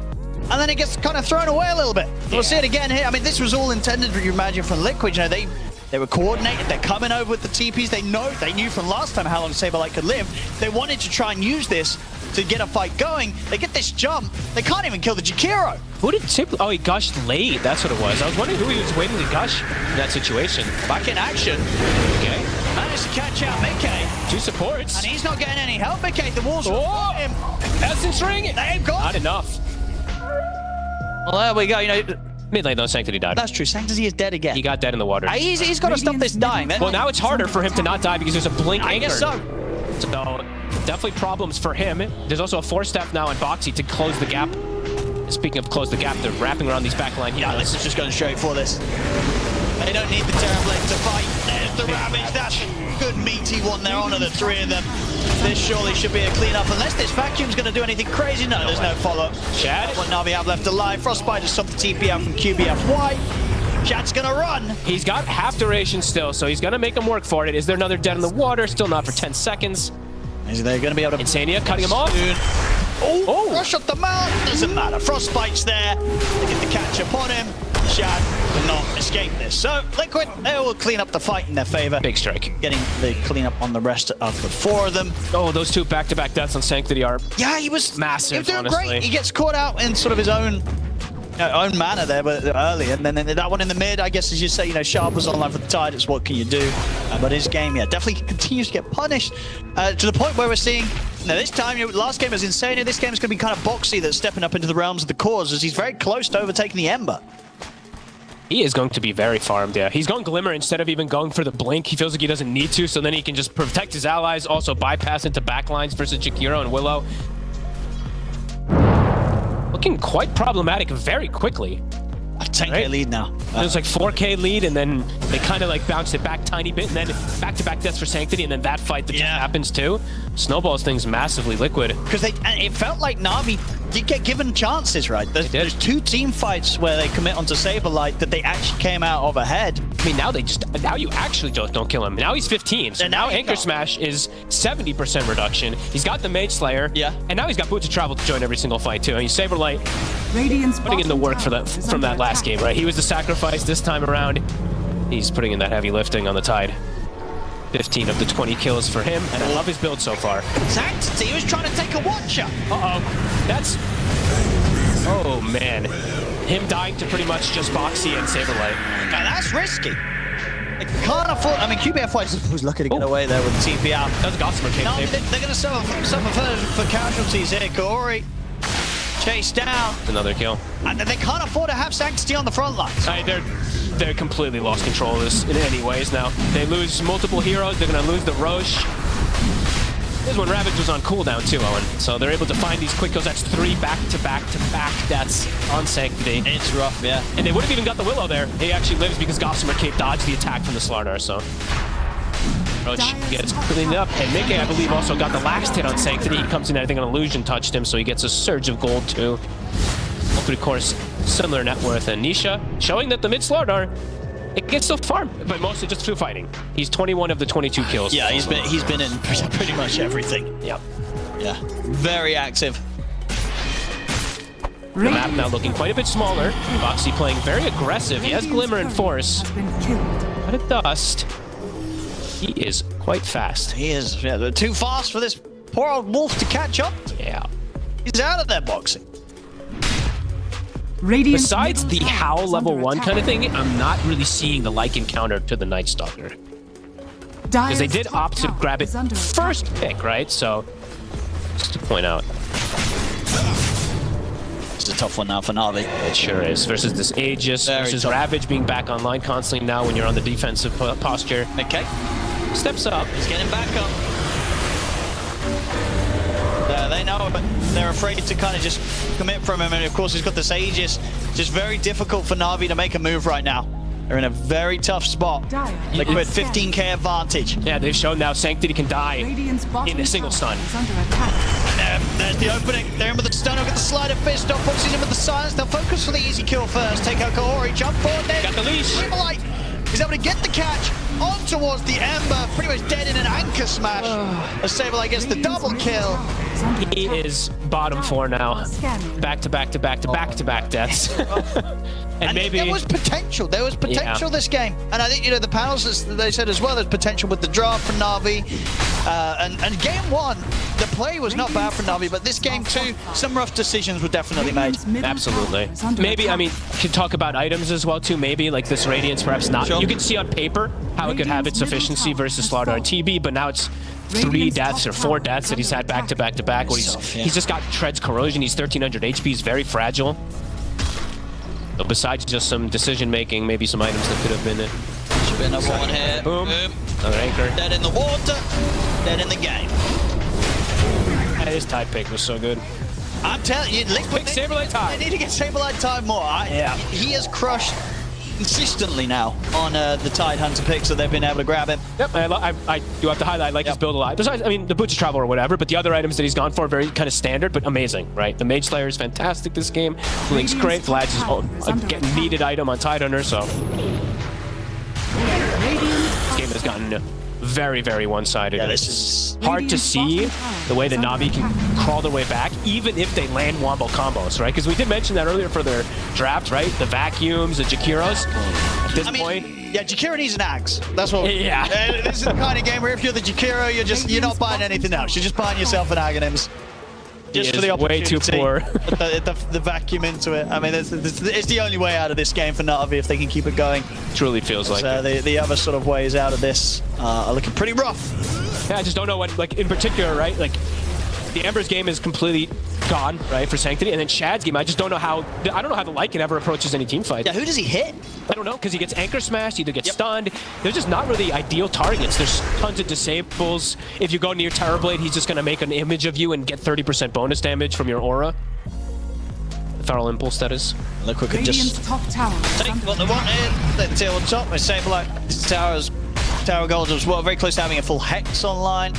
And then it gets kind of thrown away a little bit. We'll see it again here. I mean, this was all intended, you imagine, from Liquid. You know, they were coordinated. They're coming over with the TPs. They knew from last time how long Saberlight could live. They wanted to try and use this to get a fight going. They get this jump. They can't even kill the Jakiro. Who did Saberlight? Oh, he gushed late. That's what it was. I was wondering who he was waiting to gush in that situation. Back in action. Okay. Managed to catch out Mickey. Two supports. And he's not getting any help, Mickey. The walls will support him. Essence ring. They've got Not enough. Well, there we go. You know, Mid lane though, Sanctity died. that's true. Sanctity is dead again. He got dead in the water. He's got to stop this dying. Well, now it's harder for him to not die because there's a blink I anchor. guess so. So definitely problems for him. There's also a 4-step now on Boxy to close the gap. Speaking of close the gap, they're wrapping around these backline. Yeah, this is just going straight for this. They don't need the Terrorblade to fight. There's the Ravage. That's a good meaty one there onto the three of them. This surely should be a clean-up. Unless this vacuum's going to do anything crazy. No, there's no follow-up. Chad? What Navi have left alive. Frostbite just stopped the TP out from QBFY. Chad's going to run. He's got half duration still, so he's going to make him work for it. Is there another dead in the water? Still not for 10 seconds. Is they going to be able to... Insania cutting him off. Oh, rush up the mount. Doesn't matter. Frostbite's there. They get the catch up on him. Chad cannot escape this. So, Liquid, they will clean up the fight in their favor. Big strike. Getting the cleanup on the rest of the four of them. Oh, those two back-to-back deaths on Sanctity are Yeah, he was massive, He was doing honestly. great. He gets caught out in sort of his own manner there, but early, and then that one in the mid, I guess, as you say, you know, Sharp was online for the tide. It's what can you do? But his game, yeah, definitely continues to get punished to the point where we're seeing. Now this time, last game was insane. This game is going to be kind of Boxy that's stepping up into the realms of the cause as he's very close to overtaking the Ember. He is going to be very farmed, yeah. He's going Glimmer instead of even going for the Blink. He feels like he doesn't need to, so then he can just protect his allies, also bypass into backlines versus Jakiro and Willow. Looking quite problematic very quickly. 10K right? lead now. It was like 4K lead, and then they kind of like bounced it back tiny bit, and then back-to-back deaths for Sanctity, and then that fight that just happens too. Snowballs things massively Liquid. Because it felt like Na'Vi did get given chances, right? There's 2 team fights where they commit onto Saberlight that they actually came out of ahead. I mean, now you actually don't kill him. Now he's 15, so now Anchor Smash is 70% reduction. He's got the Mage Slayer, and now he's got Boots of Travel to join every single fight too. I mean, Saberlight putting in the work from that last game, right? He was the sacrifice this time around. He's putting in that heavy lifting on the Tide. 15 of the 20 kills for him, and I love his build so far. Sanctity was trying to take a Watcher. That's... Oh, man. Him dying to pretty much just Boxy and Saberlight. Now that's risky. They can't afford... I mean, QBFY was lucky to get away there with the TP out. That was Gossamer King. No, they're going to suffer for casualties here. Kaori chased down. Another kill. And they can't afford to have Sanctity on the front lines. They're completely lost control of this in any ways now. They lose multiple heroes. They're going to lose the Roche. This is when Ravage was on cooldown too, Owen. So they're able to find these quick kills. That's 3 back-to-back deaths on Sanctity. It's rough, yeah. And they would have even got the Willow there. He actually lives because Gossamer Cape dodged the attack from the Slardar, so... Roche gets cleaned up. And Mickey, I believe, also got the last hit on Sanctity. He comes in, I think an illusion touched him, so he gets a surge of gold too. Of course, similar net worth. And Nisha showing that the mid Slardar, it gets still farm, but mostly just through fighting. He's 21 of the 22 kills. Yeah, he's been in pretty much everything. Yep. Yeah, very active. The map now looking quite a bit smaller. Boxy playing very aggressive. He has Glimmer and Force. But at Dust, he is quite fast. He is. Yeah, they're too fast for this poor old wolf to catch up. Yeah. He's out of there boxing. Besides the Howl level 1 kind of thing, I'm not really seeing the Lycan counter to the Night Stalker. Because they did opt to grab it first pick, right? So, just to point out. It's a tough one now for Na'Vi. It sure is. Versus this Aegis, versus Ravage being back online constantly now when you're on the defensive posture. Okay. Steps up. He's getting back up. They know, but they're afraid to kind of just commit from him. And of course, he's got this Aegis. Just very difficult for Na'Vi to make a move right now. They're in a very tough spot. Liquid 15k advantage. Yeah, they've shown now Sanctity can die in a single stun. There's the opening. They're in with the stun. Look at the slider fist. Stop boxing in with the silence. They'll focus for the easy kill first. Take out Kaori. Jump forward there. Got the leash. Saberlight. He's able to get the catch on towards the Ember. Pretty much dead in an Anchor Smash. As Saberlight gets the double kill. He is bottom 4 now. Back-to-back deaths. and maybe there was potential. There was potential this game. And I think, the panels, they said as well, there's potential with the draft for Na'Vi. And game 1, the play was not bad for Na'Vi, but this game 2, some rough decisions were definitely made. Absolutely. Maybe, I mean, could talk about items as well too. Maybe like this Radiance, perhaps not. Sure. You can see on paper how it could have its efficiency versus Slardar and TB, but now it's 3 deaths or 4 deaths that he's had back to back to back. Where he's just got Tread's Corrosion. He's 1300 HP. He's very fragile. So besides just some decision making, maybe some items that could have been it. Should be another one here. Boom. Another anchor. Dead in the water. Dead in the game. His Tide pick was so good. I'm telling you, Liquid, Saberlight Tide. They need to get Saberlight Tide more. He has crushed consistently now on the Tide Hunter picks that they've been able to grab him. Yep, I do have to highlight, I like his build a lot. Besides, I mean, the Boots of Travel or whatever, but the other items that he's gone for are very kind of standard, but amazing, right? The Mage Slayer is fantastic this game. Blink's great. Vlad's is getting needed item on Tide Hunter, so... This game has gotten very, very one-sided. Yeah, this is hard to see the way the Na'Vi can crawl their way back, even if they land Wombo combos, right? Because we did mention that earlier for their draft, right? The Vacuums, the Jakiros. At this point... Yeah, Jakiro needs an axe. That's what... Yeah. This is the kind of game where if you're the Jakiro, you're not buying anything else. You're just buying yourself an Aghanims. Just for the opportunity. Way too poor. the vacuum into it. I mean, it's the only way out of this game for Na'Vi if they can keep it going. Truly feels like it. The other sort of ways out of this are looking pretty rough. Yeah, I just don't know what, like, in particular, right? Like, the Ember's game is completely gone, right, for Sanctity, and then Shad's game, I just don't know how, the Lycan ever approaches any team fight. Yeah, who does he hit? I don't know, because he gets Anchor Smashed, either gets stunned. They're just not really ideal targets. There's tons of disables. If you go near Terrorblade, he's just going to make an image of you and get 30% bonus damage from your aura. Feral Impulse, that is. Liquid could Radiant's just top tower is take under what they want in. Then till on top with Saberlight. Tower Gold as well, very close to having a full Hex online.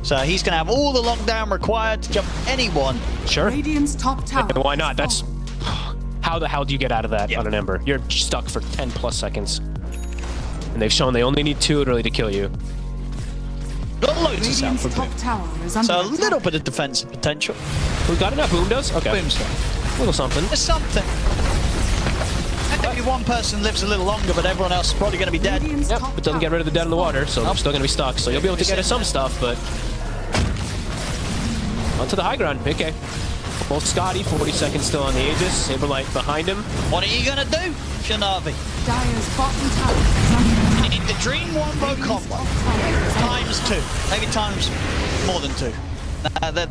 So he's going to have all the lockdown required to jump anyone. Sure. Radiant's top tower. And why is not? That's fallen. how the hell do you get out of that on an Ember? You're stuck for 10 plus seconds. And they've shown they only need 2 really to kill you. Got loads of sound Radiant's from top Boom. tower is under So a attack. little bit of defensive potential. We got enough. Boom does? Okay. Boom's done. A little something. There's something. And maybe one person lives a little longer, but everyone else is probably going to be dead. Radiant's Yep, top it doesn't get rid of the dead in the water, so they're still going to be stuck. So you'll be able to get at some stuff, but... Onto the high ground. Okay. Well, Scotty, 40 seconds still on the Aegis. Saberlight behind him. What are you going to do, Shanavi? Dire's bottom tower is under attack. You need the Dream Wombo Radiant's combo. top tower is under Times 2. Maybe times more than 2.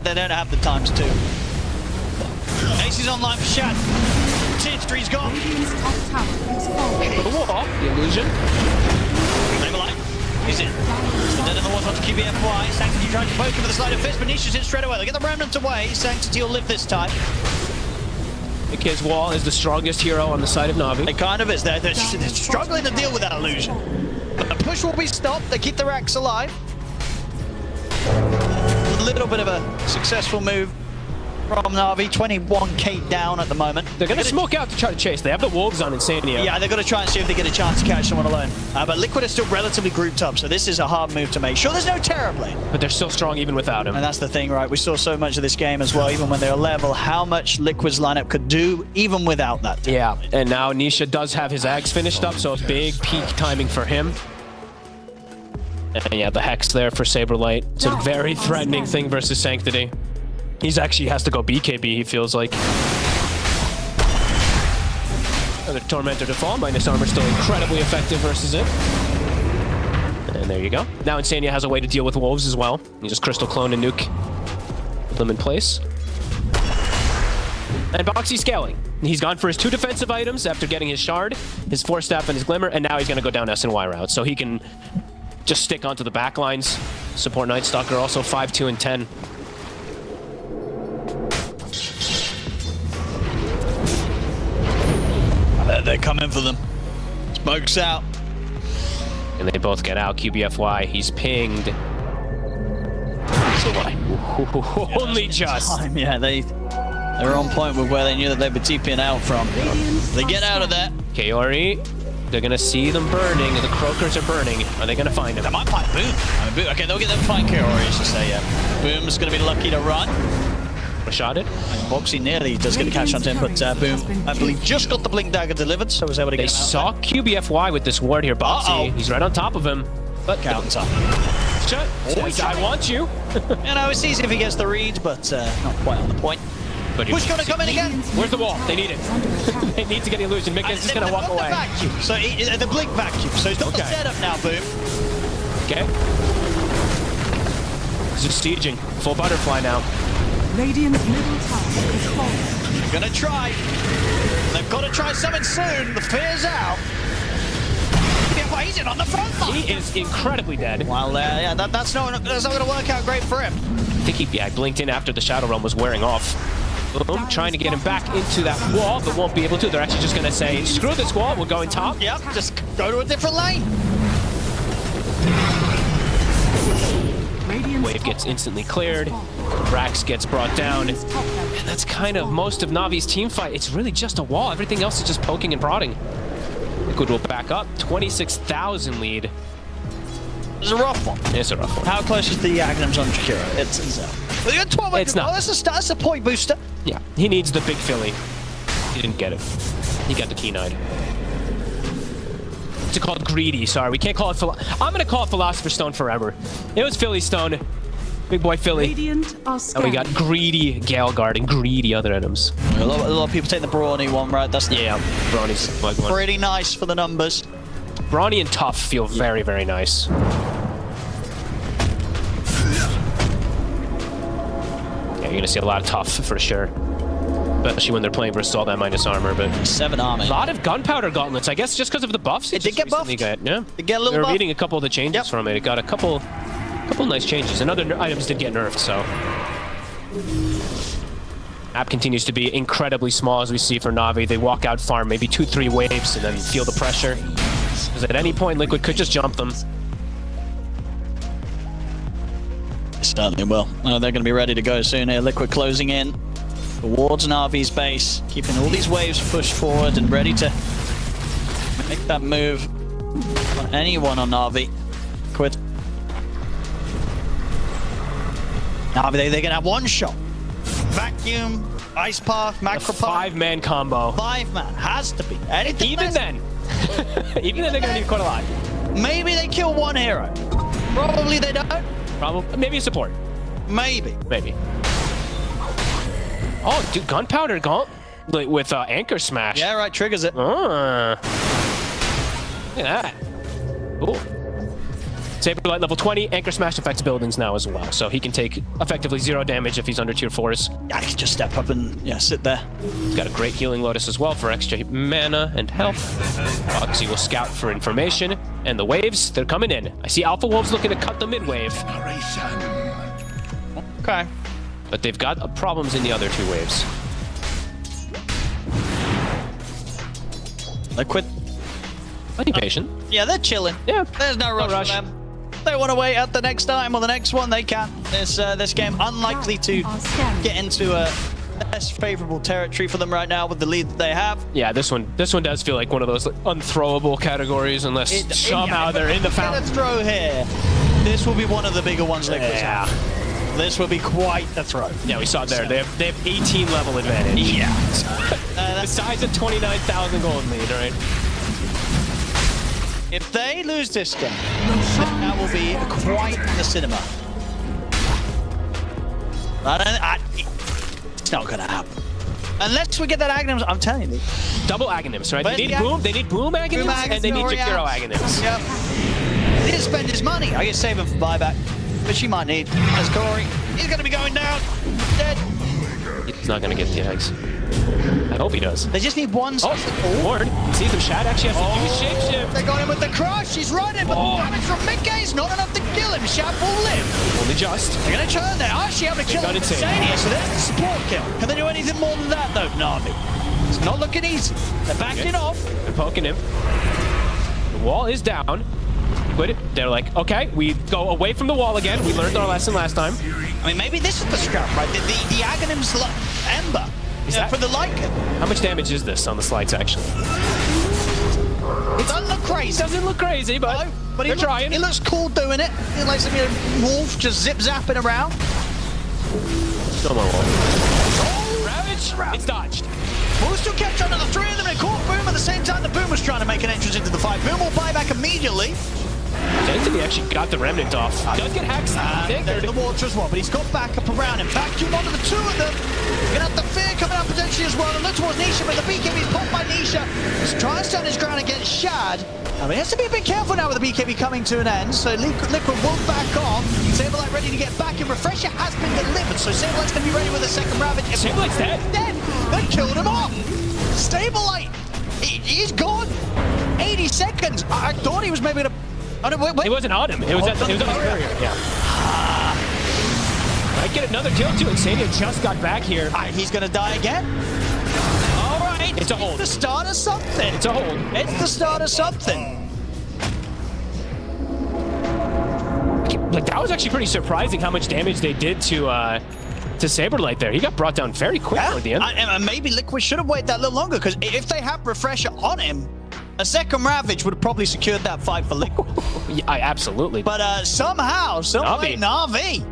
They don't have the times 2. Ace is online for Shad. Tidstree's gone. Radiant's top tower is falling. The wall, the illusion. Saberlight. He's in. And then in the water onto QBFY. Sanctity trying to poke him with a sleight of fist, but Nisha's in straight away. They get the remnant away. Sanctity will live this time. Because Wall is the strongest hero on the side of Na'Vi. It kind of is. They're struggling to deal with that illusion. But the push will be stopped. They keep the racks alive. A little bit of a successful move from Na'Vi. 21k down at the moment. They're going to smoke out to try to chase. They have the Wolves on Insania. Yeah, they're going to try and see if they get a chance to catch someone alone. But Liquid is still relatively grouped up, so this is a hard move to make. Sure, there's no Terrorblade. But they're still strong even without him. And that's the thing, right? We saw so much of this game as well, even when they're level, how much Liquid's lineup could do even without that. Yeah, and now Nisha does have his Ags finished up, so a big peak timing for him. And yeah, the Hex there for Saberlight. It's a very threatening thing versus Sanctity. He's actually has to go BKB, he feels like. Another Tormentor to fall. Minus armor still incredibly effective versus it. And there you go. Now Insania has a way to deal with Wolves as well. You just Crystal Clone and Nuke. Put them in place. And Boxy scaling. He's gone for his 2 defensive items after getting his Shard, his Force Staff, and his Glimmer, and now he's going to go down S&Y route. So he can just stick onto the back lines. Support Night Stalker also 5, 2, and 10. They're coming for them. Smoke's out. And they both get out. QBFY, he's pinged. So why? Only just. Time, yeah, they were on point with where they knew that they'd be TPing out from. They get out of there. Kaori, they're gonna see them burning. The Croakers are burning. Are they gonna find They them? might find Boom. I mean, Boom. Okay, they'll get them find Kaori, I should say, yeah. Boom's going to be lucky to run. Shot it. Boxy nearly does get a catch on him, but Boom, I believe, just got the Blink Dagger delivered, so was able to They get him out. saw QBFY with this ward here. Boxy, he's right on top of him. But Counter. Shut. Says, I want you. You know, it's easy if he gets the read, but not quite on the point. But Push going to come in again. Where's the wall? They need it. They need to get the illusion. Mick is just gonna walk The away. vacuum. So the Blink vacuum. So he's got the setup now, Boom. Okay. Just sieging. Full butterfly now. Radiant's middle tower is falling. They're going to try. They've got to try something soon. The fear's out. Yeah, he's in on the front line. He is incredibly dead. Well, yeah, that's not going to work out great for him. I think he blinked in after the Shadow Realm was wearing off. Boom, trying to get him back into that wall, but won't be able to. They're actually just going to say, screw this wall, we're going top. Yep, just go to a different lane. Radiant's Wave top gets tower instantly is cleared. falling. Rax gets brought down. Radiant's top tower And that's kind of most of Navi's team fight. It's really just a wall. Everything else is just poking and prodding. Liquid will back up. 26,000 lead. It's a rough one. It's a rough one. How close is the Agnums on Jakiro? It's Well, you got 12. It's not. That's a point booster. Yeah, he needs the big Philly. He didn't get it. He got the Keen-Eyed. It's called Greedy, sorry. We can't call it I'm gonna call it Philosopher's Stone forever. It was Philly Stone. Big boy Philly. Radiant are And we got Greedy Gale Guard and Greedy other items. A lot of people take the Brawny one, right? That's Yeah, Brawny's like one. pretty nice for the numbers. Brawny and Tough feel very, very nice. Yeah, you're gonna see a lot of Tough for sure. Especially when they're playing versus all that minus armor, but 7 army. a lot of gunpowder gauntlets, I guess just because of the buffs. It did just get recently buffed. Yeah. It get a little They were buff. reading a couple of the changes from it. It got a couple nice changes. And other items did get nerfed, so. Map continues to be incredibly small, as we see for Na'Vi. They walk out farm, maybe 2-3 waves, and then feel the pressure. Because at any point, Liquid could just jump them. Certainly will. Oh, they're going to be ready to go soon here. Liquid closing in towards Na'Vi's base, keeping all these waves pushed forward and ready to make that move on anyone on Na'Vi. Liquid. Na'Vi, they're going to have one shot. Vacuum, Ice Path, Macro Path. 5-man combo. 5-man. Has to be. Anything Even less- then. Even then, they're going to need quite a lot. Maybe they kill one hero. Probably they don't. Probably. Maybe a support. Maybe. Maybe. Oh, dude, Gunpowder Gaunt with Anchor Smash. Yeah, right. Triggers it. Look at that. Cool. Saberlight level 20. Anchor Smash affects buildings now as well, so he can take effectively 0 damage if he's under tier 4s. Yeah, he can just step up and sit there. He's got a great healing Lotus as well for extra mana and health. Foxy will scout for information. And the waves, they're coming in. I see Alpha Wolves looking to cut the mid-wave. Okay. But they've got problems in the other 2 waves. Liquid. Be patient. Yeah, they're chilling. Yeah. There's no rush for them. They want to wait out the next time or the next one, they can. This game unlikely to get into a less favorable territory for them right now with the lead that they have. Yeah, this one does feel like one of those unthrowable categories unless somehow they're in the fountain. Let's throw here. This will be one of the bigger ones. Yeah. This will be quite the throw. Yeah, we saw it there. They have 18 level advantage. Yeah. Besides a 29,000 gold lead, right? If they lose this game, that will be quite the cinema. It's not gonna happen. Unless we get that Aghanims, I'm telling you. Double Aghanims, right? Where's They need the boom. They need boom Aghanims, and they need Jakiro Aghanims. Yep. He didn't spend his money. I guess save him for buyback, which he might need. As Corey, he's gonna be going down. Dead. He's not gonna get the eggs. I hope he does. They just need one. Ward. See them. Shad actually has to use shapeshift. They got him with the crush. He's running, but the damage from Mickey is not enough to kill him. Shad will live. Only just. They're gonna turn there. Actually, able to kill him with Sania, so there's the support kill. Can they do anything more than that, though, Na'Vi? It's not looking easy. They're backing off. They're poking him. The wall is down. Quit it. They're like, okay, we go away from the wall again. We learned our lesson last time. I mean, maybe this is the scrap, right? The Aghanims Ember. Is that for the Lycan? How much damage is this on the slides, actually? It doesn't look crazy. Doesn't look crazy, but, they're trying. It looks cool doing it. It's like some wolf just zip-zapping around. Come on, Wolf. Oh, Ravage! It's dodged. Wolf still kept under the 3 of them and it caught Boom at the same time that Boom was trying to make an entrance into the fight. Boom will buy back immediately. Anthony actually got the remnant off. Does get hacks. There's the water as well, but he's got backup around him. Vacuum onto the 2 of them. Gonna have the fear coming out potentially as well. And look towards Nisha, but the BKB's popped by Nisha. He's trying to stand his ground against Shad. I mean, he has to be a bit careful now with the BKB coming to an end. So Liquid will back off. Saberlight ready to get back, and Refresher has been delivered. So Saberlight's gonna be ready with a second Ravage. Saberlight's dead. Dead. They killed him off. Saberlight, he's gone. 80 seconds. I thought he was maybe gonna. Oh, no, wait. It wasn't on him. It was, it was on his barrier. Yeah. Might get another kill too. And Sadia just got back here. He's gonna die again. All right. It's a hold. The start of something. It's a hold. It's the start of something. Like, that was actually pretty surprising how much damage they did to Saberlight there. He got brought down very quickly at the end. And maybe Liquid should have waited that little longer, because if they had Refresher on him, a second Ravage would have probably secured that fight for Liquid. Yeah, absolutely. But somehow, someway, Na'Vi.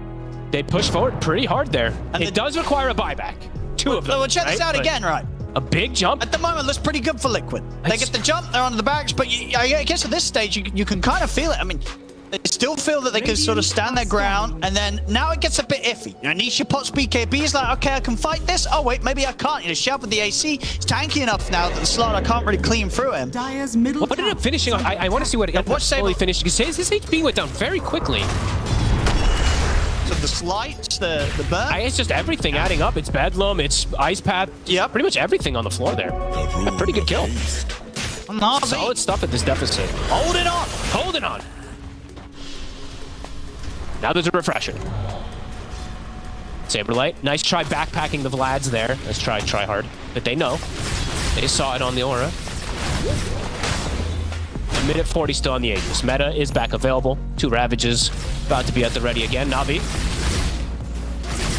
They push forward pretty hard there. And it does require a buyback. 2 of them. Well, check this out again, right? A big jump. At the moment, looks pretty good for Liquid. They get the jump, they're on the backs, but I guess at this stage, you can kind of feel it. I mean, they still feel that they can sort of stand their ground, and then now it gets a bit iffy. You know, Nisha pots BKB, he's like, okay, I can fight this. Oh, wait, maybe I can't. You know, Shad with the AC, it's tanky enough now that the slot, I can't really clean through him. Dire's middle What ended up finishing on? I want to see what it fully finished, because his HP went down very quickly. So the slights, the burn. It's just everything adding up. It's Bedlam, it's Ice Path. Yeah, pretty much everything on the floor there. A pretty good kill. Solid stuff at this deficit. Holding on. Holding on. Now there's a refresher. Saberlight, nice try backpacking the Vlads there. Let's try hard. But they know. They saw it on the aura. A minute 40 still on the Aegis. Meta is back available. 2 Ravages about to be at the ready again. Navi.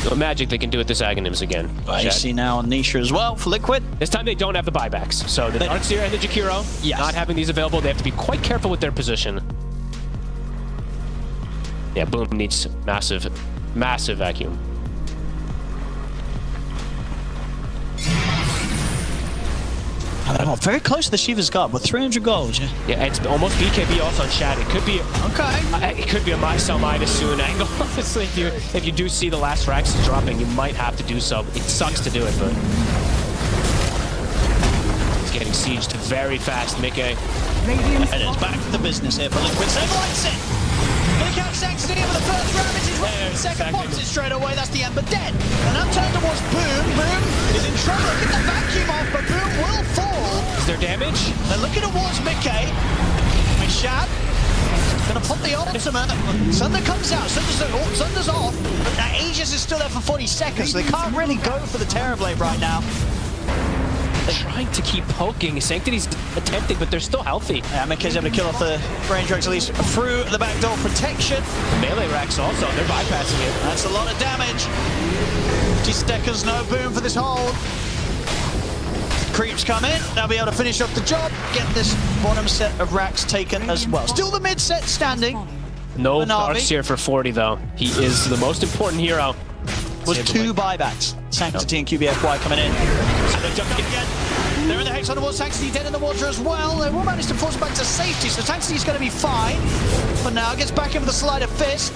No magic they can do with this Aghanims again. I see now on Nisha as well for Liquid. This time they don't have the buybacks. So the Darkseer and the Jakiro, not having these available, they have to be quite careful with their position. Yeah, Boom needs massive vacuum. Oh, very close to the Shiva's Guard with 300 gold, yeah. Yeah, it's almost BKB also on chat. It could be it could be a sell Midas soon angle. Honestly, if you do see the last racks dropping, you might have to do so. It sucks to do it, but he's getting sieged very fast. Mickey. And it's back to the business here for Liquid. Saberlight's in. Look out, Saxony with the first Ravage. He's running second box it straight away. That's the end, but dead. And up turn towards Boom. Boom is in trouble. Look at the vacuum off, but Boom will fall. Is there damage? They're looking towards Mickey. Mishab gonna pop the ultimate. Sunder comes out. Sunder's off. But now Aegis is still there for 40 seconds, so they can't really go for the Terrorblade right now. They're trying to keep poking. Sanctity's attempting, but they're still healthy. Yeah, Mickey's able to kill off the range racks at least through the backdoor protection. The melee racks also, they're bypassing it. That's a lot of damage. 50 seconds, no Boom for this hold. Creeps come in, they'll be able to finish off the job, get this bottom set of racks taken as well. Still the mid set standing. No Na'Vi. Darkseer for 40 though. He is the most important hero. Was 2 buybacks. Sanctity and QBFY coming in. And they're jumping again. They're in the Hex on the wall. Sanctity dead in the water as well. They will manage to force back to safety, so Sanctity's going to be fine. But now gets back in with a sleight of fist.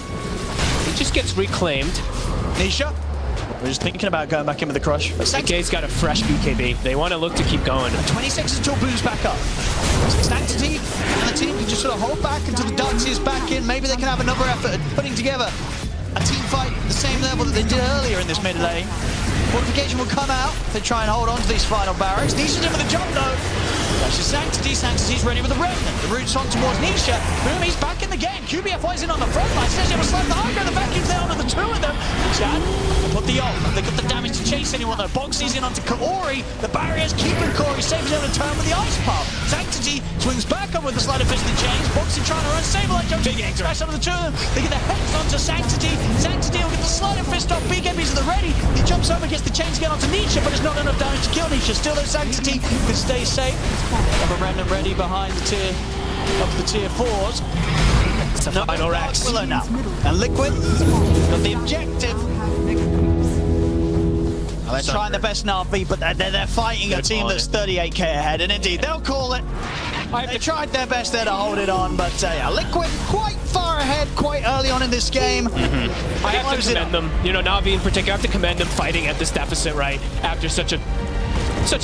He just gets reclaimed. Nisha. We're just thinking about going back in with the crush. Sanctity's got a fresh BKB. They want to look to keep going. 20 seconds until Boom's back up. Sanctity and the team can just sort of hold back until the Darkseer's back in. Maybe they can have another effort at putting together a team fight at the same level that they did earlier in this mid lane. Fortification will come out if they try and hold on to these final barracks. Nisha's in with a jump though. That's just Sanctity. Sanctity's ready with the Remnant. The route's on towards Nisha. Boom, he's back in the game. QBFY's in on the front line. Says they will slide the hydro. The vacuum's there onto the 2 of them. Chad will put the ult. They got the damage to chase anyone though. Boxy's in onto Kaori. The barrier's keeping Kaori safe. He's able to turn with the ice pump. Sanctity swings back up with the sleight of fist and chains. Boxy trying to run. Saberlight jumps in. Smash onto the 2 of them. They get the hex onto Sanctity. Sanctity will get the sleight of fist off. BKB's at the ready. He jumps over, gets the chains again onto Nisha, but it's not enough damage to kill Nisha. Still though, Sanctity can stay safe. Have a Remnant ready behind the tier of the tier 4s. It's a final racks. Willow now. And Liquid got the objective. Well, they're trying their best Na'Vi, but they're fighting a team that's 38k ahead, and indeed, they'll call it. They tried their best there to hold it on, but yeah, Liquid quite far ahead, quite early on in this game. I have to commend them. You know, Na'Vi in particular, I have to commend them fighting at this deficit, right? After such an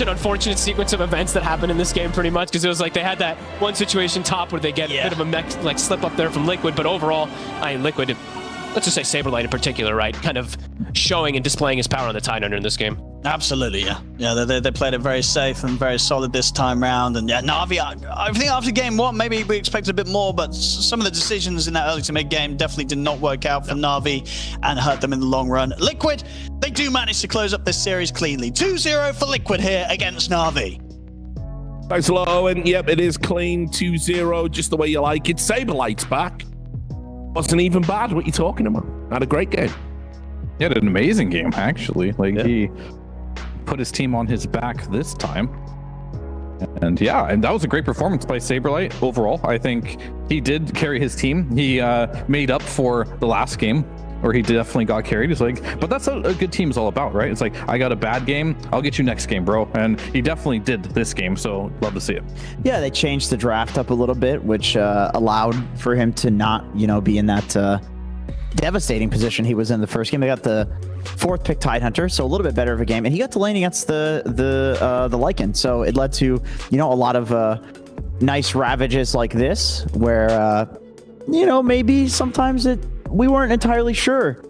unfortunate sequence of events that happened in this game, pretty much, because it was like they had that one situation top where they get a bit of a mech, like slip up there from Liquid, but overall, Liquid, let's just say Saberlight in particular, right? Kind of showing and displaying his power on the Tidehunter in this game. Absolutely, yeah. Yeah, they played it very safe and very solid this time round. And yeah, Na'Vi, I think after game 1, maybe we expected a bit more, but some of the decisions in that early to mid game definitely did not work out for Na'Vi and hurt them in the long run. Liquid, they do manage to close up this series cleanly. 2-0 for Liquid here against Na'Vi. Thanks a lot, Owen. Yep, it is clean 2-0, just the way you like it. Saberlight's back. Wasn't even bad. What are you talking about? Had a great game. He had an amazing game, actually. Like, he put his team on his back this time. And yeah, and that was a great performance by Saberlight overall. I think he did carry his team. He made up for the last game where he definitely got carried. He's like, but that's what a good team is all about, right? It's like, I got a bad game, I'll get you next game, bro. And he definitely did this game, so love to see it. Yeah, they changed the draft up a little bit, which allowed for him to not, be in that devastating position he was in the first game. They got the 4th pick Tidehunter, so a little bit better of a game, and he got to lane against the Lycan, so it led to a lot of nice ravages like this, where maybe sometimes we weren't entirely sure